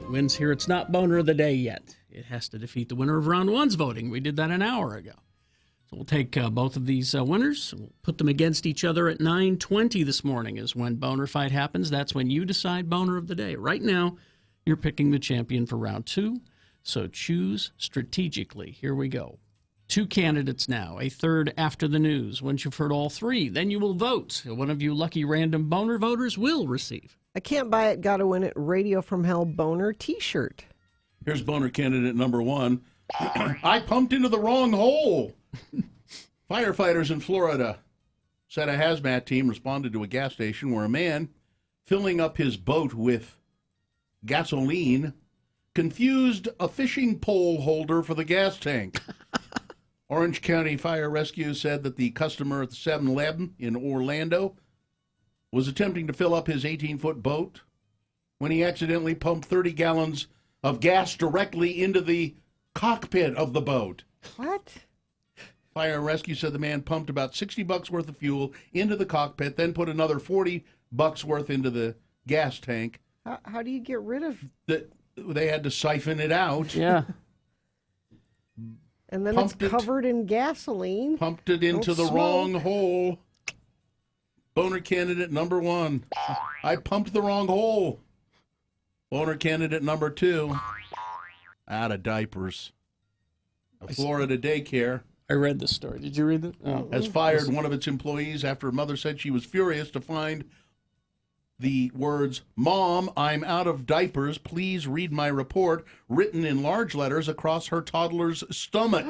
Wins here. It's not boner of the day yet. It has to defeat the winner of round one's voting. We did that an hour ago. So we'll take both of these winners. We'll put them against each other at 9:20 this morning is when Boner Fight happens. That's when you decide Boner of the Day. Right now, you're picking the champion for round 2, so choose strategically. Here we go. 2 candidates now, a third after the news. Once you've heard all 3, then you will vote. One of you lucky random Boner voters will receive. I can't buy it, gotta win it. Radio from Hell Boner t-shirt. Here's Boner candidate number 1. I pumped into the wrong hole. Firefighters in Florida said a hazmat team responded to a gas station where a man filling up his boat with gasoline confused a fishing pole holder for the gas tank. Orange County Fire Rescue said that the customer at the 7-Eleven in Orlando was attempting to fill up his 18-foot boat when he accidentally pumped 30 gallons of gas directly into the cockpit of the boat. What? Fire Rescue said the man pumped about $60 worth of fuel into the cockpit, then put another $40 worth into the gas tank. How do you get rid of... They had to siphon it out. Yeah. And then it's covered in gasoline. Pumped it into the wrong hole. Boner candidate number 1. I pumped the wrong hole. Boner candidate number 2. Out of diapers. A Florida daycare. I read this story. Did you read it? Oh. Has fired one of its employees after a mother said she was furious to find the words, "Mom, I'm out of diapers. Please read my report," written in large letters across her toddler's stomach.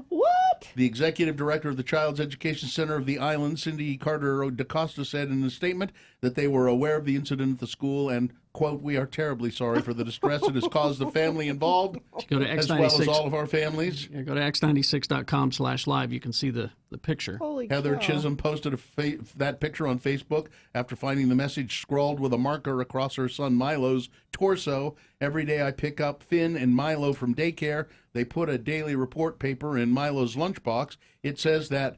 What? The executive director of the Child's Education Center of the island, Cindy Carter DaCosta, said in a statement that they were aware of the incident at the school and, quote, "We are terribly sorry for the distress it has caused the family involved, go to as well as all of our families." Yeah, go to x96.com/live. You can see the picture. Holy Heather cow. Chisholm posted that picture on Facebook after finding the message scrawled with a marker across her son Milo's torso. "Every day I pick up Finn and Milo from daycare. They put a daily report paper in Milo's lunchbox. It says that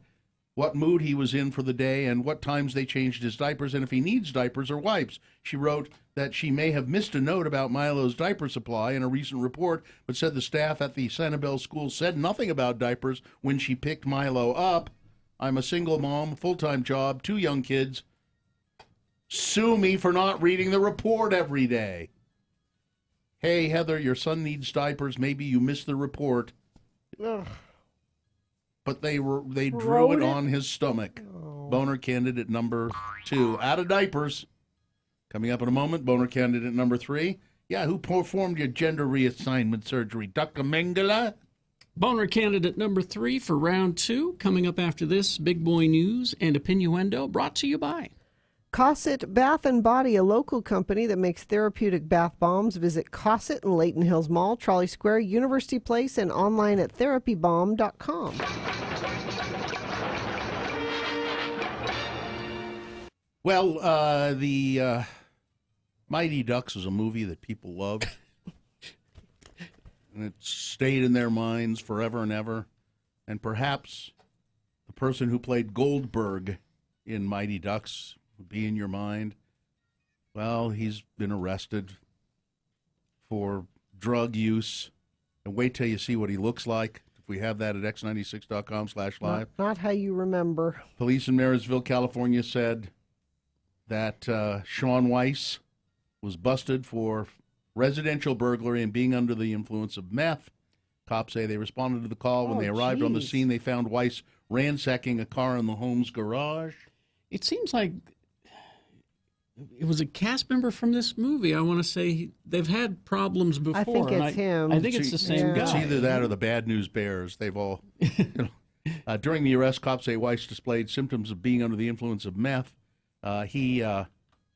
what mood he was in for the day and what times they changed his diapers and if he needs diapers or wipes." She wrote that she may have missed a note about Milo's diaper supply in a recent report, but said the staff at the Sanibel school said nothing about diapers when she picked Milo up. "I'm a single mom, full-time job, 2 young kids. Sue me for not reading the report every day." Hey, Heather, your son needs diapers. Maybe you missed the report. Ugh. But they drew Wrote it it? on his stomach. Oh. Boner candidate number 2, out of diapers. Coming up in a moment, Boner candidate number 3. Yeah, who performed your gender reassignment surgery? Dr. Mengele? Boner candidate number 3 for round 2. Coming up after this, Big Boy News and Opinioendo, brought to you by Cosset Bath and Body, a local company that makes therapeutic bath bombs. Visit Cosset in Layton Hills Mall, Trolley Square, University Place, and online at therapybomb.com. Well, the Mighty Ducks is a movie that people love. And it stayed in their minds forever and ever. And perhaps the person who played Goldberg in Mighty Ducks would be in your mind. Well, he's been arrested for drug use. And wait till you see what he looks like. If we have that at x96.com/live. Not how you remember. Police in Marysville, California said that Sean Weiss was busted for residential burglary and being under the influence of meth. Cops say they responded to the call. When they arrived on the scene, they found Weiss ransacking a car in the home's garage. It seems like it was a cast member from this movie. I want to say they've had problems before. I think it's him. I think it's the same guy. It's either that or the Bad News Bears. They've all... during the arrest, cops say Weiss displayed symptoms of being under the influence of meth. He had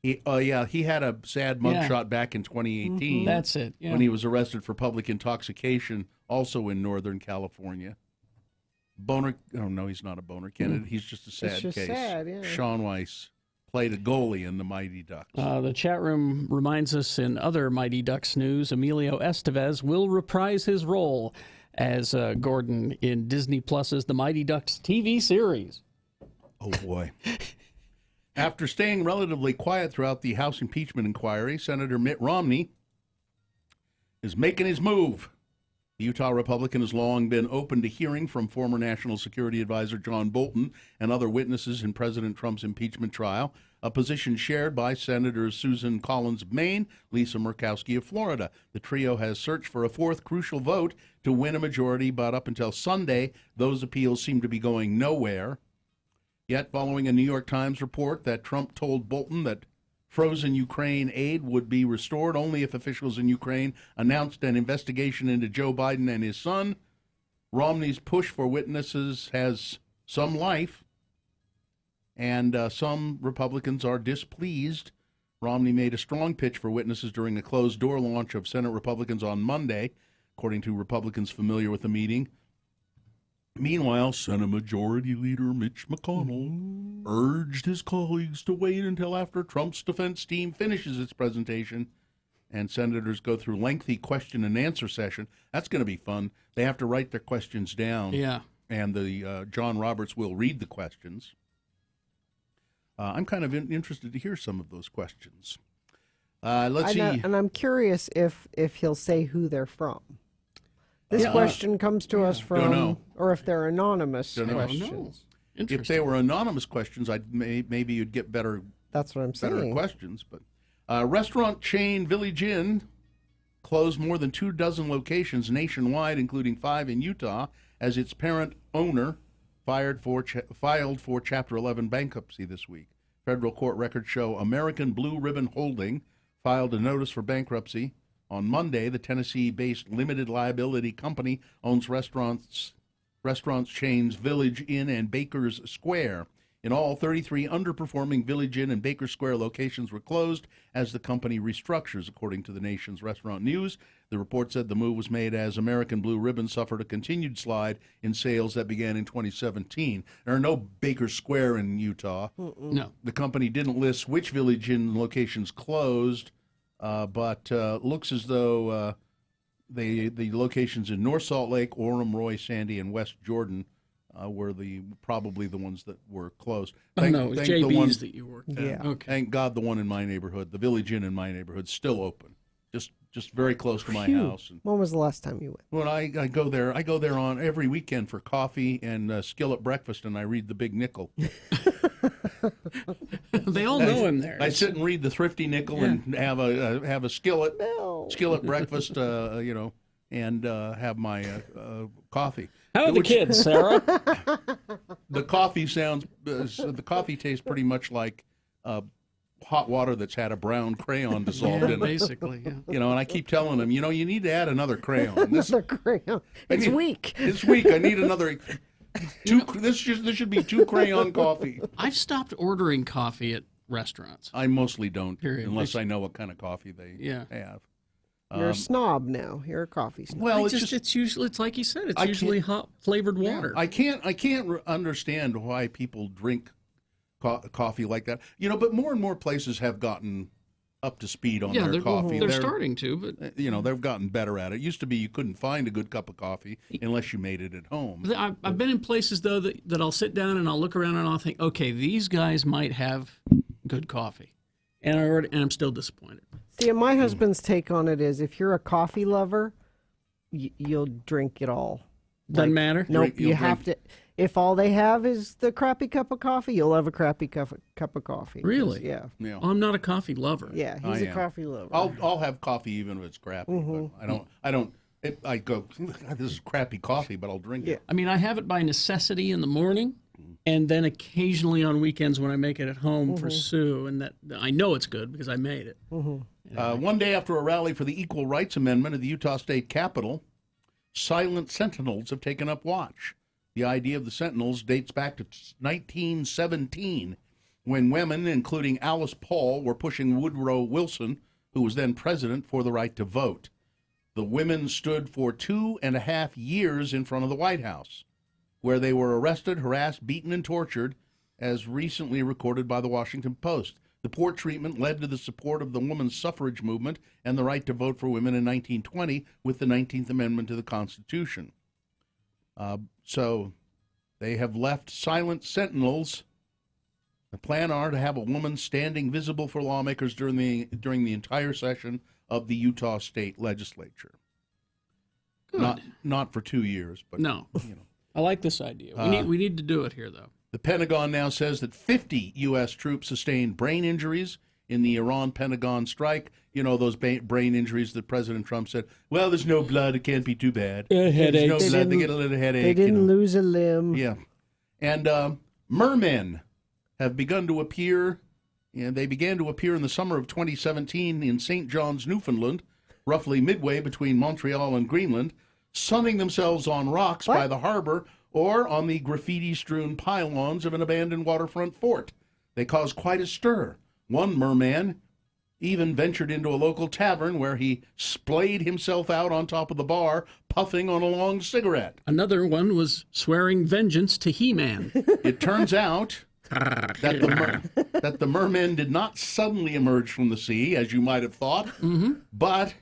a sad mugshot back in 2018. Mm-hmm. That's it. Yeah. When he was arrested for public intoxication, also in Northern California. Boner, oh no, he's not a boner candidate. He's just a sad just case. sad, yeah. Sean Weiss played a goalie in the Mighty Ducks. The chat room reminds us in other Mighty Ducks news, Emilio Estevez will reprise his role as Gordon in Disney Plus's The Mighty Ducks TV series. Oh, boy. After staying relatively quiet throughout the House impeachment inquiry, Senator Mitt Romney is making his move. The Utah Republican has long been open to hearing from former National Security Advisor John Bolton and other witnesses in President Trump's impeachment trial, a position shared by Senators Susan Collins of Maine, Lisa Murkowski of Florida. The trio has searched for a fourth crucial vote to win a majority, but up until Sunday, those appeals seem to be going nowhere. Yet, following a New York Times report that Trump told Bolton that frozen Ukraine aid would be restored only if officials in Ukraine announced an investigation into Joe Biden and his son, Romney's push for witnesses has some life, and some Republicans are displeased. Romney made a strong pitch for witnesses during a closed-door launch of Senate Republicans on Monday, according to Republicans familiar with the meeting. Meanwhile, Senate Majority Leader Mitch McConnell urged his colleagues to wait until after Trump's defense team finishes its presentation and senators go through lengthy question and answer session. That's going to be fun. They have to write their questions down. Yeah. And the John Roberts will read the questions. I'm kind of interested to hear some of those questions. Let's see. And I'm curious if he'll say who they're from. This question comes to us from, or if they're anonymous questions. If they were anonymous questions, maybe you'd get better. That's what I'm saying. Questions. But restaurant chain Village Inn closed more than 24 locations nationwide, including 5 in Utah, as its parent owner filed for Chapter 11 bankruptcy this week. Federal court records show American Blue Ribbon Holding filed a notice for bankruptcy. On Monday, the Tennessee-based limited liability company owns restaurants chains Village Inn and Baker's Square. In all, 33 underperforming Village Inn and Baker Square locations were closed as the company restructures, according to the nation's Restaurant News. The report said the move was made as American Blue Ribbon suffered a continued slide in sales that began in 2017. There are no Baker Square in Utah. No. The company didn't list which Village Inn locations closed, but looks as though the locations in North Salt Lake, Orem, Roy, Sandy, and West Jordan were probably the ones that were closed. Thank JB's that you worked at. Yeah. Okay. Thank God the one in my neighborhood, the Village Inn in my neighborhood, still open. Just very close to my house. And when was the last time you went? when I go there on every weekend for coffee and skillet breakfast, and I read the Big Nickel. They all know him there. I sit and read the Thrifty Nickel and have a skillet breakfast, and have my coffee. How are the kids, Sarah? The coffee tastes pretty much like hot water that's had a brown crayon dissolved in it. Basically, yeah. And I keep telling them, you need to add another crayon. Another crayon. It's weak. It's weak. I need another. This should be 2 crayon coffee. I've stopped ordering coffee at restaurants. I mostly don't, Period. unless I know what kind of coffee they have. You're a snob now. You're a coffee snob. Well, it's usually, it's like you said, it's usually hot flavored water. I can't understand why people drink coffee like that. But more and more places have gotten up to speed on their coffee. They're starting to, but they've gotten better at it. It used to be you couldn't find a good cup of coffee unless you made it at home. I've been in places though that I'll sit down and I'll look around and I'll think, okay, these guys might have good coffee, and I'm still disappointed. See, my husband's take on it is, if you're a coffee lover, you'll drink it all. Doesn't matter. Nope, you have to. If all they have is the crappy cup of coffee, you'll have a crappy cup of coffee. Really? Yeah. Yeah. I'm not a coffee lover. Yeah, he's a coffee lover. I'll have coffee even if it's crappy. But I don't. I go, this is crappy coffee, but I'll drink it. I mean, I have it by necessity in the morning, and then occasionally on weekends when I make it at home for Sue, and that I know it's good because I made it. One day after a rally for the Equal Rights Amendment at the Utah State Capitol, silent sentinels have taken up watch. The idea of the sentinels dates back to 1917, when women, including Alice Paul, were pushing Woodrow Wilson, who was then president, for the right to vote. The women stood for 2.5 years in front of the White House, where they were arrested, harassed, beaten, and tortured, as recently recorded by the Washington Post. The poor treatment led to the support of the women's suffrage movement and the right to vote for women in 1920 with the 19th Amendment to the Constitution. So they have left silent sentinels. The plan are to have a woman standing visible for lawmakers during the entire session of the Utah State Legislature. Not for 2 years, but No. I like this idea. We need to do it here, though. The Pentagon now says that 50 U.S. troops sustained brain injuries in the Iran-Pentagon strike. You know, those brain injuries that President Trump said, well, there's no blood, it can't be too bad. Headaches. There's no blood, they get a little headache. They didn't lose a limb. Yeah. And mermen have begun to appear, and they began to appear in the summer of 2017 in St. John's, Newfoundland, roughly midway between Montreal and Greenland, sunning themselves on rocks by the harbor or on the graffiti-strewn pylons of an abandoned waterfront fort. They caused quite a stir. One merman even ventured into a local tavern where he splayed himself out on top of the bar, puffing on a long cigarette. Another one was swearing vengeance to He-Man. It turns out that the mermen did not suddenly emerge from the sea, as you might have thought, but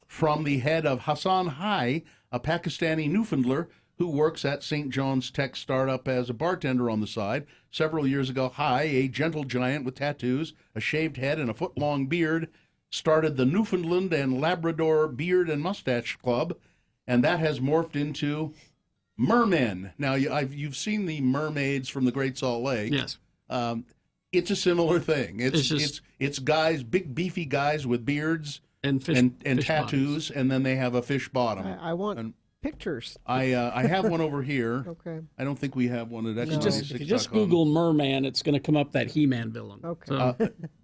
from the head of Hassan Hai, a Pakistani Newfoundlander who works at St. John's tech startup as a bartender on the side. Several years ago, Hai, a gentle giant with tattoos, a shaved head, and a foot-long beard, started the Newfoundland and Labrador Beard and Mustache Club, and that has morphed into mermen. Now, you've seen the mermaids from the Great Salt Lake. Yes. It's a similar thing. It's guys, big beefy guys with beards and fish tattoos, and then they have a fish bottom. I want pictures. I have one over here. Okay. I don't think we have one at If you X96.com. just Google merman, it's going to come up that He-Man villain. Okay. So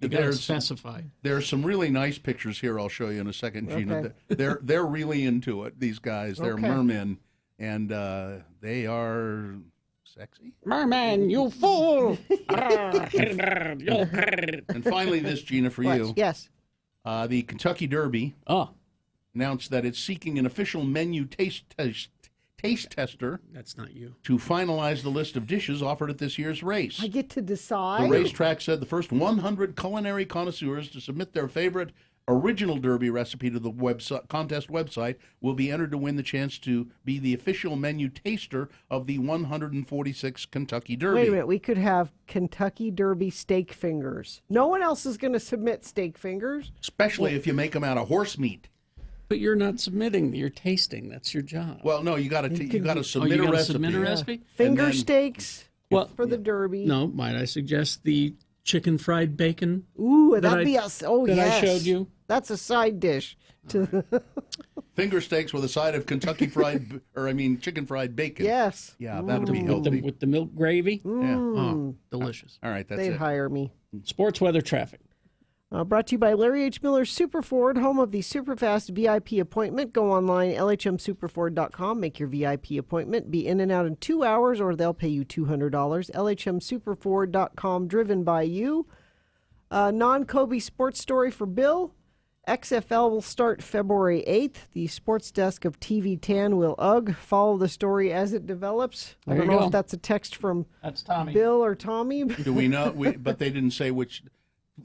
you got to specify. There are some really nice pictures here I'll show you in a second, Gina. Okay. They're really into it, these guys. They're Okay. mermen, and they are sexy. Merman, you fool! And finally, this, Gina, for What? you. Yes. The Kentucky Derby announced that it's seeking an official menu taste tester. That's not you. To finalize the list of dishes offered at this year's race. I get to decide. The racetrack said the first 100 culinary connoisseurs to submit their favorite original Derby recipe to the contest website will be entered to win the chance to be the official menu taster of the 146 Kentucky Derby. Wait a minute. We could have Kentucky Derby steak fingers. No one else is going to submit steak fingers. Especially if you make them out of horse meat. But you're not submitting; you're tasting. That's your job. Well, no, you got to submit a recipe. Submit a recipe. Finger steaks. Well, for the Derby. No, might I suggest the chicken fried bacon? Ooh, that'd be yes. I showed you. That's a side dish. Finger steaks with a side of Kentucky fried, chicken fried bacon. Yes. Yeah, that would be healthy. With the milk gravy. Yeah. Oh, delicious. All right, that's They'd it. hire me. Sports weather traffic. Brought to you by Larry H. Miller Super Ford, home of the Superfast VIP appointment. Go online, lhmsuperford.com. Make your VIP appointment. Be in and out in 2 hours, or they'll pay you $200. lhmsuperford.com, driven by you. Non-Kobe sports story for Bill. XFL will start February 8th. The sports desk of TV10 will follow the story as it develops. I don't know if that's a text from Tommy. Bill or Tommy. Do we know? But they didn't say which.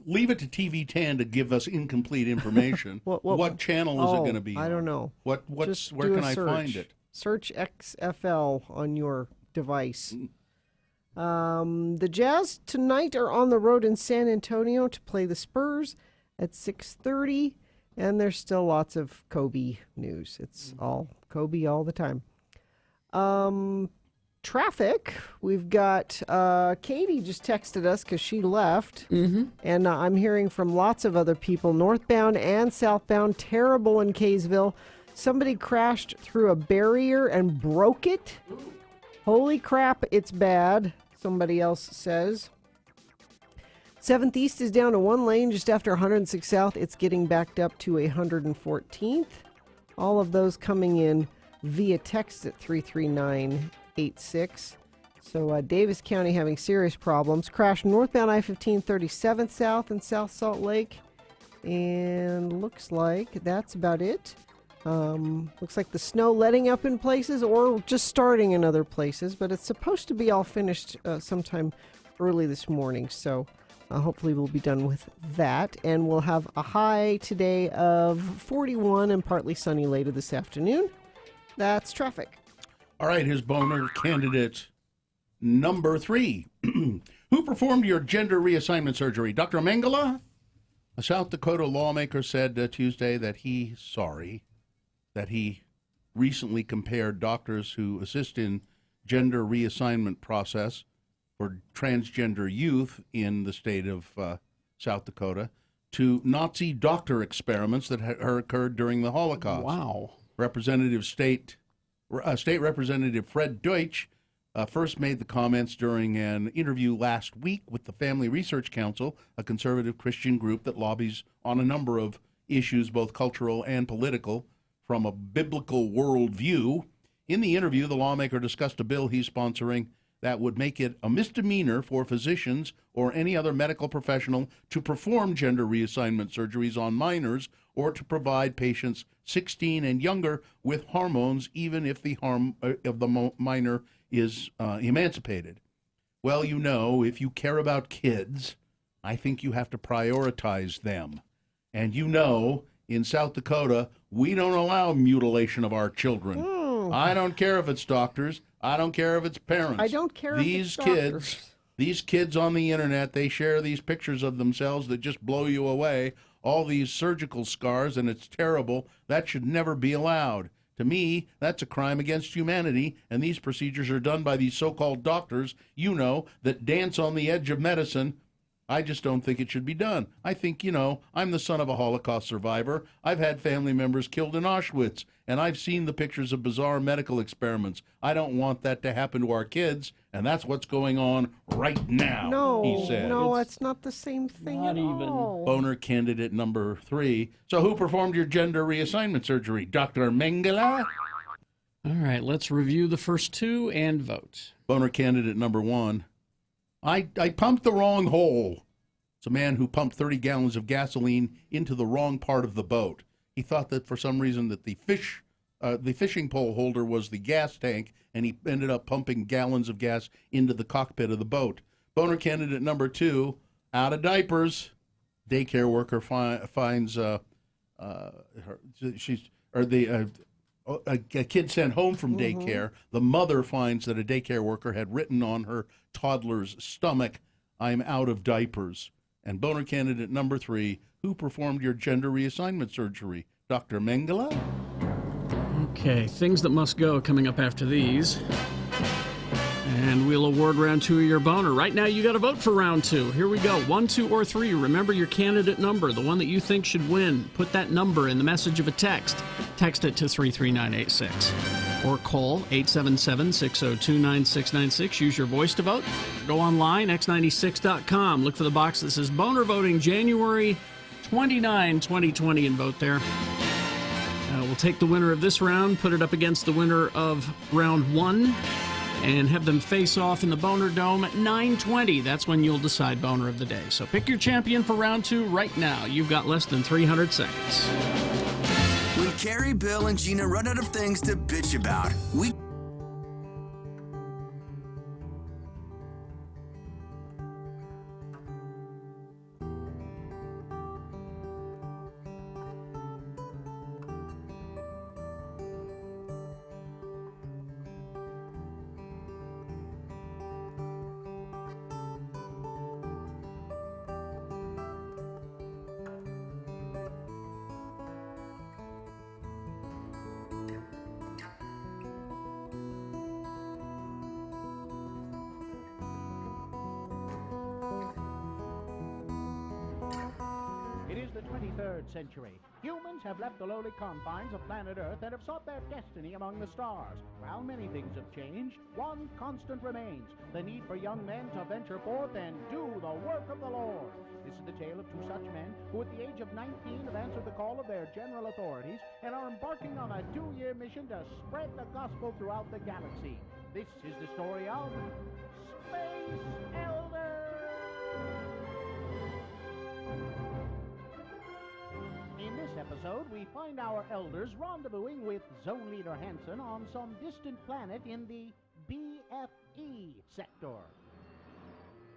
Leave it to TV10 to give us incomplete information. What channel is it going to be? I don't know. Where can I find it? Search XFL on your device. The Jazz tonight are on the road in San Antonio to play the Spurs at 6:30, and there's still lots of Kobe news. It's all Kobe all the time. Traffic. We've got Katie just texted us because she left, and I'm hearing from lots of other people, northbound and southbound, terrible in Kaysville. Somebody crashed through a barrier and broke it. Holy crap, it's bad, somebody else says. 7th East is down to one lane just after 106 South. It's getting backed up to 114th. All of those coming in via text at 33986. So Davis County having serious problems. Crash northbound I-15, 37th South and South Salt Lake. And looks like that's about it. Looks like the snow letting up in places or just starting in other places. But it's supposed to be all finished sometime early this morning. So hopefully we'll be done with that. And we'll have a high today of 41 and partly sunny later this afternoon. That's traffic. All right, here's boner candidate number 3. Who performed your gender reassignment surgery? Dr. Mengele? A South Dakota lawmaker said Tuesday that he's sorry that he recently compared doctors who assist in gender reassignment process for transgender youth in the state of South Dakota to Nazi doctor experiments that occurred during the Holocaust. Wow. State Representative Fred Deutsch first made the comments during an interview last week with the Family Research Council, a conservative Christian group that lobbies on a number of issues, both cultural and political, from a biblical worldview. In the interview, the lawmaker discussed a bill he's sponsoring that would make it a misdemeanor for physicians or any other medical professional to perform gender reassignment surgeries on minors or to provide patients 16 and younger with hormones, even if the minor is emancipated. Well, you know, if you care about kids, I think you have to prioritize them. And you know, in South Dakota, we don't allow mutilation of our children. I don't care if it's doctors. I don't care if it's parents. I don't care if it's doctors. These kids on the internet, they share these pictures of themselves that just blow you away, all these surgical scars, and it's terrible. That should never be allowed. To me, that's a crime against humanity, and these procedures are done by these so-called doctors, you know, that dance on the edge of medicine. I just don't think it should be done. I think, you know, I'm the son of a Holocaust survivor. I've had family members killed in Auschwitz, and I've seen the pictures of bizarre medical experiments. I don't want that to happen to our kids, and that's what's going on right now, he said. No, it's not the same thing at all. Boner candidate number 3. So who performed your gender reassignment surgery? Dr. Mengele? All right, let's review the first two and vote. Boner candidate number 1. I pumped the wrong hole. It's a man who pumped 30 gallons of gasoline into the wrong part of the boat. He thought that for some reason that the fishing pole holder was the gas tank, and he ended up pumping gallons of gas into the cockpit of the boat. Boner candidate number 2, out of diapers. Daycare worker finds a kid sent home from daycare. The mother finds that a daycare worker had written on her toddler's stomach, "I'm out of diapers." And boner candidate number 3, who performed your gender reassignment surgery? Dr. Mengele? Okay, things that must go coming up after these. And we'll award round 2 of your boner. Right now, you got to vote for round 2. Here we go. 1, 2, or 3. Remember your candidate number, the one that you think should win. Put that number in the message of a text. Text it to 33986. Or call 877-602-9696. Use your voice to vote. Go online, x96.com. Look for the box that says Boner Voting January 29, 2020, and vote there. We'll take the winner of this round, put it up against the winner of round 1, and have them face off in the Boner Dome at 9:20. That's when you'll decide Boner of the Day. So pick your champion for round 2 right now. You've got less than 300 seconds. When Carrie, Bill, and Gina run out of things to bitch about, we... It is the 23rd century. Humans have left the lowly confines of planet Earth and have sought their destiny among the stars. While many things have changed, one constant remains: the need for young men to venture forth and do the work of the Lord. This is the tale of 2 such men who at the age of 19 have answered the call of their general authorities and are embarking on a 2-year mission to spread the gospel throughout the galaxy. This is the story of Space Elders! In this episode, we find our elders rendezvousing with Zone Leader Hansen on some distant planet in the BFE sector.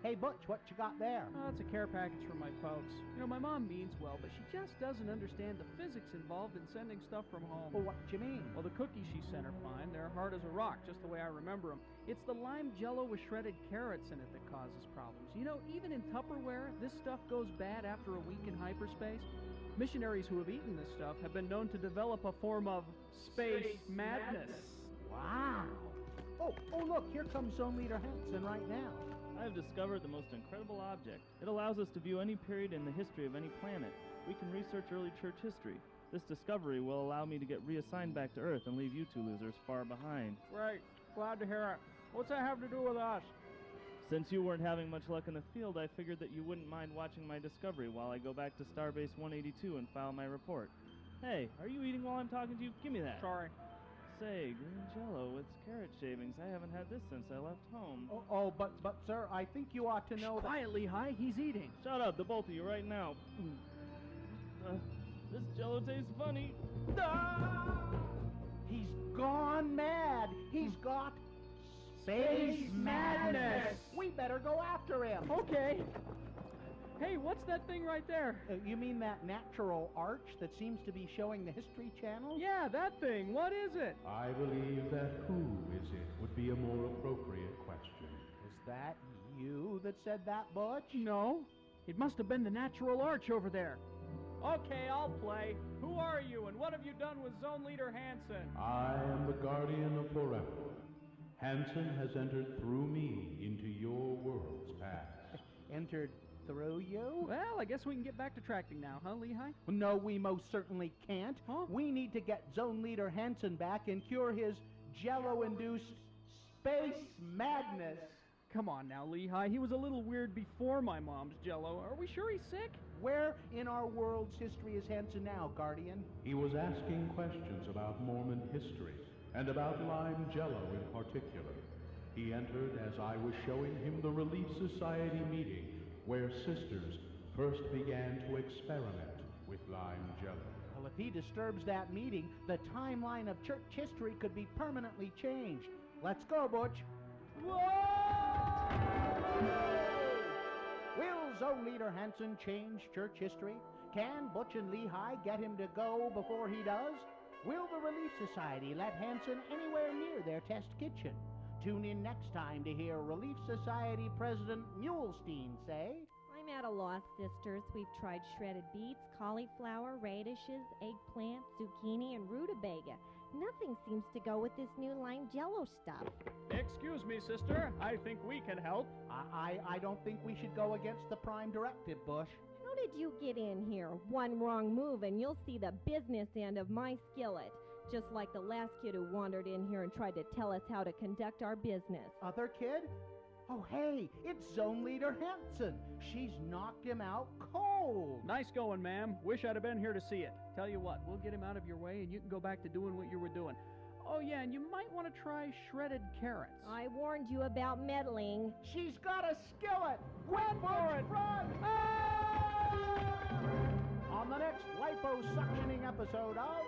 Hey, Butch, what you got there? Oh, it's a care package from my folks. You know, my mom means well, but she just doesn't understand the physics involved in sending stuff from home. Well, what you mean? Well, the cookies she sent are fine. They're hard as a rock, just the way I remember them. It's the lime jello with shredded carrots in it that causes problems. You know, even in Tupperware, this stuff goes bad after a week in hyperspace. Missionaries who have eaten this stuff have been known to develop a form of space madness. Wow. Oh, look, here comes Zone Leader Hansen right now. I have discovered the most incredible object. It allows us to view any period in the history of any planet. We can research early church history. This discovery will allow me to get reassigned back to Earth and leave you two losers far behind. Right. Glad to hear it. What's that have to do with us? Since you weren't having much luck in the field, I figured that you wouldn't mind watching my discovery while I go back to Starbase 182 and file my report. Hey, are you eating while I'm talking to you? Give me that. Sorry. Say, green jello with carrot shavings. I haven't had this since I left home. But sir, I think you ought to know that... Quietly, Hi. He's eating. Shut up, the both of you, right now. This jello tastes funny. He's gone mad. He's got space madness. We better go after him. Okay. Hey, what's that thing right there? You mean that natural arch that seems to be showing the History Channel? Yeah, that thing. What is it? I believe that who is it would be a more appropriate question. Is that you that said that, Butch? No. It must have been the natural arch over there. Okay, I'll play. Who are you, and what have you done with Zone Leader Hansen? I am the guardian of forever. Hansen has entered through me into your world's past. Entered through you? Well, I guess we can get back to tracking now, huh, Lehigh? No, we most certainly can't. Huh? We need to get Zone Leader Hansen back and cure his jello-induced space madness. Come on now, Lehigh. He was a little weird before my mom's jello. Are we sure he's sick? Where in our world's history is Hansen now, Guardian? He was asking questions about Mormon history and about lime jello in particular. He entered as I was showing him the Relief Society meeting where sisters first began to experiment with lime jello. Well, if he disturbs that meeting, the timeline of church history could be permanently changed. Let's go, Butch. Whoa! Will Zone Leader Hansen change church history? Can Butch and Lehigh get him to go before he does? Will the Relief Society let Hansen anywhere near their test kitchen? Tune in next time to hear Relief Society President Mulestein say... I'm at a loss, sisters. We've tried shredded beets, cauliflower, radishes, eggplant, zucchini, and rutabaga. Nothing seems to go with this new lime jello stuff. Excuse me, sister. I think we can help. I don't think we should go against the prime directive, Bush. How did you get in here? One wrong move and you'll see the business end of my skillet. Just like the last kid who wandered in here and tried to tell us how to conduct our business. Other kid? Oh, hey, it's Zone Leader Hansen. She's knocked him out cold. Nice going, ma'am. Wish I'd have been here to see it. Tell you what, we'll get him out of your way and you can go back to doing what you were doing. Oh, yeah, and you might want to try shredded carrots. I warned you about meddling. She's got a skillet. Run for it. Run. Ah! On the next liposuctioning episode of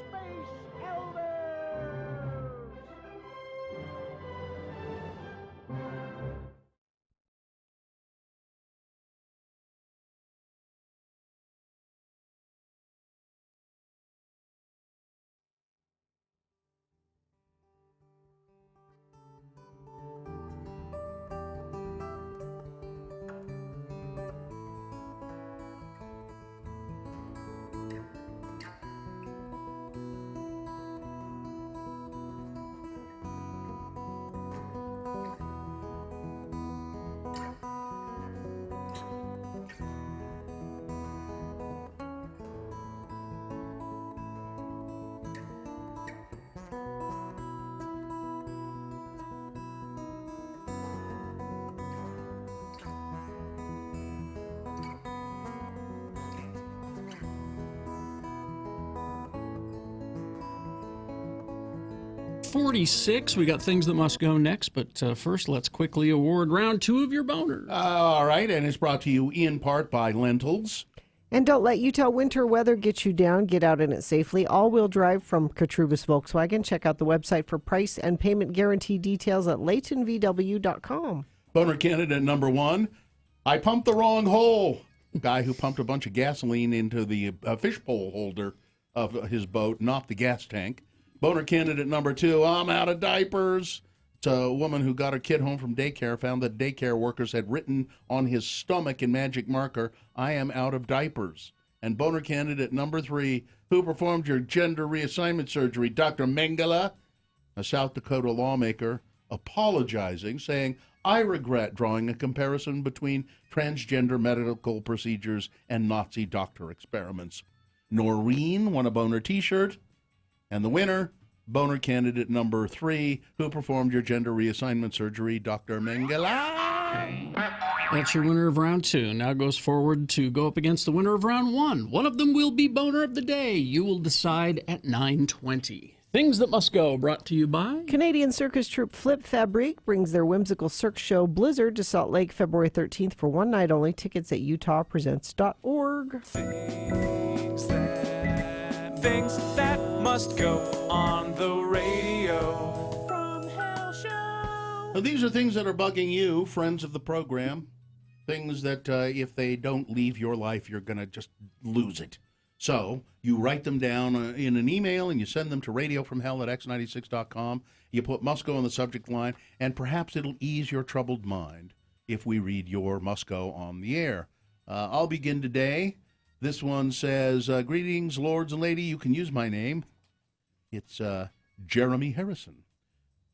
Space Elders. 46. We got things that must go next, but first let's quickly award round 2 of your boners. All right, and it's brought to you in part by Lentils. And don't let Utah winter weather get you down. Get out in it safely. All-wheel drive from Katrubis Volkswagen. Check out the website for price and payment guarantee details at LaytonVW.com. Boner candidate number 1, I pumped the wrong hole. Guy who pumped a bunch of gasoline into the fishpole holder of his boat, not the gas tank. Boner candidate number 2, I'm out of diapers. It's a woman who got her kid home from daycare, found that daycare workers had written on his stomach in magic marker, I am out of diapers. And boner candidate number 3, who performed your gender reassignment surgery, Dr. Mengele, a South Dakota lawmaker, apologizing, saying, I regret drawing a comparison between transgender medical procedures and Nazi doctor experiments. Noreen won a boner t-shirt, and the winner, boner candidate number 3, who performed your gender reassignment surgery, Dr. Mengele. That's your winner of round 2. Now goes forward to go up against the winner of round 1. One of them will be boner of the day. You will decide at 9:20. Things that must go, brought to you by Canadian circus troupe Flip Fabrique brings their whimsical cirque show Blizzard to Salt Lake February 13th for one night only. Tickets at utahpresents.org. Things that must go on the radio from Hell Show. Now, these are things that are bugging you, friends of the program. Things that if they don't leave your life, you're going to just lose it. So you write them down in an email and you send them to radiofromhell@x96.com. You put must go on the subject line, and perhaps it'll ease your troubled mind if we read your must go on the air. I'll begin today. This one says, greetings, lords and lady. You can use my name. It's Jeremy Harrison.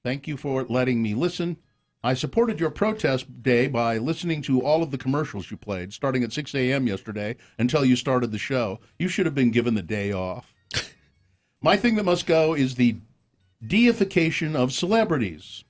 Thank you for letting me listen. I supported your protest day by listening to all of the commercials you played, starting at 6 a.m. yesterday until you started the show. You should have been given the day off. My thing that must go is the deification of celebrities.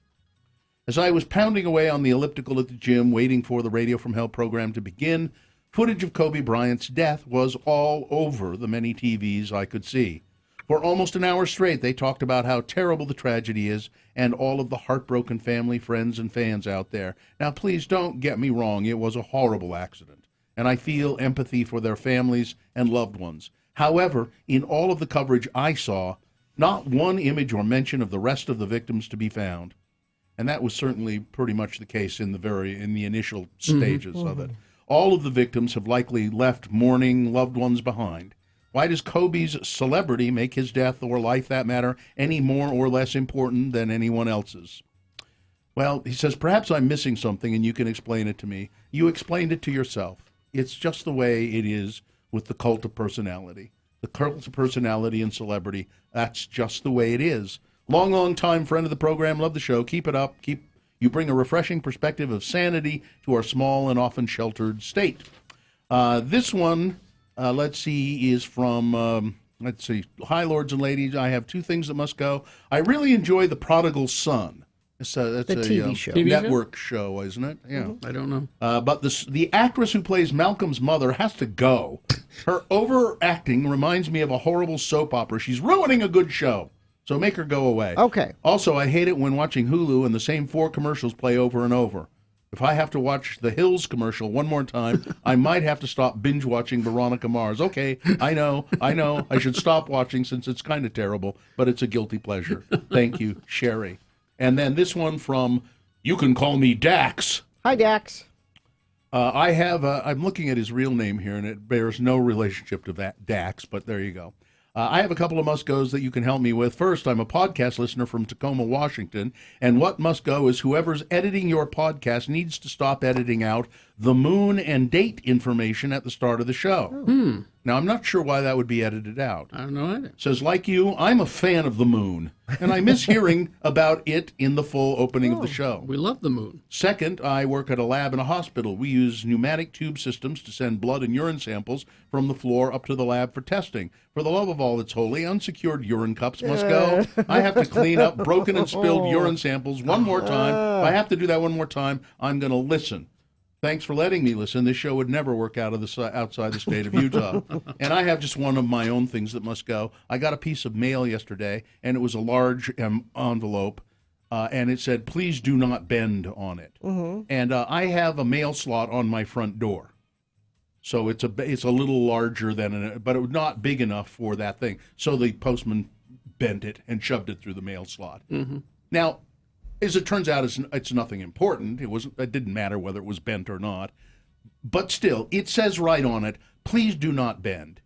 As I was pounding away on the elliptical at the gym, waiting for the Radio from Hell program to begin, footage of Kobe Bryant's death was all over the many TVs I could see. For almost an hour straight, they talked about how terrible the tragedy is and all of the heartbroken family, friends, and fans out there. Now, please don't get me wrong. It was a horrible accident, and I feel empathy for their families and loved ones. However, in all of the coverage I saw, not one image or mention of the rest of the victims to be found. And that was certainly pretty much the case in the initial stages of it. All of the victims have likely left mourning loved ones behind. Why does Kobe's celebrity make his death or life, that matter, any more or less important than anyone else's? Well, he says, perhaps I'm missing something and you can explain it to me. You explained it to yourself. It's just the way it is with the cult of personality. The cult of personality and celebrity, that's just the way it is. Long time friend of the program, love the show. Keep it up. You bring a refreshing perspective of sanity to our small and often sheltered state. This one, let's see, is from, hi, lords and ladies. I have two things that must go. I really enjoy The Prodigal Son. That's a TV show. Network show, isn't it? Yeah. I don't know. But the actress who plays Malcolm's mother has to go. Her overacting reminds me of a horrible soap opera. She's ruining a good show. So make her go away. Okay. Also, I hate it when watching Hulu and the same 4 commercials play over and over. If I have to watch the Hills commercial one more time, I might have to stop binge watching Veronica Mars. Okay, I know. I should stop watching since it's kind of terrible, but it's a guilty pleasure. Thank you, Sherry. And then this one from, you can call me Dax. Hi, Dax. I'm looking at his real name here, and it bears no relationship to that Dax, but there you go. I have a couple of must-goes that you can help me with. First, I'm a podcast listener from Tacoma, Washington, and what must go is whoever's editing your podcast needs to stop editing out the moon and date information at the start of the show. Now, I'm not sure why that would be edited out. I don't know either. Says, like you, I'm a fan of the moon, and I miss hearing about it in the full opening of the show. We love the moon. Second, I work at a lab in a hospital. We use pneumatic tube systems to send blood and urine samples from the floor up to the lab for testing. For the love of all that's holy, unsecured urine cups must go. I have to clean up broken and spilled urine samples one more time. If I have to do that one more time, I'm going to listen. Thanks for letting me listen. This show would never work out of outside the state of Utah. And I have just one of my own things that must go. I got a piece of mail yesterday, and it was a large envelope, and it said, please do not bend on it. And I have a mail slot on my front door. So it's a little larger than, but it was not big enough for that thing. So the postman bent it and shoved it through the mail slot. Now, As it turns out, it's nothing important. It didn't matter whether it was bent or not. But still, it says right on it, please do not bend.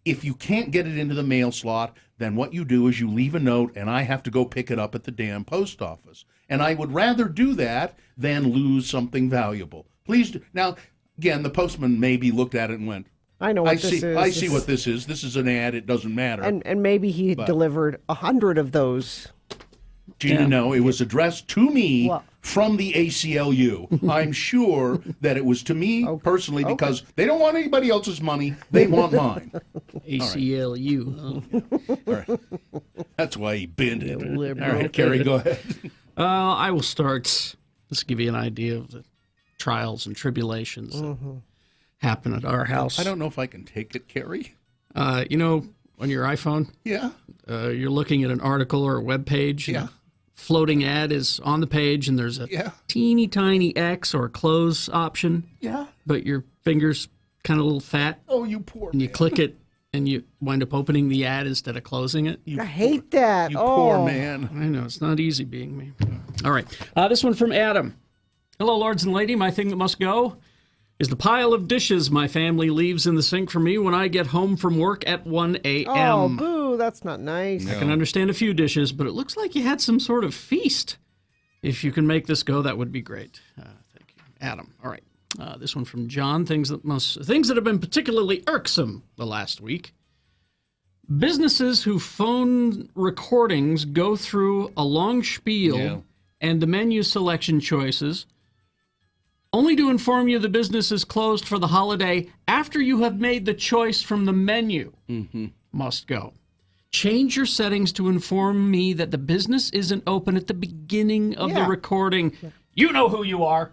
If you can't get it into the mail slot, then what you do is you leave a note, and I have to go pick it up at the damn post office. And I would rather do that than lose something valuable. Please do. Now, again, the postman maybe looked at it and went, I know what this is. I see what this is. This is an ad. It doesn't matter. And maybe he delivered 100 of those. Gina, no, it was addressed to me from the ACLU. I'm sure that it was to me personally because they don't want anybody else's money. They want mine. ACLU. All right. That's why he bent it. All right, Kerry, go ahead. I will start. Let's give you an idea of the trials and tribulations that happen at our house. I don't know if I can take it, Kerry. You know, on your iPhone? Yeah. You're looking at an article or a web page. Yeah. Floating ad is on the page, and there's a teeny tiny X or close option. Yeah. But your finger's kind of a little fat. Oh, you poor And you click it, and you wind up opening the ad instead of closing it. I hate that. You poor man. I know, it's not easy being me. All right. This one from Adam. Hello, lords and lady. My thing that must go is the pile of dishes my family leaves in the sink for me when I get home from work at 1 a.m. Oh, boo, that's not nice. I can understand a few dishes, but it looks like you had some sort of feast. If you can make this go, that would be great. Thank you. Adam. All right. This one from John. Things that have been particularly irksome the last week. Businesses whose phone recordings go through a long spiel and the menu selection choices only to inform you the business is closed for the holiday after you have made the choice from the menu. Must go. Change your settings to inform me that the business isn't open at the beginning of the recording. You know who you are.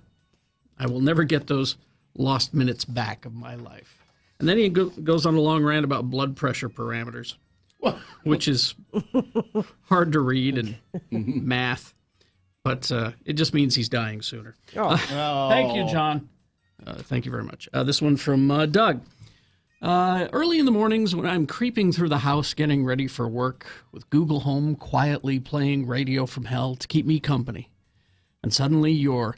I will never get those lost minutes back of my life. And then he goes on a long rant about blood pressure parameters, which is hard to read and math. But it just means he's dying sooner. Thank you, John. Thank you very much. This one from Doug. Early in the mornings when I'm creeping through the house getting ready for work with Google Home quietly playing Radio from Hell to keep me company. And suddenly your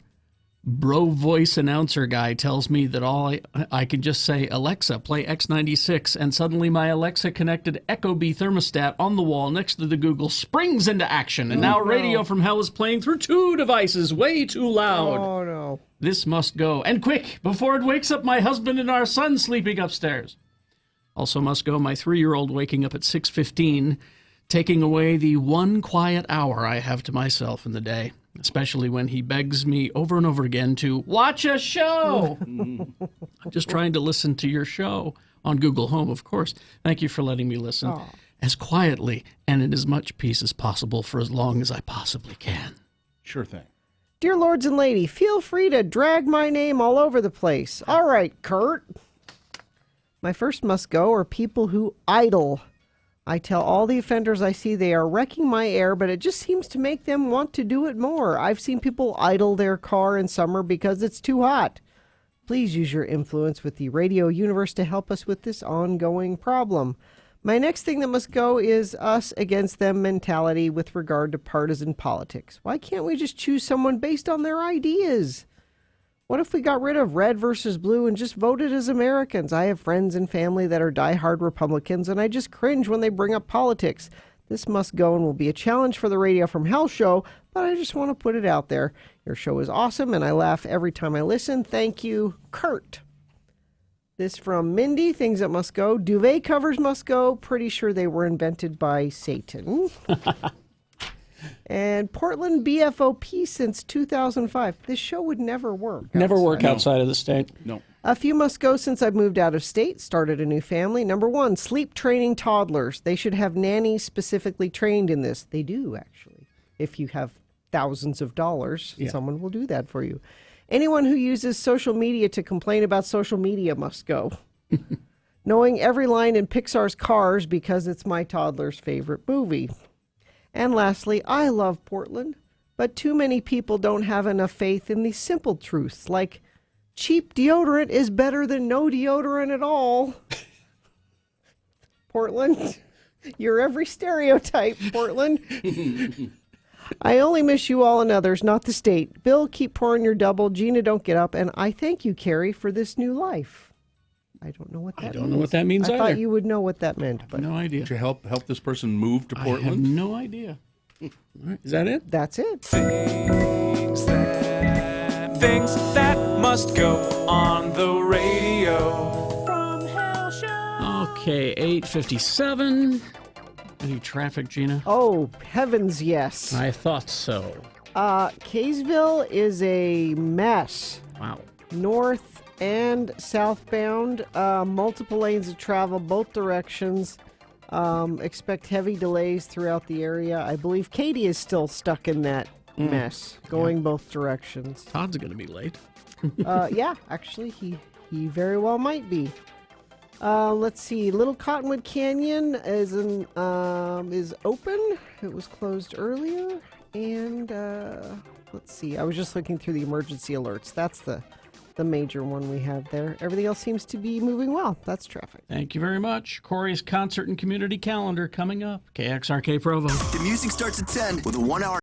bro voice announcer guy tells me that all I can just say, Alexa, play X96, and suddenly my Alexa-connected Ecobee thermostat on the wall next to the Google springs into action, and now Radio from Hell is playing through two devices way too loud. Oh, no. This must go. And quick, before it wakes up my husband and our son sleeping upstairs. Also must go my 3-year-old waking up at 6:15, taking away the one quiet hour I have to myself in the day. Especially when he begs me over and over again to watch a show. I'm just trying to listen to your show on Google Home, of course. Thank you for letting me listen as quietly and in as much peace as possible for as long as I possibly can. Sure thing. Dear lords and lady, feel free to drag my name all over the place. All right, Kurt. My first must go are people who idle. I tell all the offenders I see they are wrecking my air, but it just seems to make them want to do it more. I've seen people idle their car in summer because it's too hot. Please use your influence with the radio universe to help us with this ongoing problem. My next thing that must go is us against them mentality with regard to partisan politics. Why can't we just choose someone based on their ideas? What if we got rid of red versus blue and just voted as Americans? I have friends and family that are diehard Republicans, and I just cringe when they bring up politics. This must go and will be a challenge for the Radio from Hell show, but I just want to put it out there. Your show is awesome, and I laugh every time I listen. Thank you, Kurt. This from Mindy, things that must go. Duvet covers must go. Pretty sure they were invented by Satan. And Portland BFOP since 2005. This show would never work. Never work outside of the state. No. A few must go since I've moved out of state, started a new family. Number 1, sleep training toddlers. They should have nannies specifically trained in this. They do, actually. If you have thousands of dollars, someone will do that for you. Anyone who uses social media to complain about social media must go. Knowing every line in Pixar's Cars because it's my toddler's favorite movie. And lastly, I love Portland, but too many people don't have enough faith in the simple truths, like cheap deodorant is better than no deodorant at all. Portland, you're every stereotype, Portland. I only miss you all and others, not the state. Bill, keep pouring your double. Gina, don't get up. And I thank you, Carrie, for this new life. I don't know what that means. I don't know what that means I either. thought you would know what that meant. But No idea. Did you help this person move to I have Portland? no idea. All right, is that it? That's it. Things that must go on the radio. From Hell Show. Okay, 8:57. Any traffic, Gina? Oh, heavens, yes. I thought so. Kaysville is a mess. Wow. North and southbound, multiple lanes of travel, both directions. Expect heavy delays throughout the area. I believe Katie is still stuck in that mess, going both directions. Todd's going to be late. Yeah, actually, he very well might be. Let's see. Little Cottonwood Canyon is open. It was closed earlier. And let's see. I was just looking through the emergency alerts. That's the major one we have there. Everything else seems to be moving well. That's traffic. Thank you very much. Corey's concert and community calendar coming up. KXRK Provo. The music starts at 10 with a 1 hour.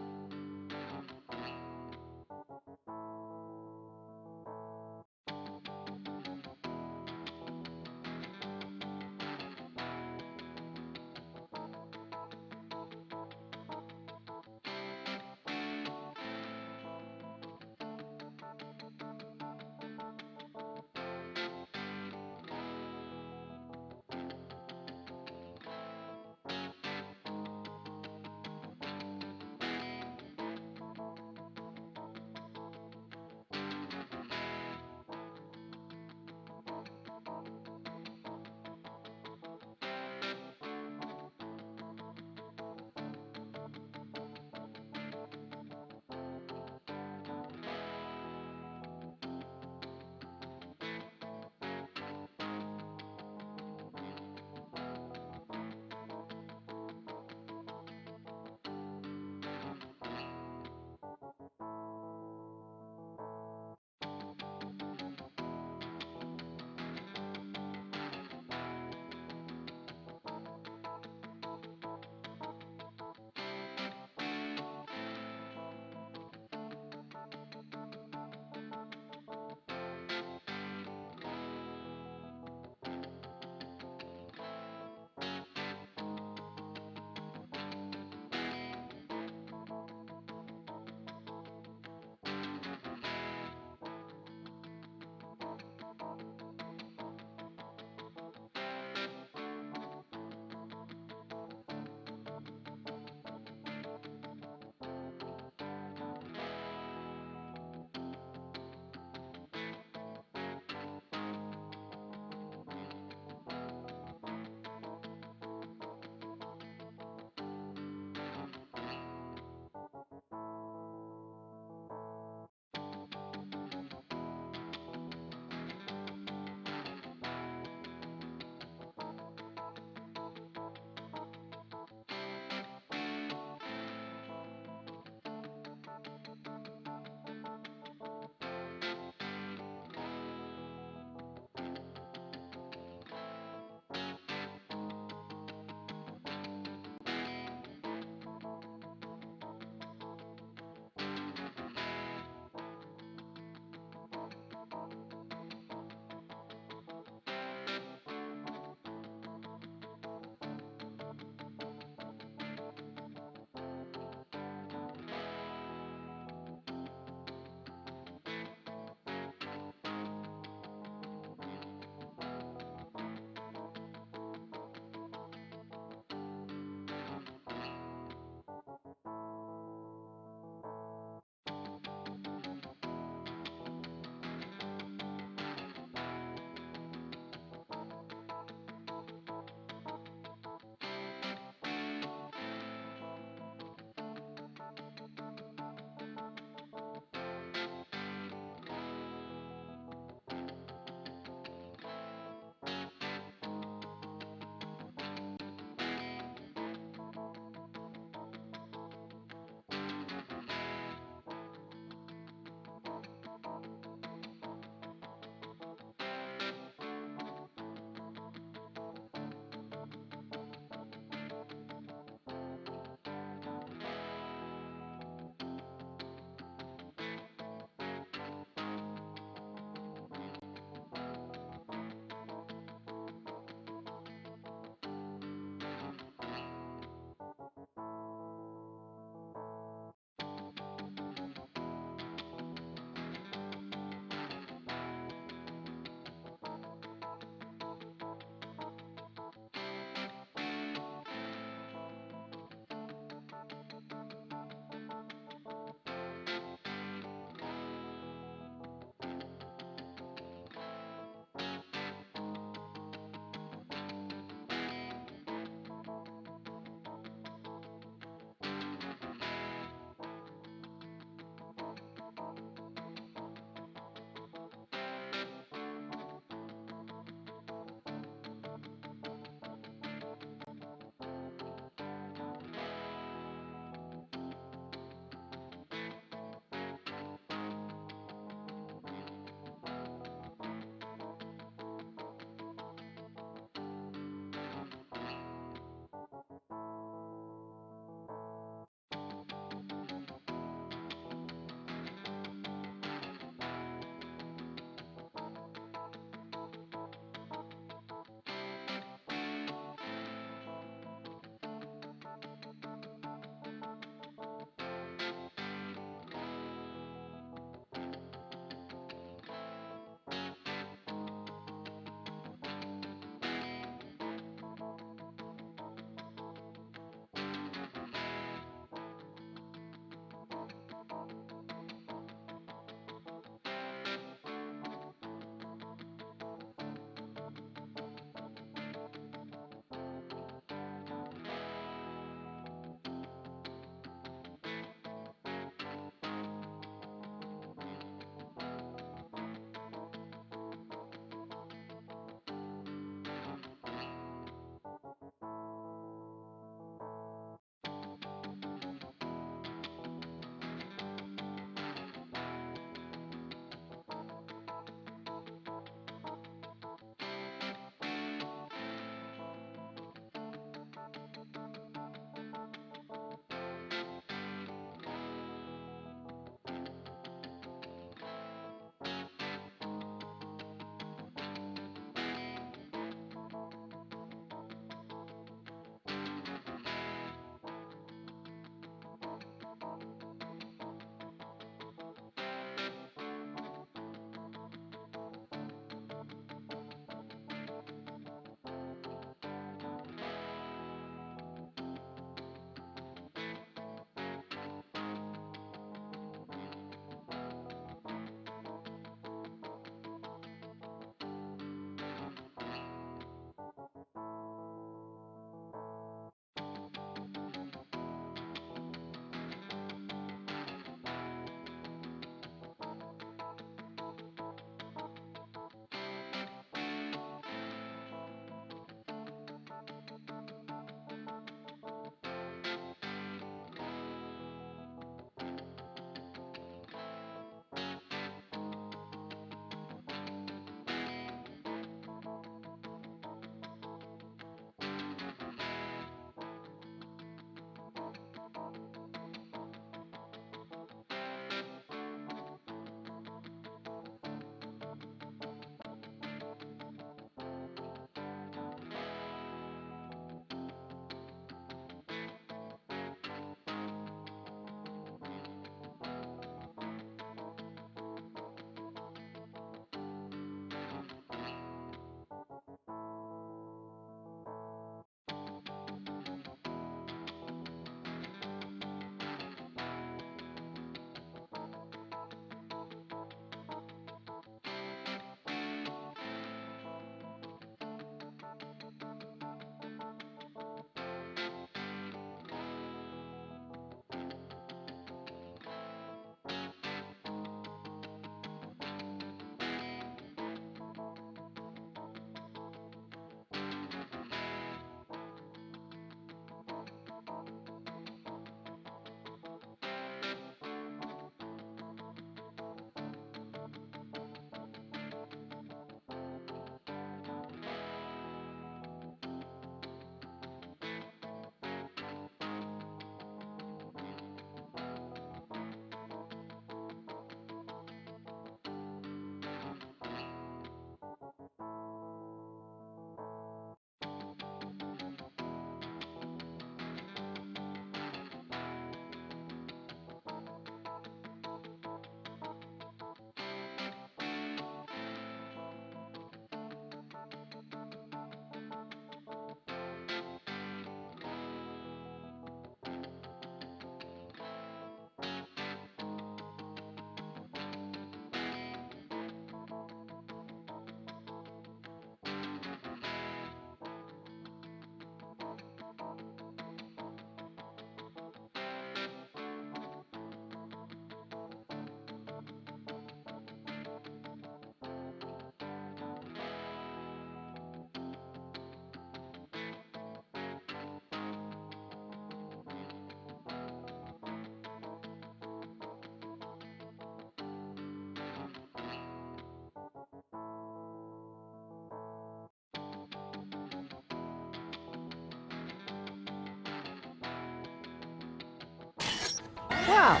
up.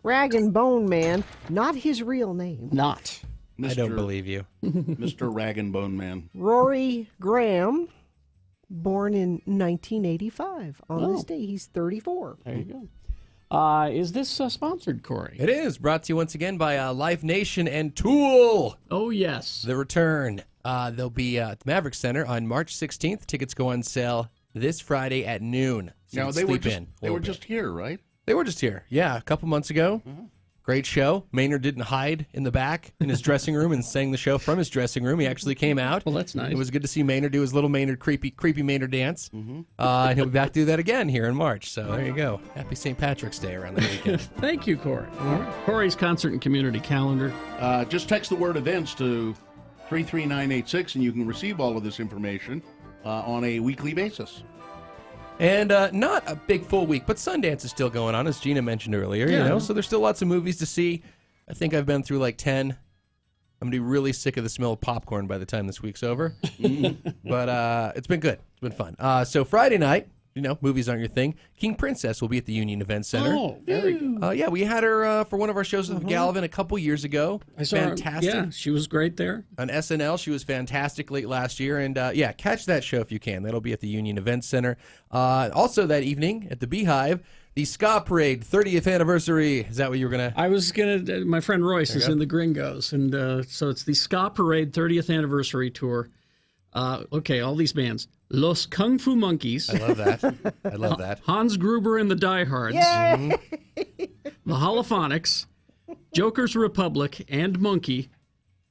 Rag and Bone Man, not his real name. Not. I don't believe you. Mr. Rag and Bone Man. Rory Graham, born in 1985. On this day, he's 34. There you go. Is this sponsored, Corey? It is brought to you once again by Live Nation and Tool. Oh, yes. The return. They'll be at the Maverick Center on March 16th. Tickets go on sale this Friday at noon. So Now, you can they were sleep just here, right? They were just here. Yeah, a couple months ago. Great show. Maynard didn't hide in the back in his dressing room and sang the show from his dressing room. He actually came out. Well, that's nice. It was good to see Maynard do his little Maynard creepy Maynard dance. And he'll be back to do that again here in March. So there you go. Happy St. Patrick's Day around the weekend. Thank you, Corey. All right. Corey's concert and community calendar. Just text the word events to 33986 and you can receive all of this information on a weekly basis. And not a big full week, but Sundance is still going on, as Gina mentioned earlier. Yeah. You know, so there's still lots of movies to see. I think I've been through like 10. I'm gonna be really sick of the smell of popcorn by the time this week's over. But it's been good. It's been fun. So Friday night, you know, movies aren't your thing. King Princess will be at the Union Event Center. Oh, very good. Yeah, we had her for one of our shows with Galvin a couple years ago. I saw her. Fantastic. Yeah, she was great there. On SNL, she was fantastic late last year. And yeah, catch that show if you can. That'll be at the Union Event Center. Also that evening at the Beehive, the Ska Parade 30th anniversary. Is that what you were going to? I was going to, my friend Royce is in the Gringos. And so it's the Ska Parade 30th anniversary tour. Okay, all these bands. Los Kung Fu Monkeys. I love that. I love that. Hans Gruber and the Diehards. Yay! The Holophonics. Joker's Republic and Monkey.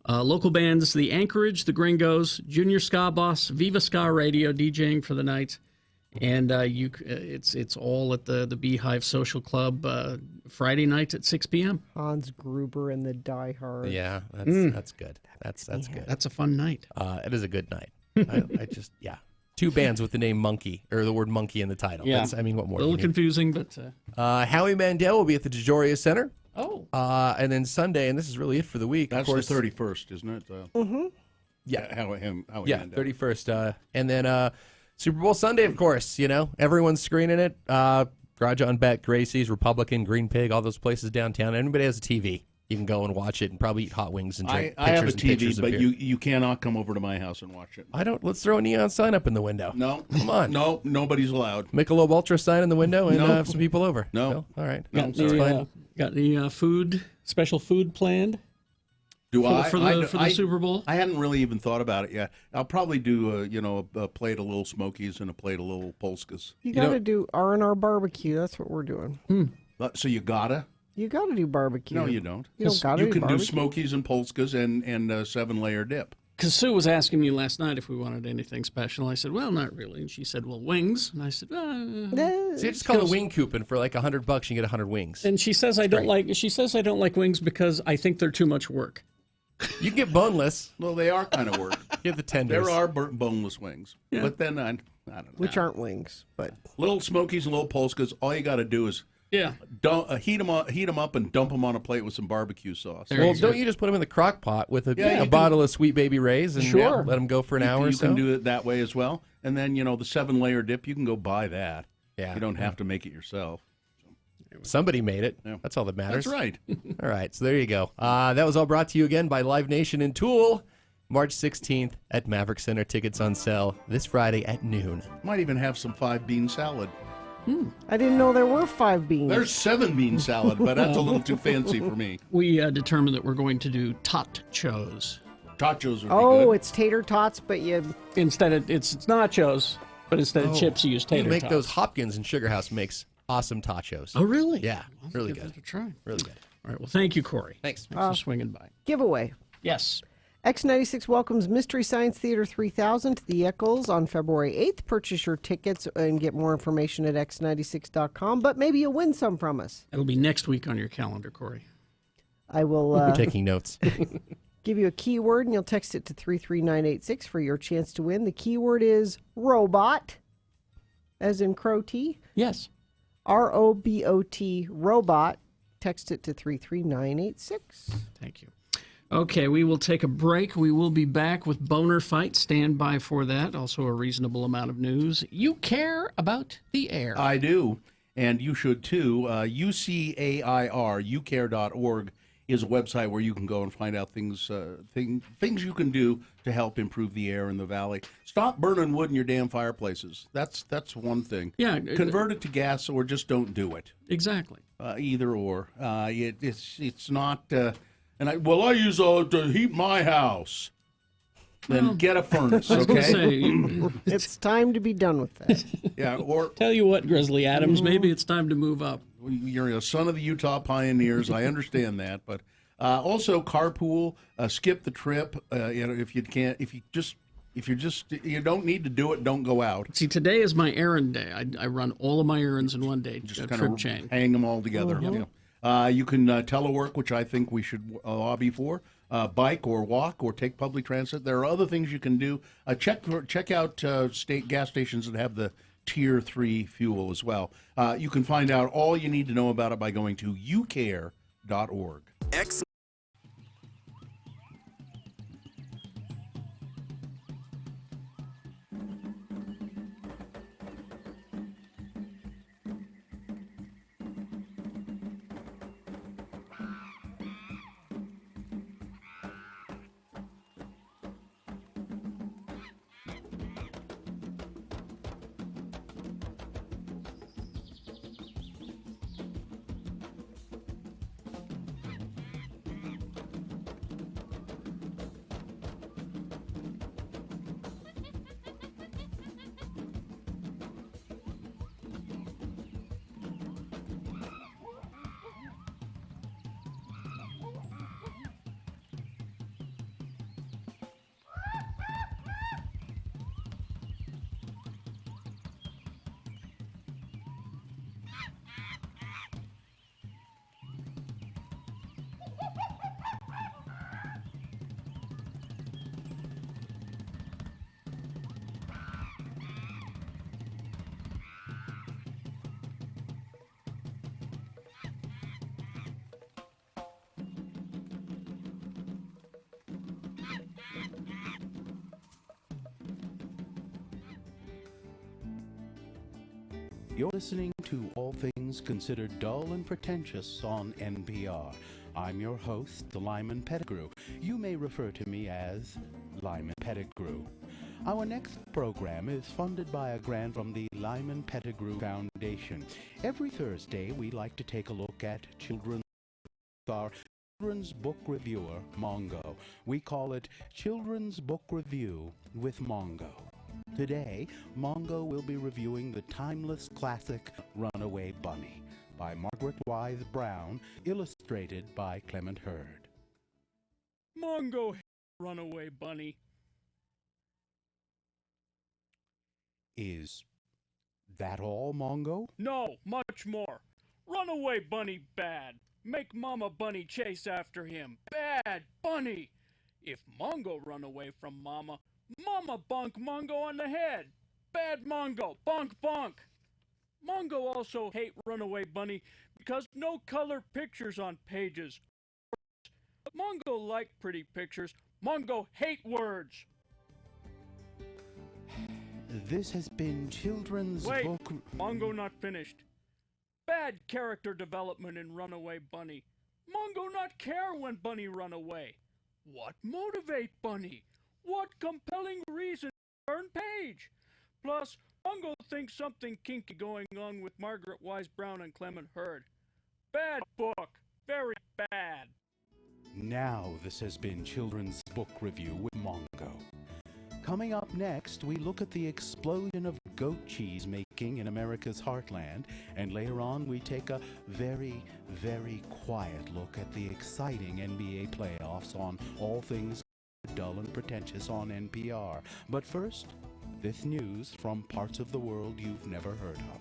Local bands, the Anchorage, the Gringos, Junior Ska Boss, Viva Ska Radio DJing for the night. And it's all at the Beehive Social Club Friday night at 6 p.m. Hans Gruber and the Diehards. Yeah, that's good. That's good. That's a fun night. It is a good night. I just, yeah. 2 bands with the name Monkey, or the word monkey in the title. Yeah. I mean, what more? A little confusing, but... Howie Mandel will be at the DeJoria Center. Oh. And then Sunday, and this is really it for the week. That's of course, the 31st, isn't it? Yeah. Howie Yeah, Mandel. 31st. And then Super Bowl Sunday, of course, you know, everyone's screening it. Garage on Bet, Gracie's, Republican, Green Pig, all those places downtown. Anybody has a TV, you can go and watch it and probably eat hot wings and drink I have a pictures and pictures TV, of but beer. you cannot come over to my house and watch it. Let's throw a neon sign up in the window. No. Come on. No, nobody's allowed. Michelob Ultra sign in the window and No. have some people over. No. All right. Got That's fine. any special food planned? For the Super Bowl? I hadn't really even thought about it yet. I'll probably do a plate of Little Smokies and a plate of Little Polskas. You got to do R&R barbecue. That's what we're doing. So you gotta? You got to do barbecue. No, you don't. You don't got to You do can barbecue. do Smokies and Polskas and 7-layer dip. Because Sue was asking me last night if we wanted anything special. I said, well, not really. And she said, well, wings. And I said, See, just call a wing coupon for like $100. You can get 100 wings. And she says I don't like wings because I think they're too much work. You can get boneless. Well, they are kind of work. Get the tenders. There are boneless wings, but then I don't know. Which aren't wings, but Little Smokies and Little Polskas. All you got to do is heat them up and dump them on a plate with some barbecue sauce. Well, don't you just put them in the crock pot with a bottle of Sweet Baby Ray's and let them go for an hour or so? You can do it that way as well. And then, the 7-layer dip, you can go buy that. Yeah. You don't have to make it yourself. Somebody made it. Yeah. That's all that matters. That's right. All right, so there you go. That was all brought to you again by Live Nation and Tool. March 16th at Maverick Center. Tickets on sale this Friday at noon. Might even have some 5-bean salad. I didn't know there were 5 beans. There's 7-bean salad, but that's a little too fancy for me. We determined that we're going to do tachos. Tachos would be Oh, good. it's tater tots, but Instead of it's nachos, but instead of chips, you use tater You make tots. those Hopkins and Sugar House makes awesome tachos. Oh, really? Yeah, really give good. that a try. Really good. All right. Well, thank you, Corey. Thanks. Thanks for swinging by. giveaway. Yes. X96 welcomes Mystery Science Theater 3000 to the Eccles on February 8th. Purchase your tickets and get more information at x96.com, but maybe you'll win some from us. It'll be next week on your calendar, Corey. I will We're taking notes. give you a keyword, and you'll text it to 33986 for your chance to win. The keyword is robot, as in crow T. Yes. ROBOT, robot. Text it to 33986. Thank you. Okay, we will take a break. We will be back with Boner Fight. Stand by for that. Also a reasonable amount of news. You care about the air. I do. and you should too. UCAIR, is a website where you can go and find out things you can do to help improve the air in the valley. Stop burning wood in your damn fireplaces. That's one thing. Yeah. Convert it to gas or just don't do it. Exactly. Either or. It's not. I use to heat my house. Then get a furnace, I was gonna okay? say, It's time to be done with that. Yeah, or Tell you what, Grizzly Adams, maybe it's time to move up. you're a son of the Utah Pioneers. I understand that, but also carpool, skip the trip. If you can't, if you don't need to do it, don't go out. See, today is my errand day. I run all of my errands in one day. Just trip kind of chain. hang them all together. You can telework, which I think we should lobby for. Bike or walk or take public transit. There are other things you can do. Check out state gas stations that have the Tier 3 fuel as well. You can find out all you need to know about it by going to ucare.org. You're listening to All Things Considered Dull and Pretentious on NPR. I'm your host, the Lyman Pettigrew. You may refer to me as Lyman Pettigrew. Our next program is funded by a grant from the Lyman Pettigrew Foundation. Every Thursday, we like to take a look at children's book reviewer, Mongo. We call it Children's Book Review with Mongo. Today, Mongo will be reviewing the timeless classic Runaway Bunny by Margaret Wise Brown, illustrated by Clement Hurd. Mongo, Runaway Bunny. Is that all, Mongo? No, much more. Runaway Bunny bad. Make Mama Bunny chase after him. Bad Bunny. If Mongo run away from Mama, Mama bonk Mongo on the head. Bad Mongo, bonk bonk. Mongo also hate Runaway Bunny because no color pictures on pages. Mongo like pretty pictures. Mongo hate words. This has been Children's Wait, Book... Mongo not finished. Bad character development in Runaway Bunny. Mongo not care when Bunny run away. What motivate Bunny? What compelling reason to turn page? Plus, Mongo thinks something kinky going on with Margaret Wise Brown and Clement Hurd. Bad book. Very bad. Now this has been Children's Book Review with Mongo. Coming up next, we look at the explosion of goat cheese making in America's heartland, and later on we take a very, very quiet look at the exciting NBA playoffs on All Things Dull and Pretentious on NPR. But first, this news from parts of the world you've never heard of.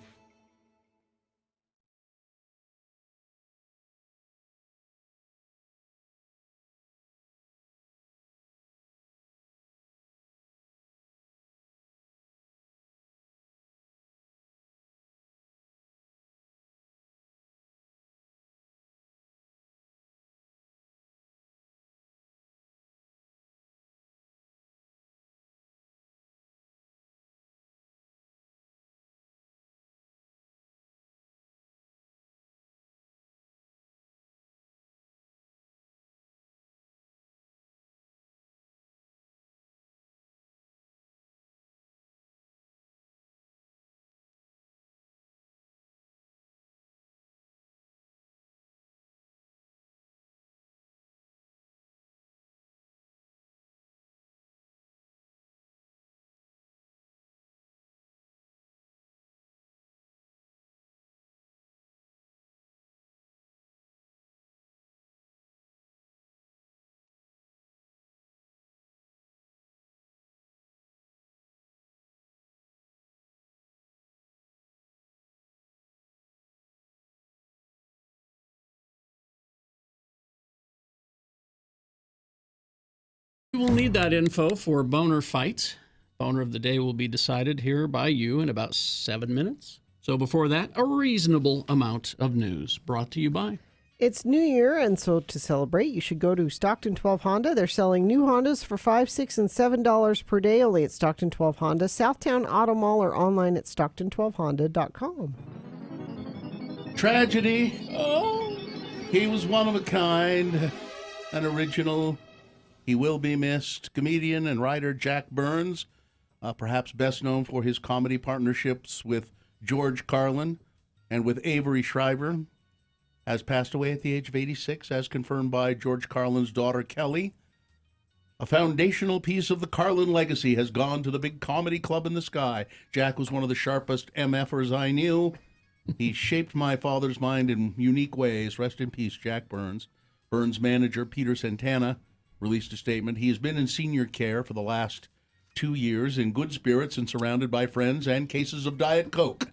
You will need that info for Boner Fight. Boner of the day will be decided here by you in about 7 minutes. So before that, a reasonable amount of news brought to you by... It's New Year, and so to celebrate, you should go to Stockton 12 Honda. They're selling new Hondas for $5, $6, and $7 per day only at Stockton 12 Honda, Southtown Auto Mall, or online at stockton12honda.com. Tragedy. Oh, he was one of a kind, an original. He will be missed. Comedian and writer Jack Burns, perhaps best known for his comedy partnerships with George Carlin and with Avery Schreiber, has passed away at the age of 86, as confirmed by George Carlin's daughter, Kelly. A foundational piece of the Carlin legacy has gone to the big comedy club in the sky. Jack was one of the sharpest MFers I knew. He shaped my father's mind in unique ways. Rest in peace, Jack Burns. Burns' manager, Peter Santana, released a statement. He has been in senior care for the last 2 years, in good spirits and surrounded by friends and cases of Diet Coke.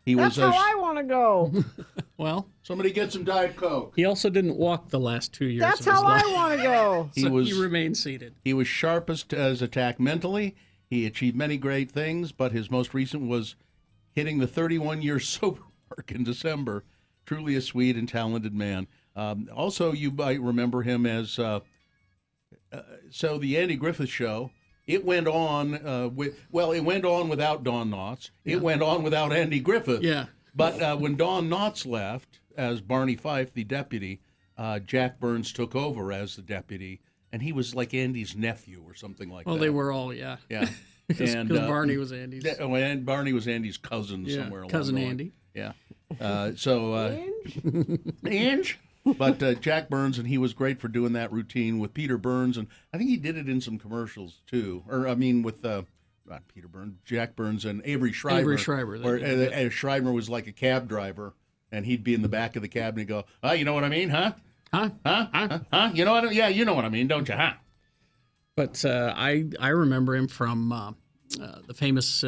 That's how I want to go. Well, somebody get some Diet Coke. He also didn't walk the last 2 years. That's how I want to go. He remained seated. He was sharpest as attack mentally. He achieved many great things, but his most recent was hitting the 31-year sober mark in December. Truly a sweet and talented man. Also, you might remember him as the Andy Griffith Show. It went on it went on without Don Knotts. It went on without Andy Griffith. Yeah. But when Don Knotts left as Barney Fife, the deputy, Jack Burns took over as the deputy, and he was like Andy's nephew or something like that. Well, they were all, yeah. Yeah. Because Barney was Andy's. And Barney was Andy's cousin somewhere along cousin the line. Andy. Yeah. Ange? But Jack Burns, and he was great for doing that routine with Peter Burns, and I think he did it in some commercials too. Or I mean, with not Peter Burns, Jack Burns and Avery Schreiber. Avery Schreiber. Where Schreiber was like a cab driver, and he'd be in the back of the cab and he'd go, "Oh, you know what I mean, huh? Huh? You know what? Yeah, you know what I mean, don't you, huh?" But I remember him from the famous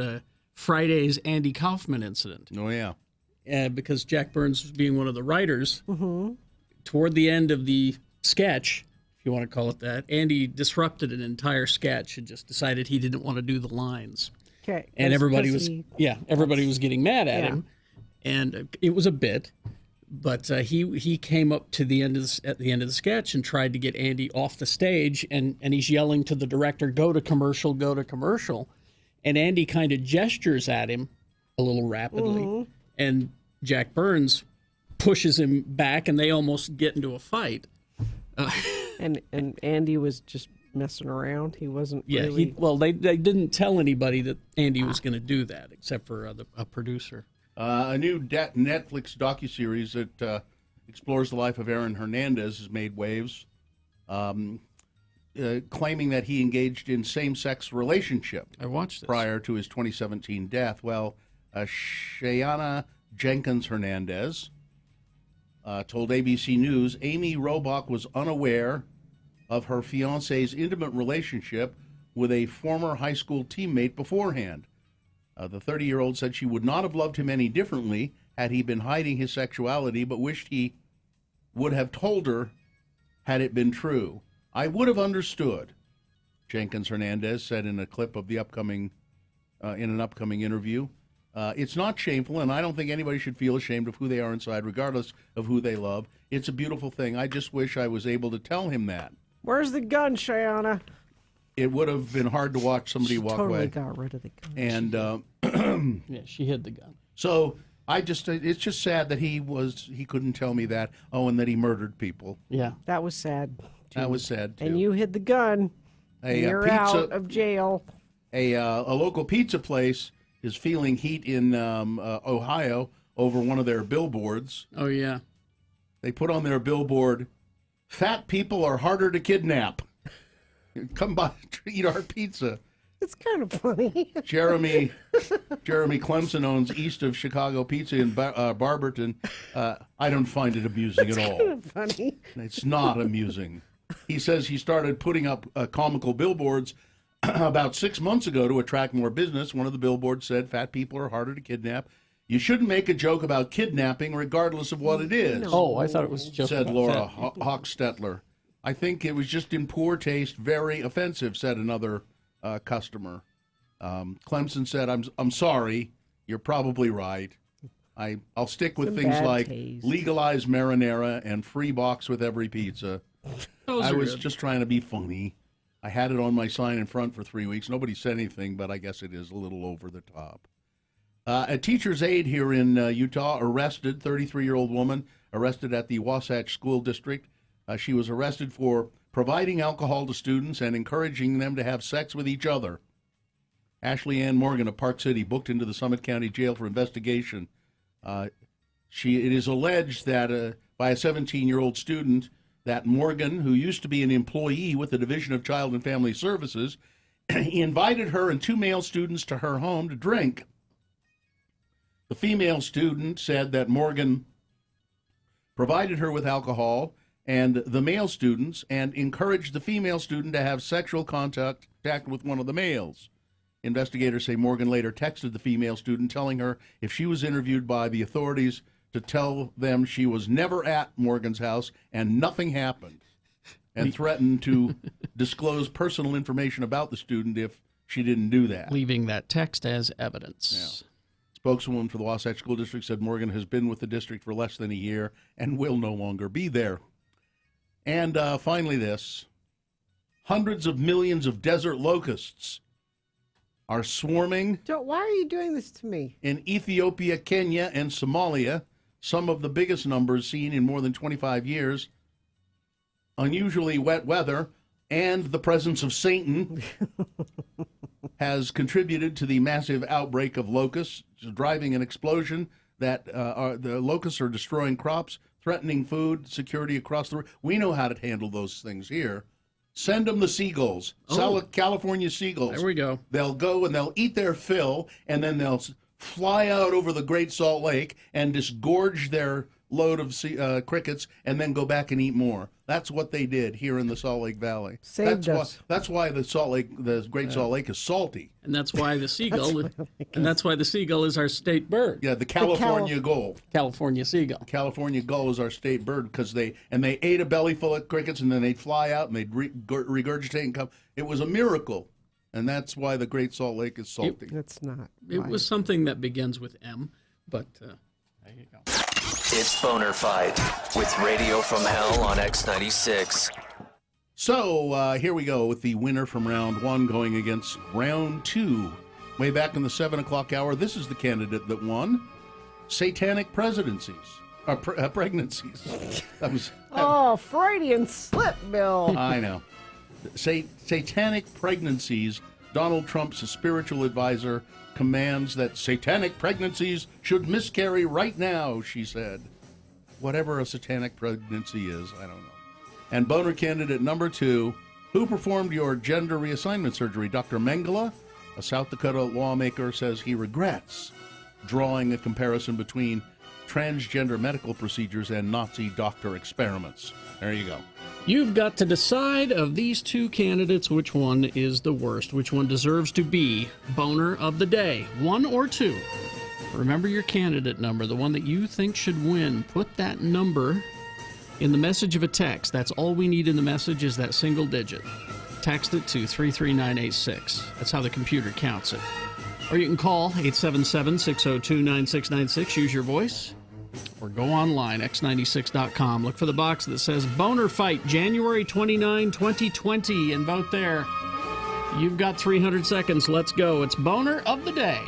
Friday's Andy Kaufman incident. Oh yeah. Because Jack Burns was being one of the writers. Mm-hmm. Toward the end of the sketch, if you want to call it that, Andy disrupted an entire sketch and just decided he didn't want to do the lines. Okay. And everybody was getting mad at him, and it was a bit. But he came up to the end of at the end of the sketch and tried to get Andy off the stage, and he's yelling to the director, "Go to commercial, go to commercial," and Andy kind of gestures at him a little rapidly, and Jack Burns pushes him back, and they almost get into a fight. And Andy was just messing around. He wasn't. Yeah. Really... They didn't tell anybody that Andy was going to do that, except for a producer. A new Netflix docuseries that explores the life of Aaron Hernandez has made waves, claiming that he engaged in same-sex relationship. I watched this. Prior to his 2017 death. Well, Sheena Jenkins Hernandez told ABC News Amy Robach was unaware of her fiancé's intimate relationship with a former high school teammate beforehand. The 30-year-old said she would not have loved him any differently had he been hiding his sexuality, but wished he would have told her had it been true. I would have understood, Jenkins Hernandez said in a clip of the upcoming in an upcoming interview. It's not shameful, and I don't think anybody should feel ashamed of who they are inside, regardless of who they love. It's a beautiful thing. I just wish I was able to tell him that. Where's the gun, Shiana? It would have been hard to watch somebody walk totally away. Got rid of the gun. And yeah, she hid the gun. So it's just sad that he couldn't tell me that. Oh, and that he murdered people. Yeah, that was sad. That was sad too. And you hid the gun. You're out of jail. A local pizza place is feeling heat in Ohio over one of their billboards. Oh, yeah. They put on their billboard, "Fat people are harder to kidnap. Come by, eat our pizza." It's kind of funny. Jeremy Clemson owns East of Chicago Pizza in Barberton. I don't find it amusing at all. It's kind of funny. It's not amusing. He says he started putting up comical billboards about 6 months ago to attract more business. One of the billboards said, "Fat people are harder to kidnap. You shouldn't make a joke about kidnapping regardless of what it is." Oh, I thought it was just said Laura Hochstetler. I think it was just in poor taste, very offensive, said another customer. Clemson said, I'm sorry, you're probably right. I'll stick with Some things bad like taste. legalize marinara and free box with every pizza. Those I are was good. just trying to be funny. I had it on my sign in front for 3 weeks. Nobody said anything, but I guess it is a little over the top. A teacher's aide here in Utah arrested, 33-year-old woman arrested at the Wasatch School District. She was arrested for providing alcohol to students and encouraging them to have sex with each other. Ashley Ann Morgan of Park City booked into the Summit County Jail for investigation. It is alleged that by a 17-year-old student that Morgan, who used to be an employee with the Division of Child and Family Services, invited her and 2 male students to her home to drink. The female student said that Morgan provided her with alcohol and the male students and encouraged the female student to have sexual contact with one of the males. Investigators say Morgan later texted the female student telling her if she was interviewed by the authorities to tell them she was never at Morgan's house and nothing happened, and threatened to disclose personal information about the student if she didn't do that. Leaving that text as evidence. Yeah. Spokeswoman for the Wasatch School District said Morgan has been with the district for less than a year and will no longer be there. And finally this, hundreds of millions of desert locusts are swarming. Why are you doing this to me? In Ethiopia, Kenya, and Somalia, some of the biggest numbers seen in more than 25 years. Unusually wet weather and the presence of Satan has contributed to the massive outbreak of locusts, driving an explosion that the locusts are destroying crops, threatening food security across the. We know how to handle those things here. Send them the seagulls. California seagulls. There we go. They'll go and they'll eat their fill, and then they'll fly out over the Great Salt Lake and disgorge their load of crickets and then go back and eat more. That's what they did here in the Salt Lake Valley. Saved us. That's why the Great Salt Lake is salty. And that's why the seagull is our state bird. Yeah, the California gull. California seagull. California gull is our state bird because they ate a belly full of crickets and then they'd fly out and they'd regurgitate and come. It was a miracle, and that's why the Great Salt Lake is salty. It's not. It was something that begins with M, but there you go. It's Boner Fight with Radio from Hell on X96. So here we go with the winner from round 1 going against round 2. Way back in the 7 o'clock hour, this is the candidate that won. Satanic pregnancies. That was. Oh, Freudian slip, Bill. I know. Satanic pregnancies. Donald Trump's spiritual advisor commands that satanic pregnancies should miscarry right now, she said. Whatever a satanic pregnancy is, I don't know. And boner candidate number 2, who performed your gender reassignment surgery? Dr. Mengele, a South Dakota lawmaker, says he regrets drawing a comparison between transgender medical procedures and Nazi doctor experiments. There you go. You've got to decide of these 2 candidates which one is the worst, which one deserves to be boner of the day, 1 or 2. Remember your candidate number, the one that you think should win. Put that number in the message of a text. That's all we need in the message is that single digit. Text it to 33986. That's how the computer counts it. Or you can call 877-602-9696. Use your voice. Or go online, x96.com. Look for the box that says Boner Fight, January 29, 2020, and vote there. You've got 300 seconds. Let's go. It's Boner of the Day.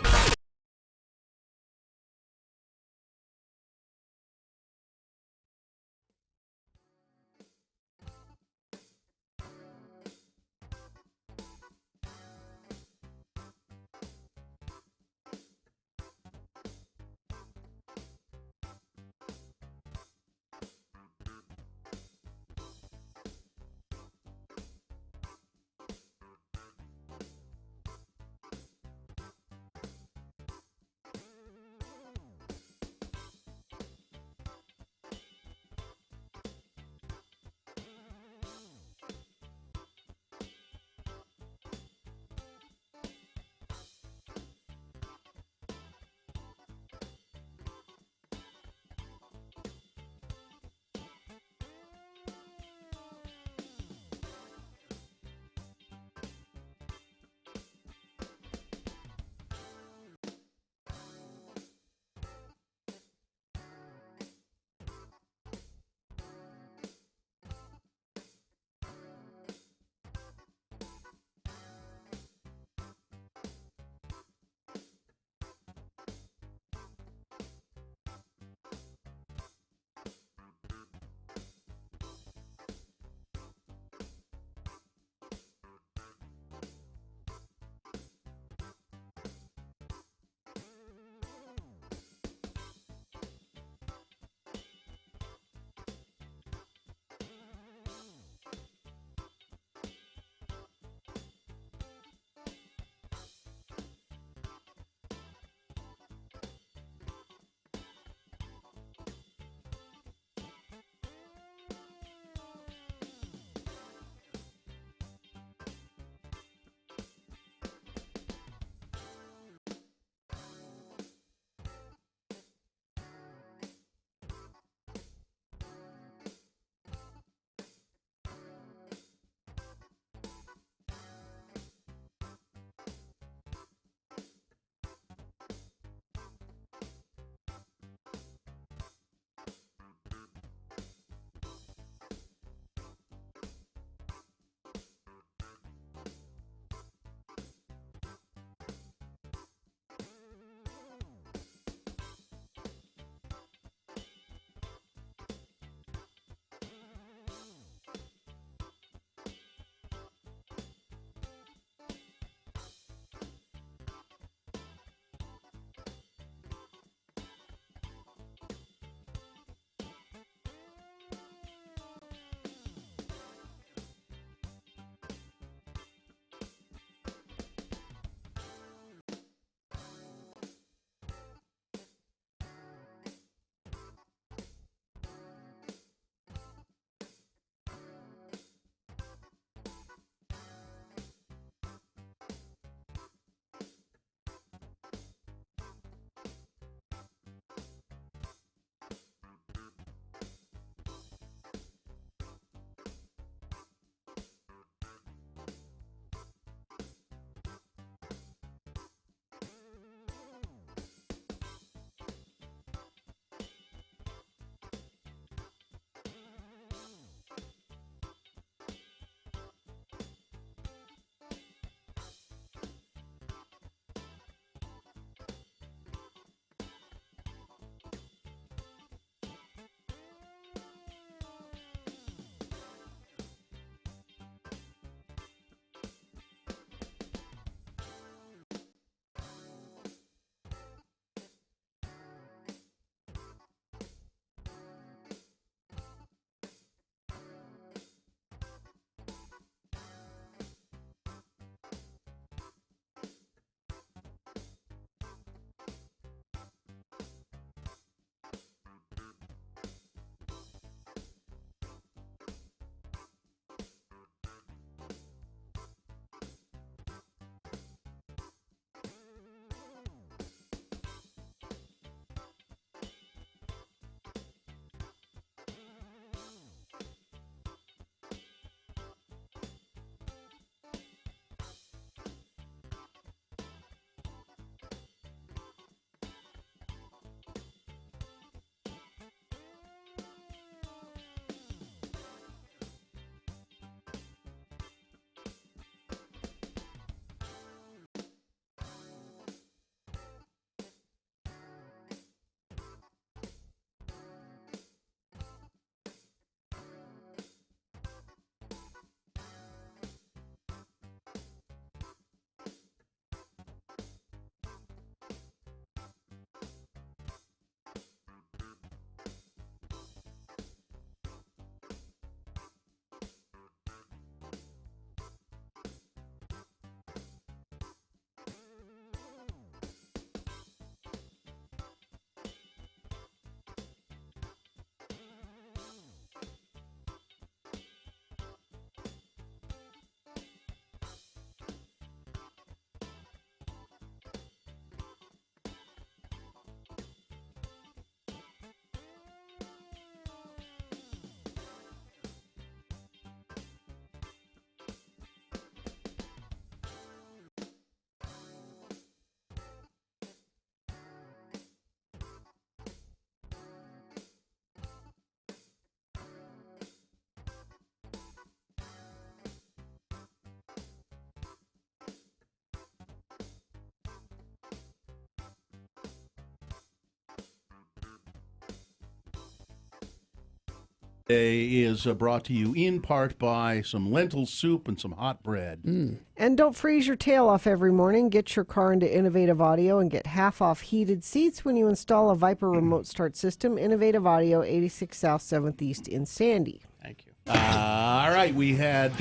is brought to you in part by some lentil soup and some hot bread. And don't freeze your tail off every morning. Get your car into Innovative Audio and get half off heated seats when you install a Viper remote start system. Innovative Audio, 86 South 7th East in Sandy. Thank you. All right, we had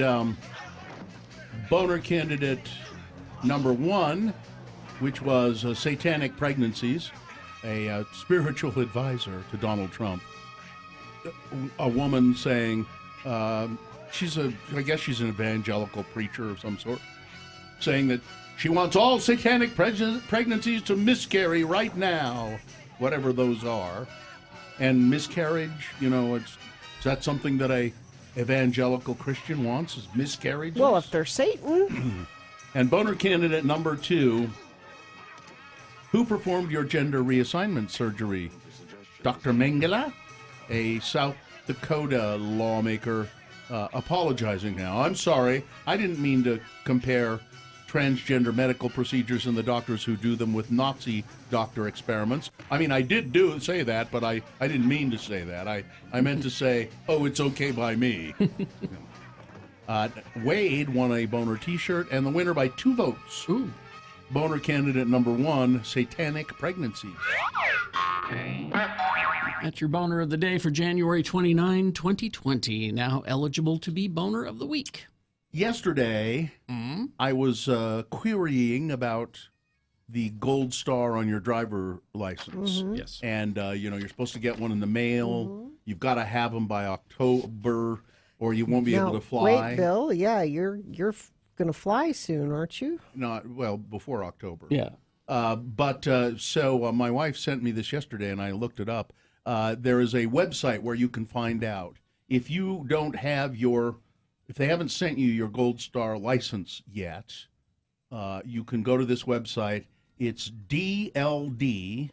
boner candidate number 1, which was satanic pregnancies, a spiritual advisor to Donald Trump. A woman saying, I guess she's an evangelical preacher of some sort, saying that she wants all satanic pregnancies to miscarry right now, whatever those are. And miscarriage, is that something that a evangelical Christian wants, is miscarriage? Well, if they're Satan. And boner candidate number 2, who performed your gender reassignment surgery? Dr. Mengele? A South Dakota lawmaker apologizing now. I'm sorry, I didn't mean to compare transgender medical procedures and the doctors who do them with Nazi doctor experiments. I mean, I did say that, but I didn't mean to say that. I meant to say, oh, it's okay by me. Wade won a boner t-shirt, and the winner by 2 votes. Ooh. Boner candidate number 1, satanic pregnancies. That's your boner of the day for January 29, 2020. Now eligible to be boner of the week. Yesterday, I was querying about the gold star on your driver license. Yes. And, you're supposed to get one in the mail. You've got to have them by October, or you won't be able to fly. Wait, Bill, yeah, you're going to fly soon, aren't you? Before October. Yeah. So my wife sent me this yesterday, and I looked it up. There is a website where you can find out if you don't have if they haven't sent you your Gold Star license yet. You can go to this website. It's DLD,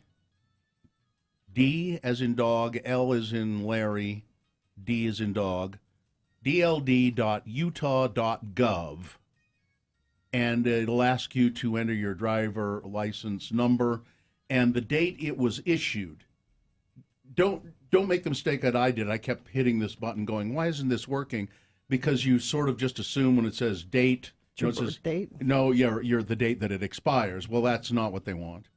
D as in dog, L as in Larry, D as in dog, dld.utah.gov. And it'll ask you to enter your driver license number and the date it was issued. Don't make the mistake that I did. I kept hitting this button going, why isn't this working? Because you sort of just assume when it says date. It says date? No, you're the date that it expires. Well, that's not what they want.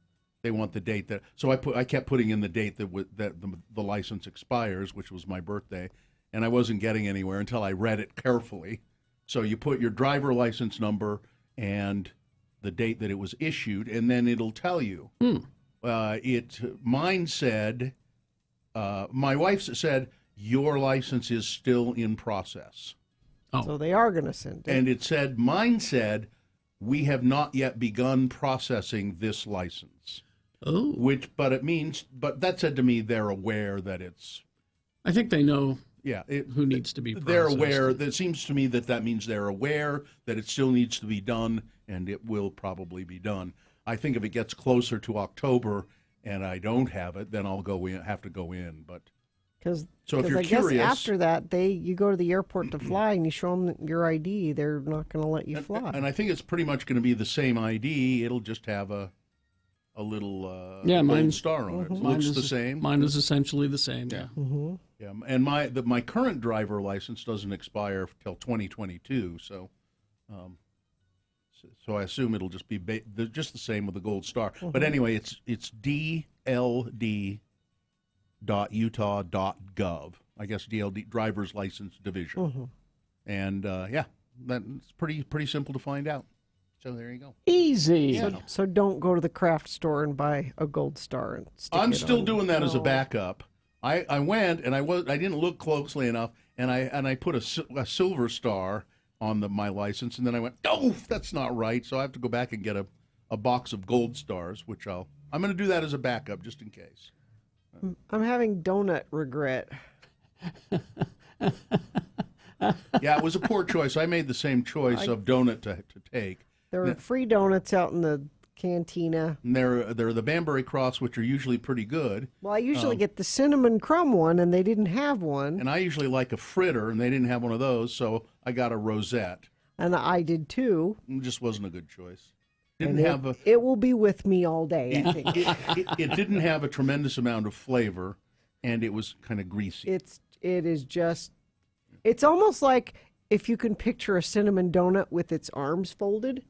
They want the date that. So I kept putting in the date that the license expires, which was my birthday, and I wasn't getting anywhere until I read it carefully. So you put your driver license number and the date that it was issued, and then it'll tell you. Mine said, my wife's said, your license is still in process. Oh. So they are going to send it. And mine said, we have not yet begun processing this license. Oh. But that said to me, they're aware that it's. I think they know. Yeah, who needs to be processed. They're aware. It seems to me that means they're aware that it still needs to be done, and it will probably be done. I think if it gets closer to October and I don't have it, then I'll have to go in. But because if you're I curious, guess after that, you go to the airport to fly and you show them your ID, they're not going to let you fly. And I think it's pretty much going to be the same ID. It'll just have a little gold star on it. It looks the same. Mine is essentially the same. Yeah. Mm-hmm. Yeah, and my current driver license doesn't expire till 2022, so I assume it'll just be just the same with the gold star. Mm-hmm. But anyway, it's dld.utah.gov. I guess DLD, Driver's License Division. Mm-hmm. And that's pretty simple to find out. So there you go. Easy. Yeah. So don't go to the craft store and buy a gold star and stick I'm it still on. doing that as a backup. I went and I didn't look closely enough, and I put a silver star on my license, and then I went, oh, that's not right. So I have to go back and get a box of gold stars, which I'm going to do that as a backup just in case. I'm having donut regret. Yeah, it was a poor choice. I made the same choice of donut to take. There were free donuts out in the cantina. And they're the Banbury Cross, which are usually pretty good. Well, I usually get the cinnamon crumb one, and they didn't have one. And I usually like a fritter, and they didn't have one of those, so I got a rosette. And I did too. It just wasn't a good choice. It will be with me all day, I think. It didn't have a tremendous amount of flavor, and it was kind of greasy. It's is just, it's almost like if you can picture a cinnamon donut with its arms folded,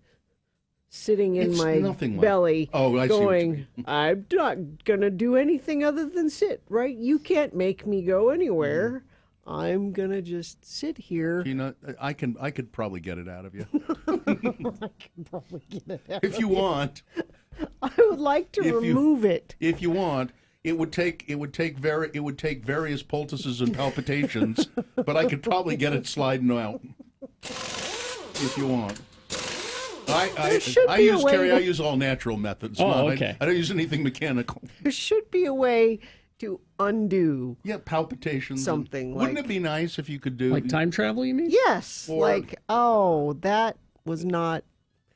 sitting in It's my nothing like- belly, Oh, I see what you going, mean. I'm not going to do anything other than sit, right? You can't make me go anywhere. I'm going to just sit here. Sheena, I could probably get it out of you. I can probably get it out If you of want. I would like to remove it. If you want. It would take various poultices and palpitations, but I could probably get it sliding out if you want. I use Carrie. I use all natural methods. Okay. I don't use anything mechanical. There should be a way to undo. Yeah, palpitations. Something like. Wouldn't it be nice if you could do Like time travel, you mean? Yes. That was not.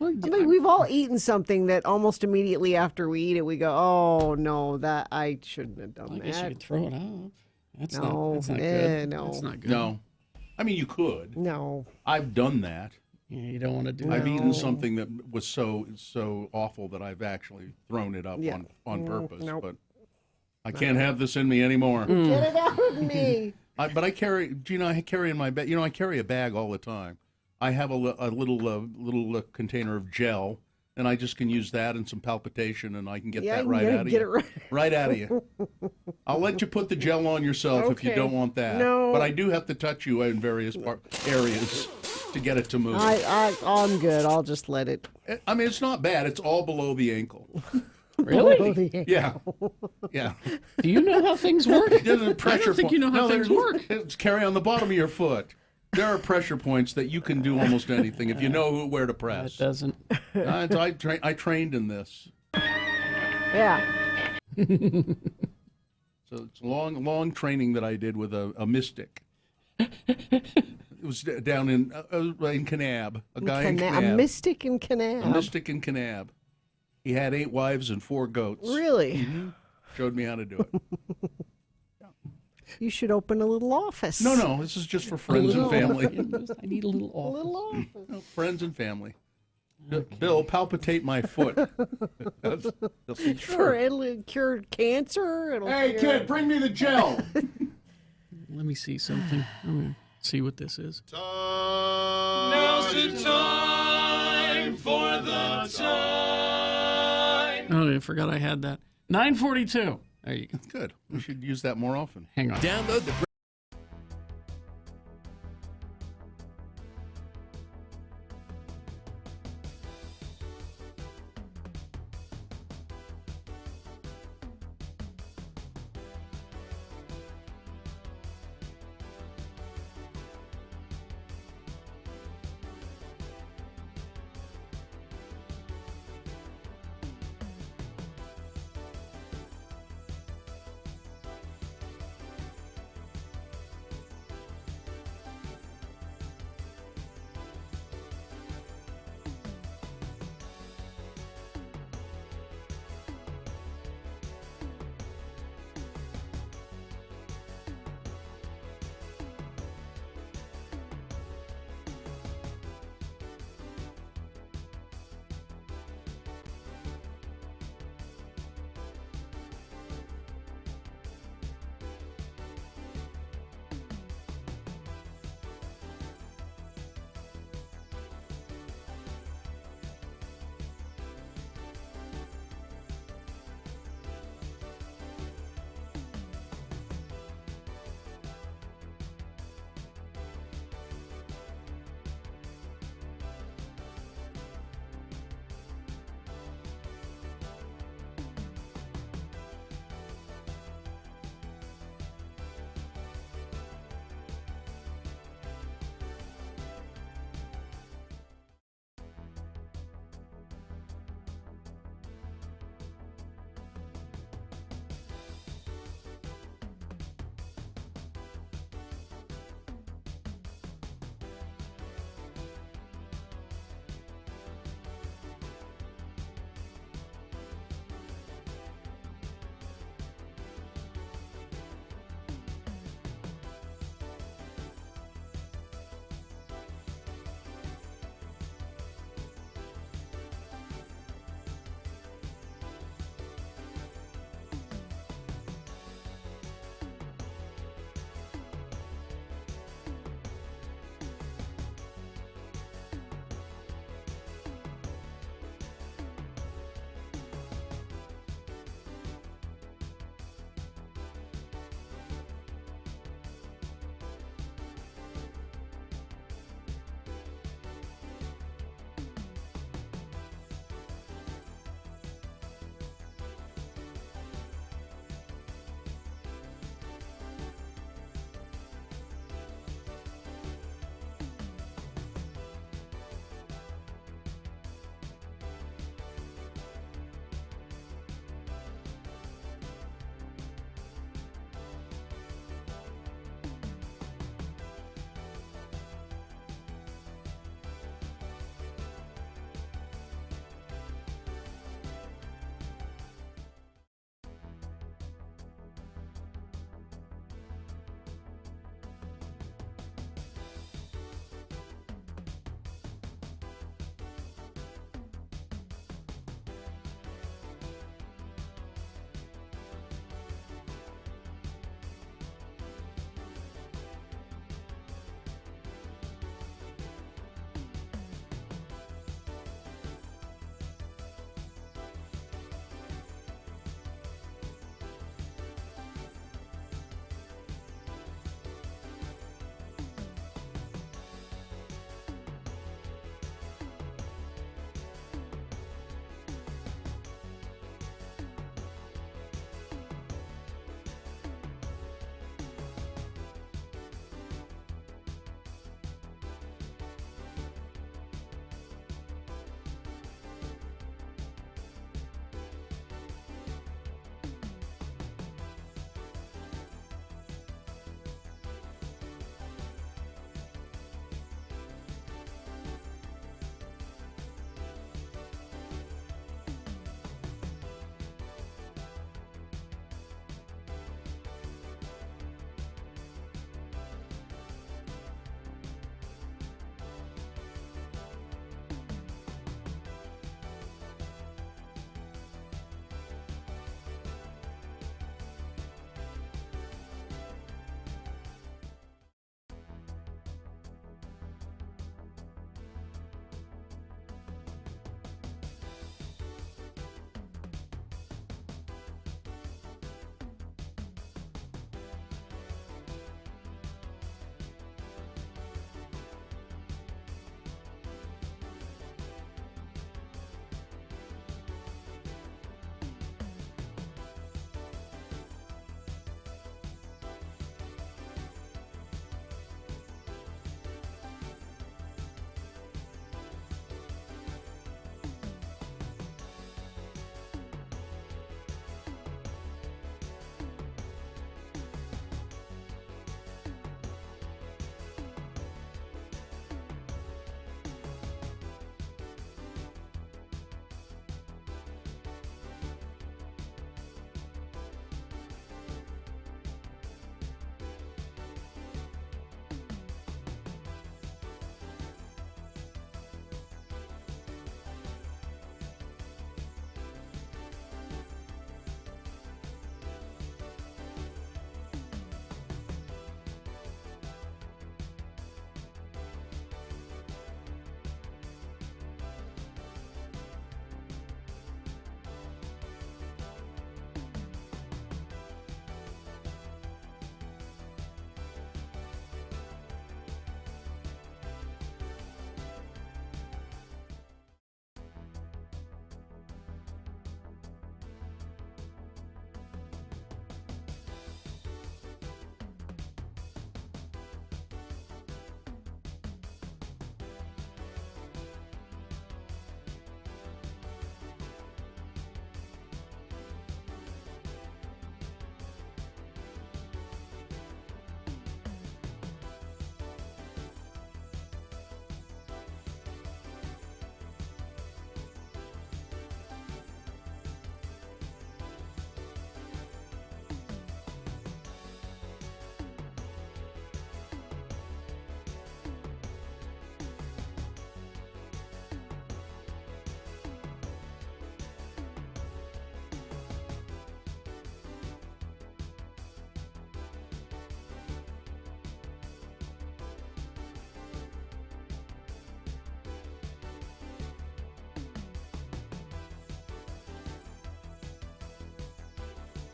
I mean, we've all eaten something that almost immediately after we eat it, we go, "Oh no, that I shouldn't have done that." I guess you could throw it out. That's No, not eh, good. no. That's not good. No, I mean you could. No, I've done that. Yeah, you don't want to do I've that. eaten something that was so awful that I've actually thrown it up on purpose. nope. But I can't have this in me anymore. Get it out of me. But I carry, Gina. I carry in my bag. You know, I carry a bag all the time. I have a little container of gel, and I just can use that and some palpitation, and I can get that right out of you. Right out of you. I'll let you put the gel on yourself if you Okay. don't want that. No. But I do have to touch you in various areas to get it to move. I'm good. I'll just let it. I mean, it's not bad. It's all below the ankle. Really? Yeah. Yeah. Do you know how things work? There's a pressure I don't think you know how things work. It's carry on the bottom of your foot. There are pressure points that you can do almost anything if you know where to press. It doesn't. I trained in this. Yeah. So it's long training that I did with a mystic. It was down in Kanab. A guy in Kanab. A mystic in Kanab. A mystic in Kanab. He had 8 wives and 4 goats. Really? Mm-hmm. Showed me how to do it. You should open a little office. No, this is just for friends and family. I need a little office. A little office. No, friends and family. Bill, palpitate my foot. They'll say, Sure, sure. it'll cure cancer. Hey, kid, bring me the gel. Let me see something. I'm going to see what this is. Now's the time for the time. Oh, I forgot I had that. 9:42. There you go. Good. We should use that more often. Hang on. Download the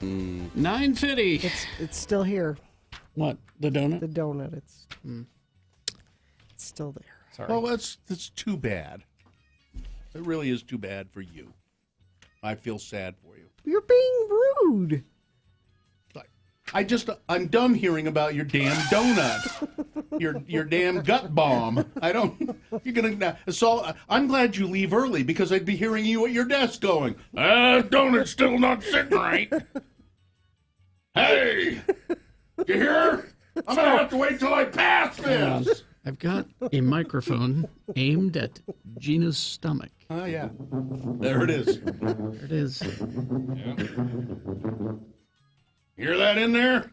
$9.50. It's still here. What? The donut? The donut. It's still there. Sorry. Well, that's too bad. It really is too bad for you. I feel sad for you. You're being rude. I'm done hearing about your damn donut. your damn gut bomb. You're gonna. So I'm glad you leave early because I'd be hearing you at your desk going, donut's still not sitting right. Hey, you hear? I'm gonna have to wait till I pass this. I've got a microphone aimed at Gina's stomach. Oh, yeah. There it is. There it is. Yeah. Hear that in there?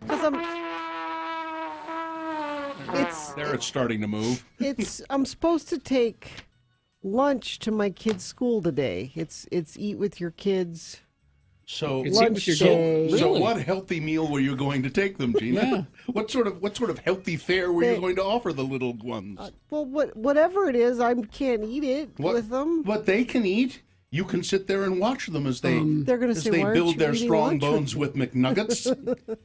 There it's starting to move. I'm supposed to take lunch to my kids' school today. It's eat with your kids. So what healthy meal were you going to take them, Gina? Yeah. What sort of healthy fare were you going to offer the little ones? Well, whatever it is, I can't eat it with them. What they can eat, you can sit there and watch them as they They're gonna say, "Why aren't build you their eating strong lunch bones with McNuggets.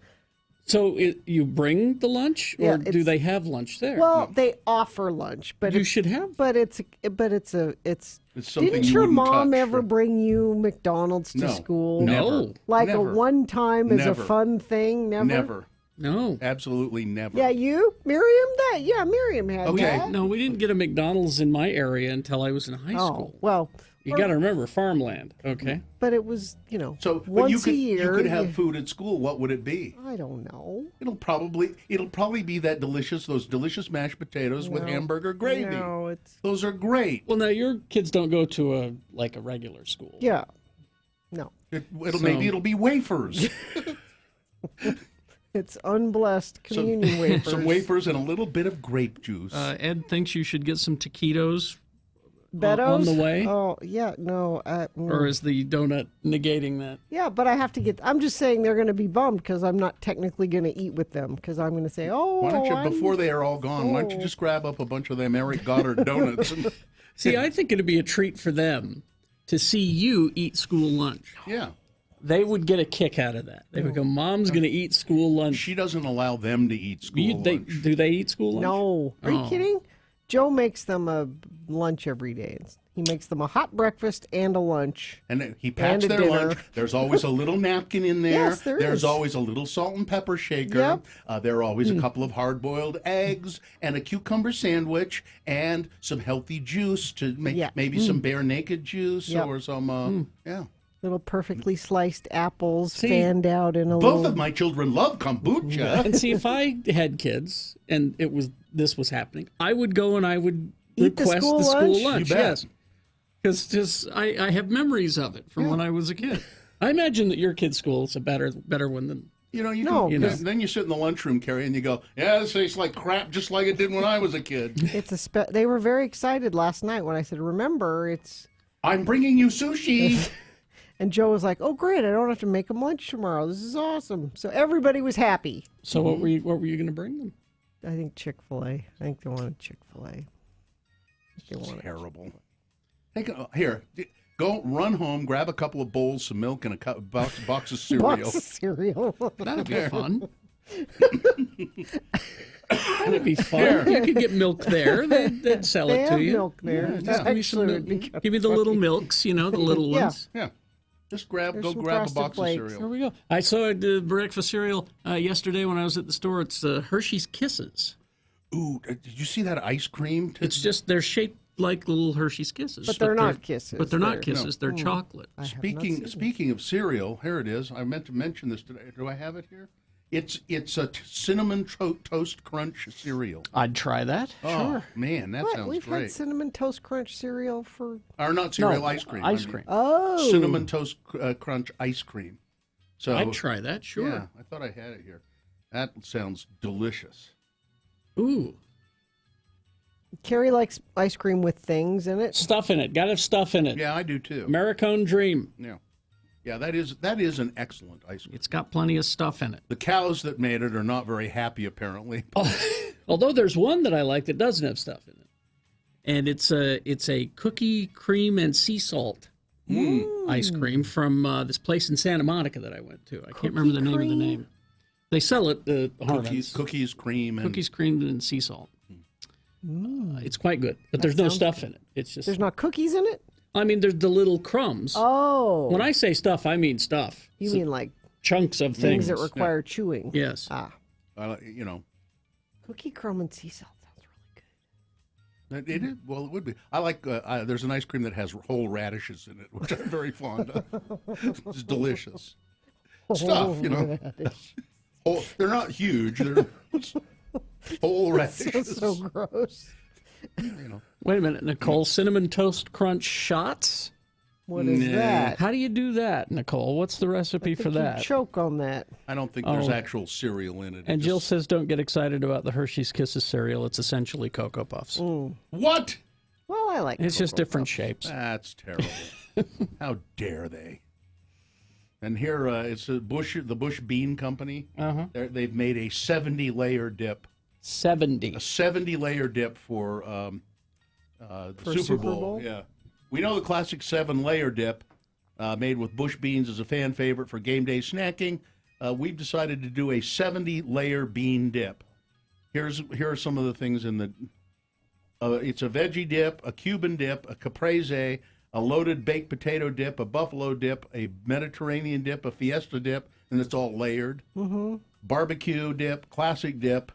So you bring the lunch, or Yeah, do they have lunch there? Well, they offer lunch, but You should have. But it's something Didn't you your wouldn't mom touch. ever bring you McDonald's to No. school? Never. Like Never. a one time as a Never. fun thing? Never. Never. No. Absolutely never. Yeah, you, Miriam. Miriam had that. No, we didn't get a McDonald's in my area until I was in high school. Well, You got to remember farmland, okay? but it was So, but once you could a year. you could have food at school. What would it be? I don't know. It'll probably be those delicious mashed potatoes with No. hamburger gravy. No, Those are great. Well, now your kids don't go to a regular school. Yeah. No. Maybe it'll be wafers. It's unblessed communion wafers. Some wafers and a little bit of grape juice. Ed thinks you should get some taquitos Beddoes? on the way. Oh, yeah, no. Or is the donut negating that? Yeah, but I have to get. I'm just saying they're going to be bummed because I'm not technically going to eat with them because I'm going to say, oh. Why don't you, I'm- before they are all gone, why don't you just grab up a bunch of them Eric Goddard donuts? And, See, I think it'd be a treat for them to see you eat school lunch. Yeah. They would get a kick out of that. They would go, Mom's going to eat school lunch. She doesn't allow them to eat school lunch. Do they eat school lunch? No. Are you kidding? Joe makes them a lunch every day. He makes them a hot breakfast and a lunch. And he packs And a their dinner. lunch. There's always a little napkin in there. Yes, there There's is. always a little salt and pepper shaker. Yep. There are always a couple of hard-boiled eggs and a cucumber sandwich and some healthy juice to make maybe some bare naked juice Yep. or some Little perfectly sliced apples See, fanned out in a Both little. of my children love kombucha. And see, if I had kids and this was happening, I would go and I would Eat the request school the school lunch? lunch. You bet. Yes, because I have memories of it from when I was a kid. I imagine that your kid's school is a better one than. You know, No, can, 'cause- then you sit in the lunchroom, Carrie, and you go, "Yeah, this tastes like crap, just like it did when I was a kid." It's they were very excited last night when I said, "Remember, it's." I'm bringing you sushi. And Joe was like, "Oh, great! I don't have to make them lunch tomorrow. This is awesome." So everybody was happy. So what were you going to bring them? I think Chick-fil-A. I think they wanted Chick-fil-A. Terrible. Here, go run home, grab a couple of bowls, some milk, and a box of cereal. Box of cereal. That'd be fun. That'd be fun. You could get milk there. They'd sell They it to have you. milk there. Yeah, That just give me some actually would milk. be kinda Give me the little funny. milks, the little Yeah. ones. Yeah. Just There's go some grab a Frosted box Flakes. of cereal. There we go. I saw the breakfast cereal yesterday when I was at the store. It's Hershey's Kisses. Ooh, did you see that ice cream? It's just they're shaped like little Hershey's Kisses, But they're not kisses. But they're not kisses. They're Hmm. chocolate. I have not seen Speaking of cereal, here it is. I meant to mention this today. Do I have it here? It's a cinnamon toast crunch cereal. I'd try that. Oh, Sure. man, that What? sounds We've great. had cinnamon toast crunch cereal for. Or not cereal, No, ice cream. ice I mean. cream. Oh. Cinnamon toast crunch ice cream. So I'd try that. Sure. Yeah, I thought I had it here. That sounds delicious. Ooh, Carrie likes ice cream with things in it. stuff in it. Got to have stuff in it. Yeah, I do too. Americone Dream. Yeah. Yeah, that is an excellent ice cream. It's got plenty of stuff in it. The cows that made it are not very happy, apparently. Although there's one that I like that doesn't have stuff in it, and it's a cookie cream and sea salt ice cream from this place in Santa Monica that I went to. I can't remember the name of the name. They sell it the cookies, cream, and sea salt. It's quite good, but there's no stuff in it. It's just There's not cookies in it? I mean, there's the little crumbs. Oh. When I say stuff, I mean stuff. You mean like chunks of things that require chewing? Yes. Cookie crumb and sea salt sounds really good. It is. Well, it would be. I like. There's an ice cream that has whole radishes in it, which I'm very fond of. It's delicious stuff, they're not huge. They're whole radishes. So gross. Wait a minute, Nicole. Cinnamon Toast Crunch shots? What is that? How do you do that, Nicole? What's the recipe for that? Choke on that. I don't think there's actual cereal in it. And Jill says don't get excited about the Hershey's Kisses cereal. It's essentially Cocoa Puffs. What? Well, I like It's just Cocoa different Puffs. shapes. That's terrible. How dare they? And here, it's the Bush Bean Company. They've made a 70-layer dip. 70. A 70-layer dip for Super Bowl. Yeah. We know the classic 7-layer dip made with bush beans is a fan favorite for game day snacking. We've decided to do a 70-layer bean dip. Here are some of the things in the. It's a veggie dip, a Cuban dip, a caprese, a loaded baked potato dip, a buffalo dip, a Mediterranean dip, a fiesta dip, and it's all layered. Barbecue dip, classic dip.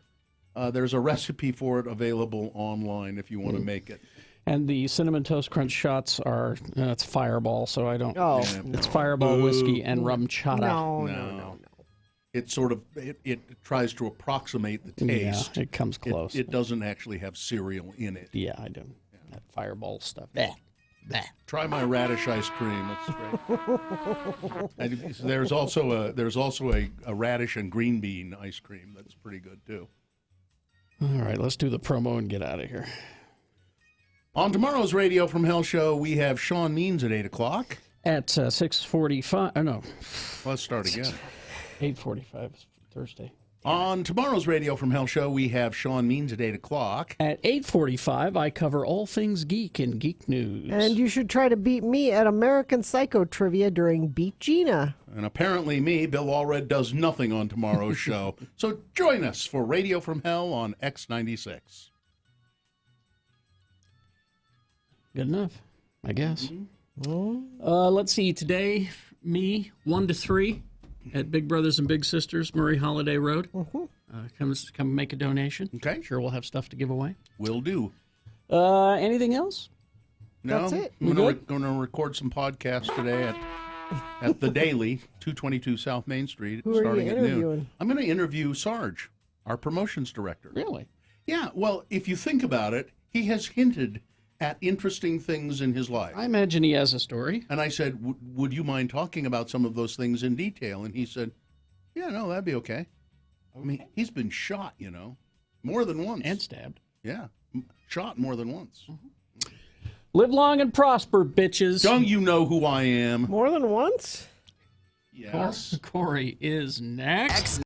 There's a recipe for it available online if you want to make it. And the Cinnamon Toast Crunch shots are, it's Fireball, so I don't. Oh. It's Fireball whiskey and rum chata. No. It sort of, it tries to approximate the taste. Yeah, it comes close. It doesn't actually have cereal in it. Yeah, I do. That Fireball stuff. Bleh. Try my radish ice cream. That's great. There's also a radish and green bean ice cream that's pretty good too. All right, let's do the promo and get out of here. On tomorrow's Radio from Hell show, we have Sean Means at 8 o'clock. At 6:45. Oh, no. Let's start again. 8:45 is Thursday. On tomorrow's Radio from Hell show, we have Sean Means at 8 o'clock. At 8:45, I cover all things geek and geek news. And you should try to beat me at American Psycho Trivia during Beat Gina. And apparently me, Bill Allred, does nothing on tomorrow's show. So join us for Radio from Hell on X96. Good enough, I guess. Let's see. Today, me, 1 to 3 at Big Brothers and Big Sisters, Murray Holiday Road. Come make a donation. Okay. Sure, we'll have stuff to give away. Will do. Anything else? No, That's it. I'm going to record some podcasts today at the Daily, 222 South Main Street, Who are starting you at noon. interviewing? I'm going to interview Sarge, our promotions director. Really? Yeah. Well, if you think about it, he has hinted at interesting things in his life. I imagine he has a story. And I said, would you mind talking about some of those things in detail? And he said, yeah, no, that'd be okay. I mean, he's been shot, more than once. And stabbed. Yeah, shot more than once. Live long and prosper, bitches. Don't you know who I am? More than once? Yes. Corey is next.